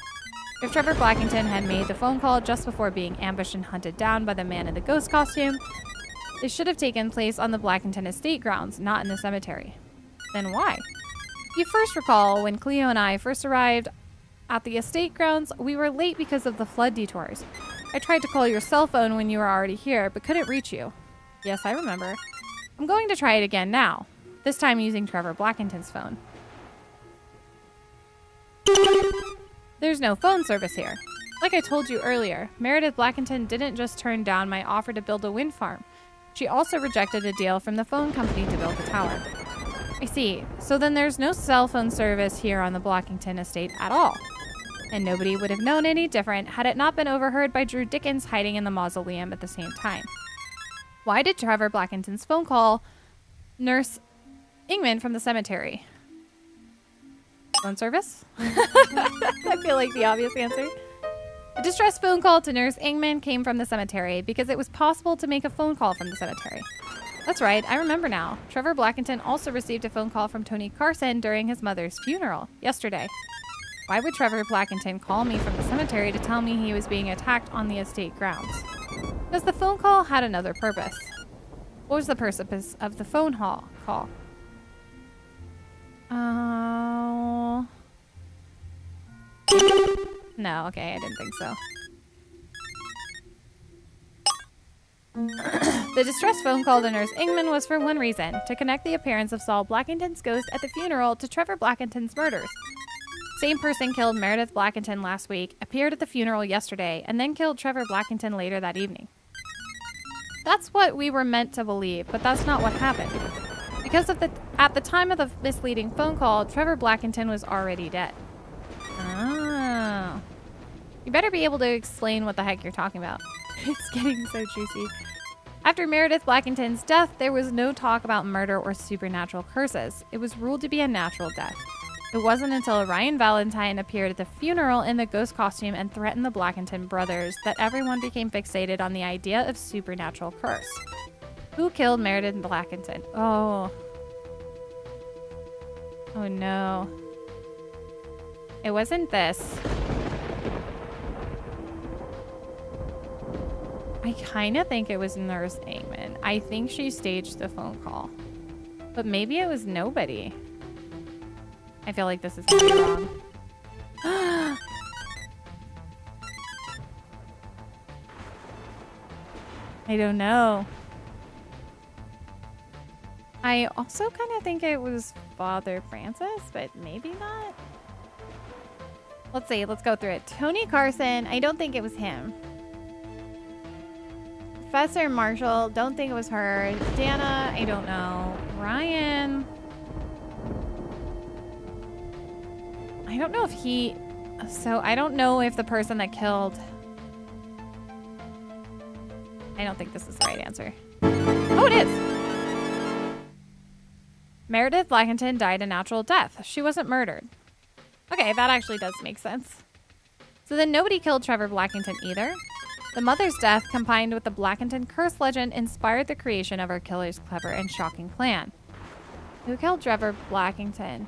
If Trevor Blackington had made the phone call just before being ambushed and hunted down by the man in the ghost costume, it should have taken place on the Blackington estate grounds, not in the cemetery. Then why? You first recall when Cleo and I first arrived at the estate grounds, we were late because of the flood detours. I tried to call your cell phone when you were already here, but couldn't reach you. Yes, I remember. I'm going to try it again now, this time using Trevor Blackington's phone. There's no phone service here. Like I told you earlier, Meredith Blackington didn't just turn down my offer to build a wind farm. She also rejected a deal from the phone company to build the tower. I see. So then there's no cell phone service here on the Blackington estate at all. And nobody would have known any different had it not been overheard by Drew Dickens hiding in the mausoleum at the same time. Why did Trevor Blackington's phone call Nurse Ingman from the cemetery? Phone service? I feel like the obvious answer. A distress phone call to Nurse Ingman came from the cemetery because it was possible to make a phone call from the cemetery. That's right, I remember now. Trevor Blackington also received a phone call from Tony Carson during his mother's funeral yesterday. Why would Trevor Blackington call me from the cemetery to tell me he was being attacked on the estate grounds? Because the phone call had another purpose. What was the purpose of the phone call? Oh. No, okay, I didn't think so. The distress phone call to Nurse Ingman was for one reason, to connect the appearance of Saul Blackington's ghost at the funeral to Trevor Blackington's murders. Same person killed Meredith Blackington last week, appeared at the funeral yesterday, and then killed Trevor Blackington later that evening. That's what we were meant to believe, but that's not what happened. Because at the time of the misleading phone call, Trevor Blackington was already dead. Oh. You better be able to explain what the heck you're talking about. It's getting so juicy. After Meredith Blackington's death, there was no talk about murder or supernatural curses. It was ruled to be a natural death. It wasn't until Ryan Valentine appeared at the funeral in the ghost costume and threatened the Blackinton brothers that everyone became fixated on the idea of supernatural curse. Who killed Meredith Blackington? Oh. Oh no. It wasn't this. I kind of think it was Nurse Ingman. I think she staged the phone call. But maybe it was nobody. I feel like this is going to be wrong. I don't know. I also kind of think it was Father Francis, but maybe not. Let's see. Let's go through it. Tony Carson. I don't think it was him. Professor Marshall. Don't think it was her. Dana. I don't know. Ryan. I don't know if he... So, I don't know if the person that killed... I don't think this is the right answer. Oh, it is! Meredith Blackington died a natural death. She wasn't murdered. Okay, that actually does make sense. So then nobody killed Trevor Blackinton either. The mother's death, combined with the Blackinton Curse legend, inspired the creation of our killer's clever and shocking plan. Who killed Trevor Blackinton?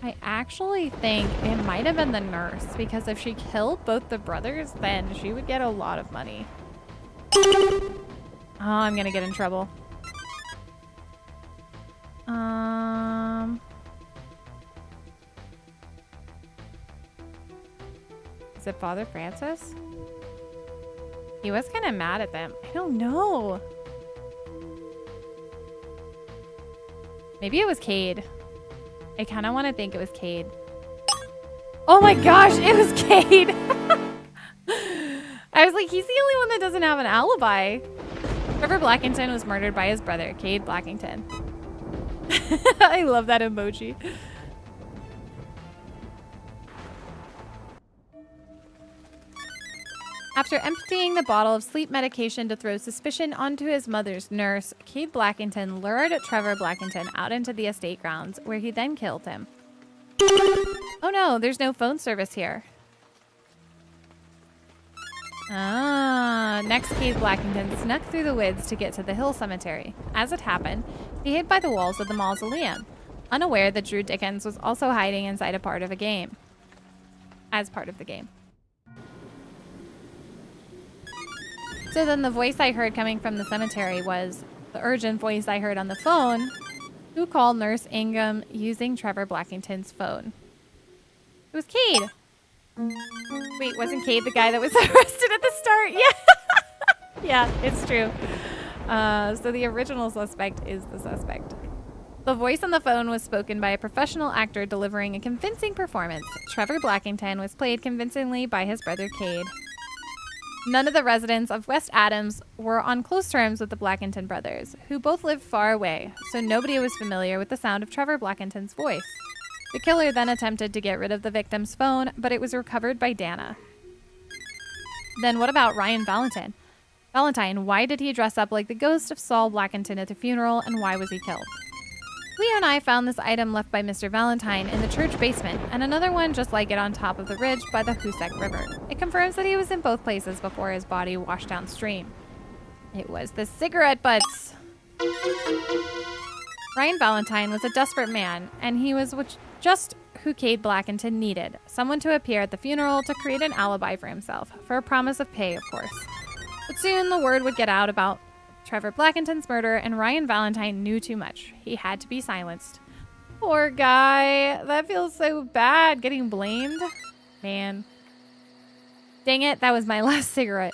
I actually think it might have been the nurse, because if she killed both the brothers, then she would get a lot of money. Oh, I'm gonna get in trouble. Is it Father Francis? He was kind of mad at them. I don't know. Maybe it was Cade. I kind of want to think it was Cade. Oh my gosh, it was Cade. I was like, he's the only one that doesn't have an alibi. Trevor Blackinton was murdered by his brother, Cade Blackinton. I love that emoji. After emptying the bottle of sleep medication to throw suspicion onto his mother's nurse, Cade Blackinton lured Trevor Blackinton out into the estate grounds, where he then killed him. Oh no, there's no phone service here. Next Cade Blackinton snuck through the woods to get to the Hill Cemetery. As it happened, he hid by the walls of the mausoleum, unaware that Drew Dickens was also hiding inside as part of the game. So then the voice I heard coming from the cemetery was the urgent voice I heard on the phone, who called Nurse Ingham using Trevor Blackinton's phone. It was Cade. Wait, wasn't Cade the guy that was arrested at the start? Yeah. Yeah, it's true. So the original suspect is the suspect. The voice on the phone was spoken by a professional actor delivering a convincing performance. Trevor Blackinton was played convincingly by his brother Cade. None of the residents of West Adams were on close terms with the Blackinton brothers, who both lived far away, so nobody was familiar with the sound of Trevor Blackinton's voice. The killer then attempted to get rid of the victim's phone, but it was recovered by Dana. Then what about Ryan Valentine? Why did he dress up like the ghost of Saul Blackinton at the funeral, and why was he killed? Cleo and I found this item left by Mr. Valentine in the church basement, and another one just like it on top of the ridge by the Hoosek River. It confirms that he was in both places before his body washed downstream. It was the cigarette butts. Ryan Valentine was a desperate man, and he was just who Cade Blackinton needed. Someone to appear at the funeral to create an alibi for himself, for a promise of pay, of course. But soon the word would get out about Trevor Blackinton's murder, and Ryan Valentine knew too much. He had to be silenced. Poor guy. That feels so bad, getting blamed. Man. Dang it, that was my last cigarette.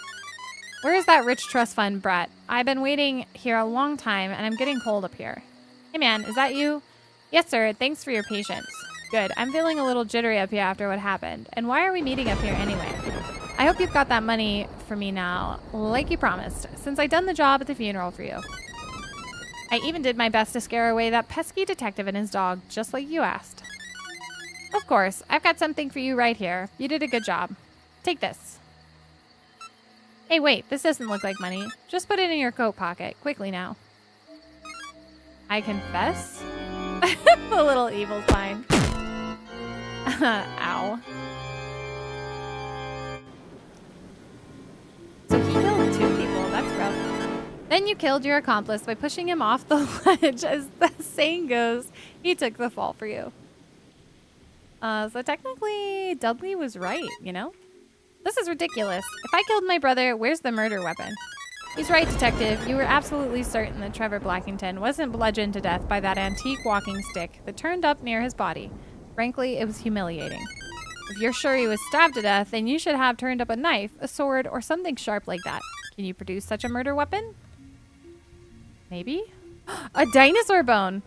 Where is that rich trust fund brat? I've been waiting here a long time, and I'm getting cold up here. Hey man, is that you? Yes sir, thanks for your patience. Good, I'm feeling a little jittery up here after what happened. And why are we meeting up here anyway? I hope you've got that money for me now, like you promised, since I done the job at the funeral for you. I even did my best to scare away that pesky detective and his dog, just like you asked. Of course, I've got something for you right here. You did a good job. Take this. Hey, wait, this doesn't look like money. Just put it in your coat pocket, quickly now. I confess? The little evil sign. Ow. So he killed 2 people. That's rough. Then you killed your accomplice by pushing him off the ledge. As the saying goes, he took the fall for you. So technically, Dudley was right, you know? This is ridiculous. If I killed my brother, where's the murder weapon? He's right, detective. You were absolutely certain that Trevor Blackinton wasn't bludgeoned to death by that antique walking stick that turned up near his body. Frankly, it was humiliating. If you're sure he was stabbed to death, then you should have turned up a knife, a sword, or something sharp like that. Can you produce such a murder weapon? Maybe? A dinosaur bone!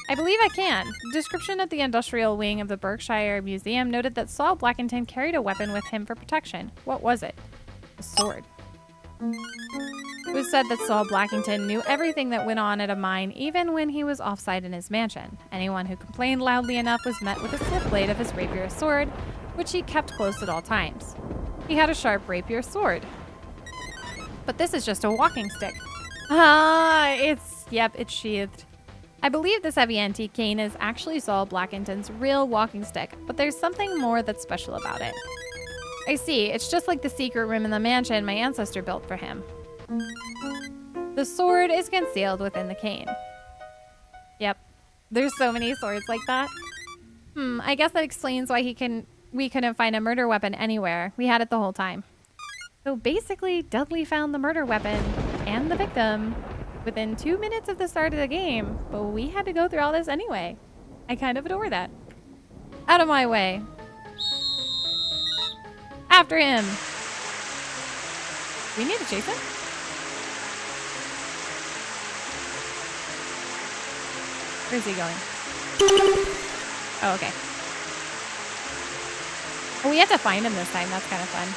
I believe I can. The description at the industrial wing of the Berkshire Museum noted that Saul Blackinton carried a weapon with him for protection. What was it? A sword. It was said that Saul Blackinton knew everything that went on at a mine, even when he was offsite in his mansion. Anyone who complained loudly enough was met with a stiff blade of his rapier sword, which he kept close at all times. He had a sharp rapier sword. But this is just a walking stick. Yep, it's sheathed. I believe this heavy antique cane is actually Saul Blackinton's real walking stick, but there's something more that's special about it. I see, it's just like the secret room in the mansion my ancestor built for him. The sword is concealed within the cane. Yep, there's so many swords like that. I guess that explains why we couldn't find a murder weapon anywhere. We had it the whole time. So basically, Dudley found the murder weapon and the victim within 2 minutes of the start of the game, but we had to go through all this anyway. I kind of adore that. Out of my way. After him. We need to chase him? Where's he going? Oh, okay. Oh, we have to find him this time. That's kind of fun.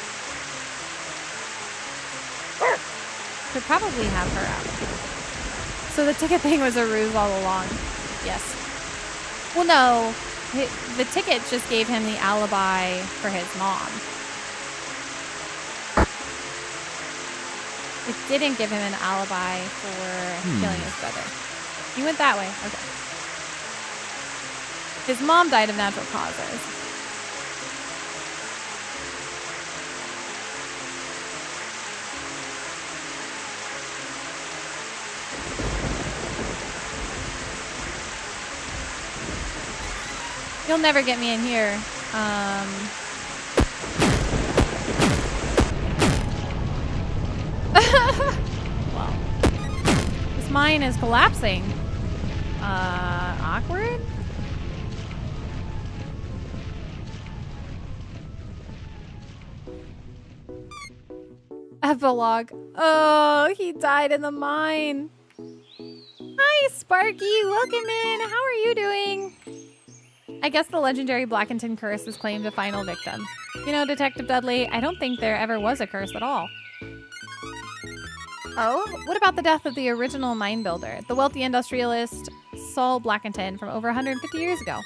Could probably have her out. So the ticket thing was a ruse all along. Yes. Well, no. The ticket just gave him the alibi for his mom. It didn't give him an alibi for killing his brother. He went that way. Okay. His mom died of natural causes. You'll never get me in here. Well, this mine is collapsing. Awkward? Epilogue. Oh, he died in the mine. Hi, Sparky. Welcome in. How are you doing? I guess the legendary Blackinton Curse has claimed a final victim. You know, Detective Dudley, I don't think there ever was a curse at all. Oh, what about the death of the original mine builder, the wealthy industrialist Saul Blackinton from over 150 years ago?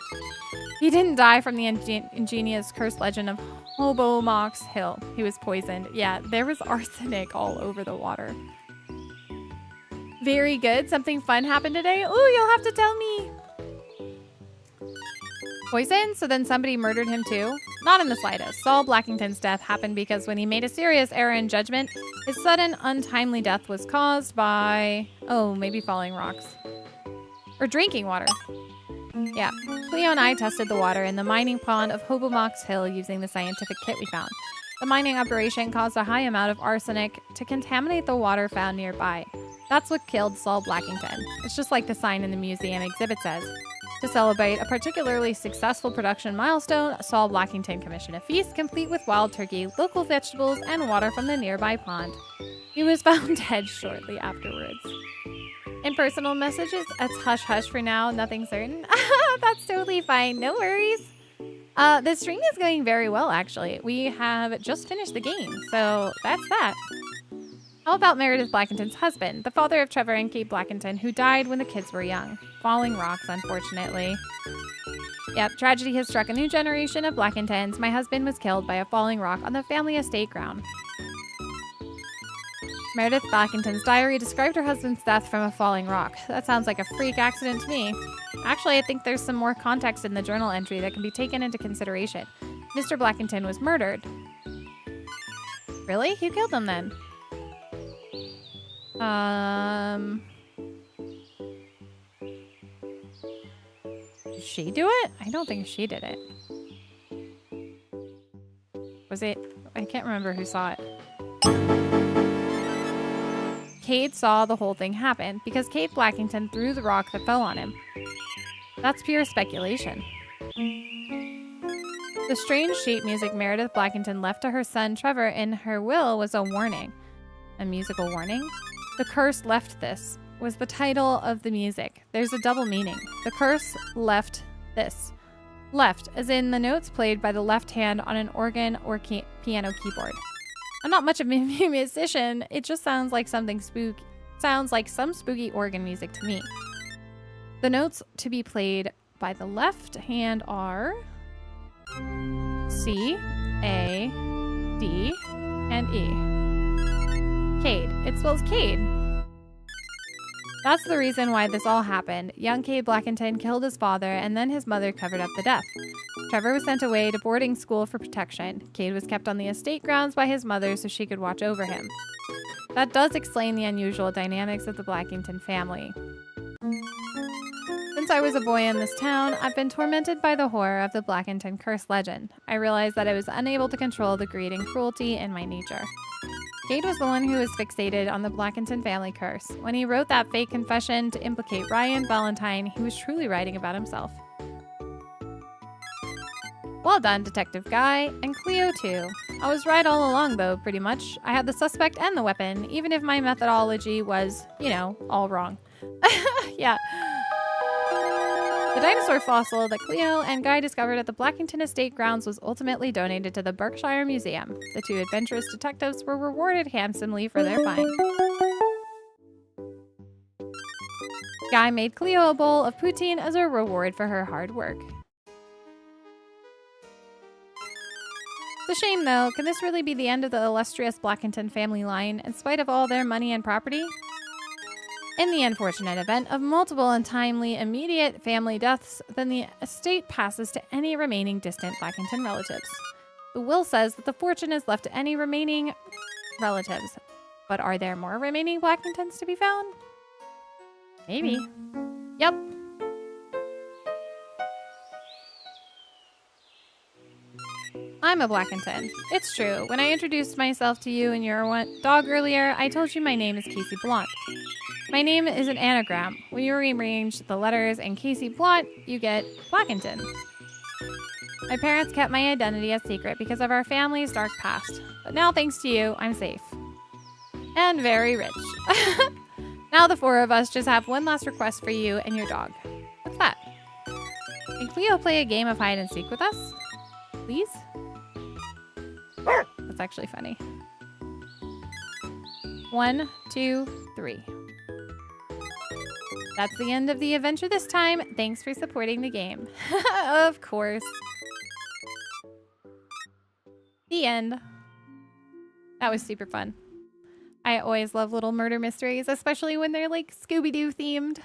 He didn't die from the ingenious cursed legend of Hobomox Hill. He was poisoned. Yeah, there was arsenic all over the water. Very good. Something fun happened today. Oh, you'll have to tell me. Poison? So then somebody murdered him too? Not in the slightest. Saul Blackinton's death happened because when he made a serious error in judgment, his sudden, untimely death was caused by... oh, maybe falling rocks. Or drinking water. Yeah. Cleo and I tested the water in the mining pond of Hobomox Hill using the scientific kit we found. The mining operation caused a high amount of arsenic to contaminate the water found nearby. That's what killed Saul Blackinton. It's just like the sign in the museum exhibit says. To celebrate a particularly successful production milestone, Saul Blackinton commissioned a feast complete with wild turkey, local vegetables, and water from the nearby pond. He was found dead shortly afterwards. In personal messages, it's hush-hush for now, nothing certain. That's totally fine, no worries. The stream is going very well, actually. We have just finished the game, so that's that. How about Meredith Blackinton's husband, the father of Trevor and Kate Blackinton, who died when the kids were young? Falling rocks, unfortunately. Yep, tragedy has struck a new generation of Blackintons. My husband was killed by a falling rock on the family estate ground. Meredith Blackinton's diary described her husband's death from a falling rock. That sounds like a freak accident to me. Actually, I think there's some more context in the journal entry that can be taken into consideration. Mr. Blackinton was murdered. Really? Who killed him then? Did she do it? I don't think she did it. Was it? I can't remember who saw it. Kate saw the whole thing happen because Kate Blackinton threw the rock that fell on him. That's pure speculation. The strange sheet music Meredith Blackinton left to her son Trevor in her will was a warning. A musical warning? The curse left this was the title of the music. There's a double meaning. The curse left this. Left, as in the notes played by the left hand on an organ or piano keyboard. I'm not much of a musician. It just sounds like something sounds like some spooky organ music to me. The notes to be played by the left hand are C, A, D, and E. Cade. It spells Cade. That's the reason why this all happened. Young Cade Blackinton killed his father, and then his mother covered up the death. Trevor was sent away to boarding school for protection. Cade was kept on the estate grounds by his mother so she could watch over him. That does explain the unusual dynamics of the Blackinton family. Since I was a boy in this town, I've been tormented by the horror of the Blackinton Curse legend. I realized that I was unable to control the greed and cruelty in my nature. Cade was the one who was fixated on the Blackinton family curse. When he wrote that fake confession to implicate Ryan Valentine, he was truly writing about himself. Well done, Detective Guy, and Cleo too. I was right all along though, pretty much. I had the suspect and the weapon, even if my methodology was, all wrong. Yeah. The dinosaur fossil that Cleo and Guy discovered at the Blackinton Estate grounds was ultimately donated to the Berkshire Museum. The two adventurous detectives were rewarded handsomely for their find. Guy made Cleo a bowl of poutine as a reward for her hard work. It's a shame though. Can this really be the end of the illustrious Blackinton family line in spite of all their money and property? In the unfortunate event of multiple untimely immediate family deaths, then the estate passes to any remaining distant Blackinton relatives. The will says that the fortune is left to any remaining relatives. But are there more remaining Blackintons to be found? Maybe. Yep. I'm a Blackinton. It's true. When I introduced myself to you and your dog earlier, I told you my name is Casey Blunt. My name is an anagram. When you rearrange the letters in Casey Blunt, you get Blackinton. My parents kept my identity a secret because of our family's dark past. But now, thanks to you, I'm safe. And very rich. Now the four of us just have one last request for you and your dog. What's that? Can Cleo play a game of hide and seek with us? Please? That's actually funny. 1, 2, 3. That's the end of the adventure this time. Thanks for supporting the game. Of course. The end. That was super fun. I always love little murder mysteries, especially when they're like Scooby-Doo themed.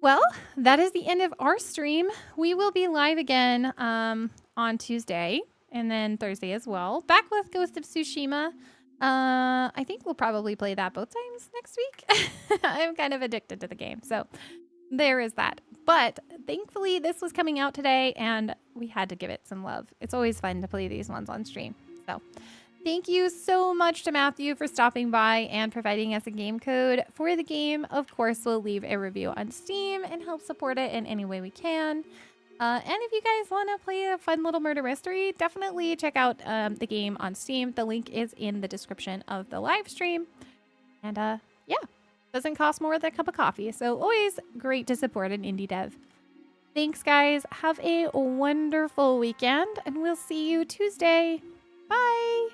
Well, that is the end of our stream. We will be live again on Tuesday and then Thursday as well. Back with Ghost of Tsushima. I think we'll probably play that both times next week. I'm kind of addicted to the game, so there is that. But thankfully, this was coming out today, and we had to give it some love. It's always fun to play these ones on stream. So thank you so much to Matthew for stopping by and providing us a game code for the game. Of course, we'll leave a review on Steam and help support it in any way we can. And if you guys want to play a fun little murder mystery, definitely check out the game on Steam. The link is in the description of the live stream. And yeah, doesn't cost more than a cup of coffee. So always great to support an indie dev. Thanks, guys. Have a wonderful weekend, and we'll see you Tuesday. Bye.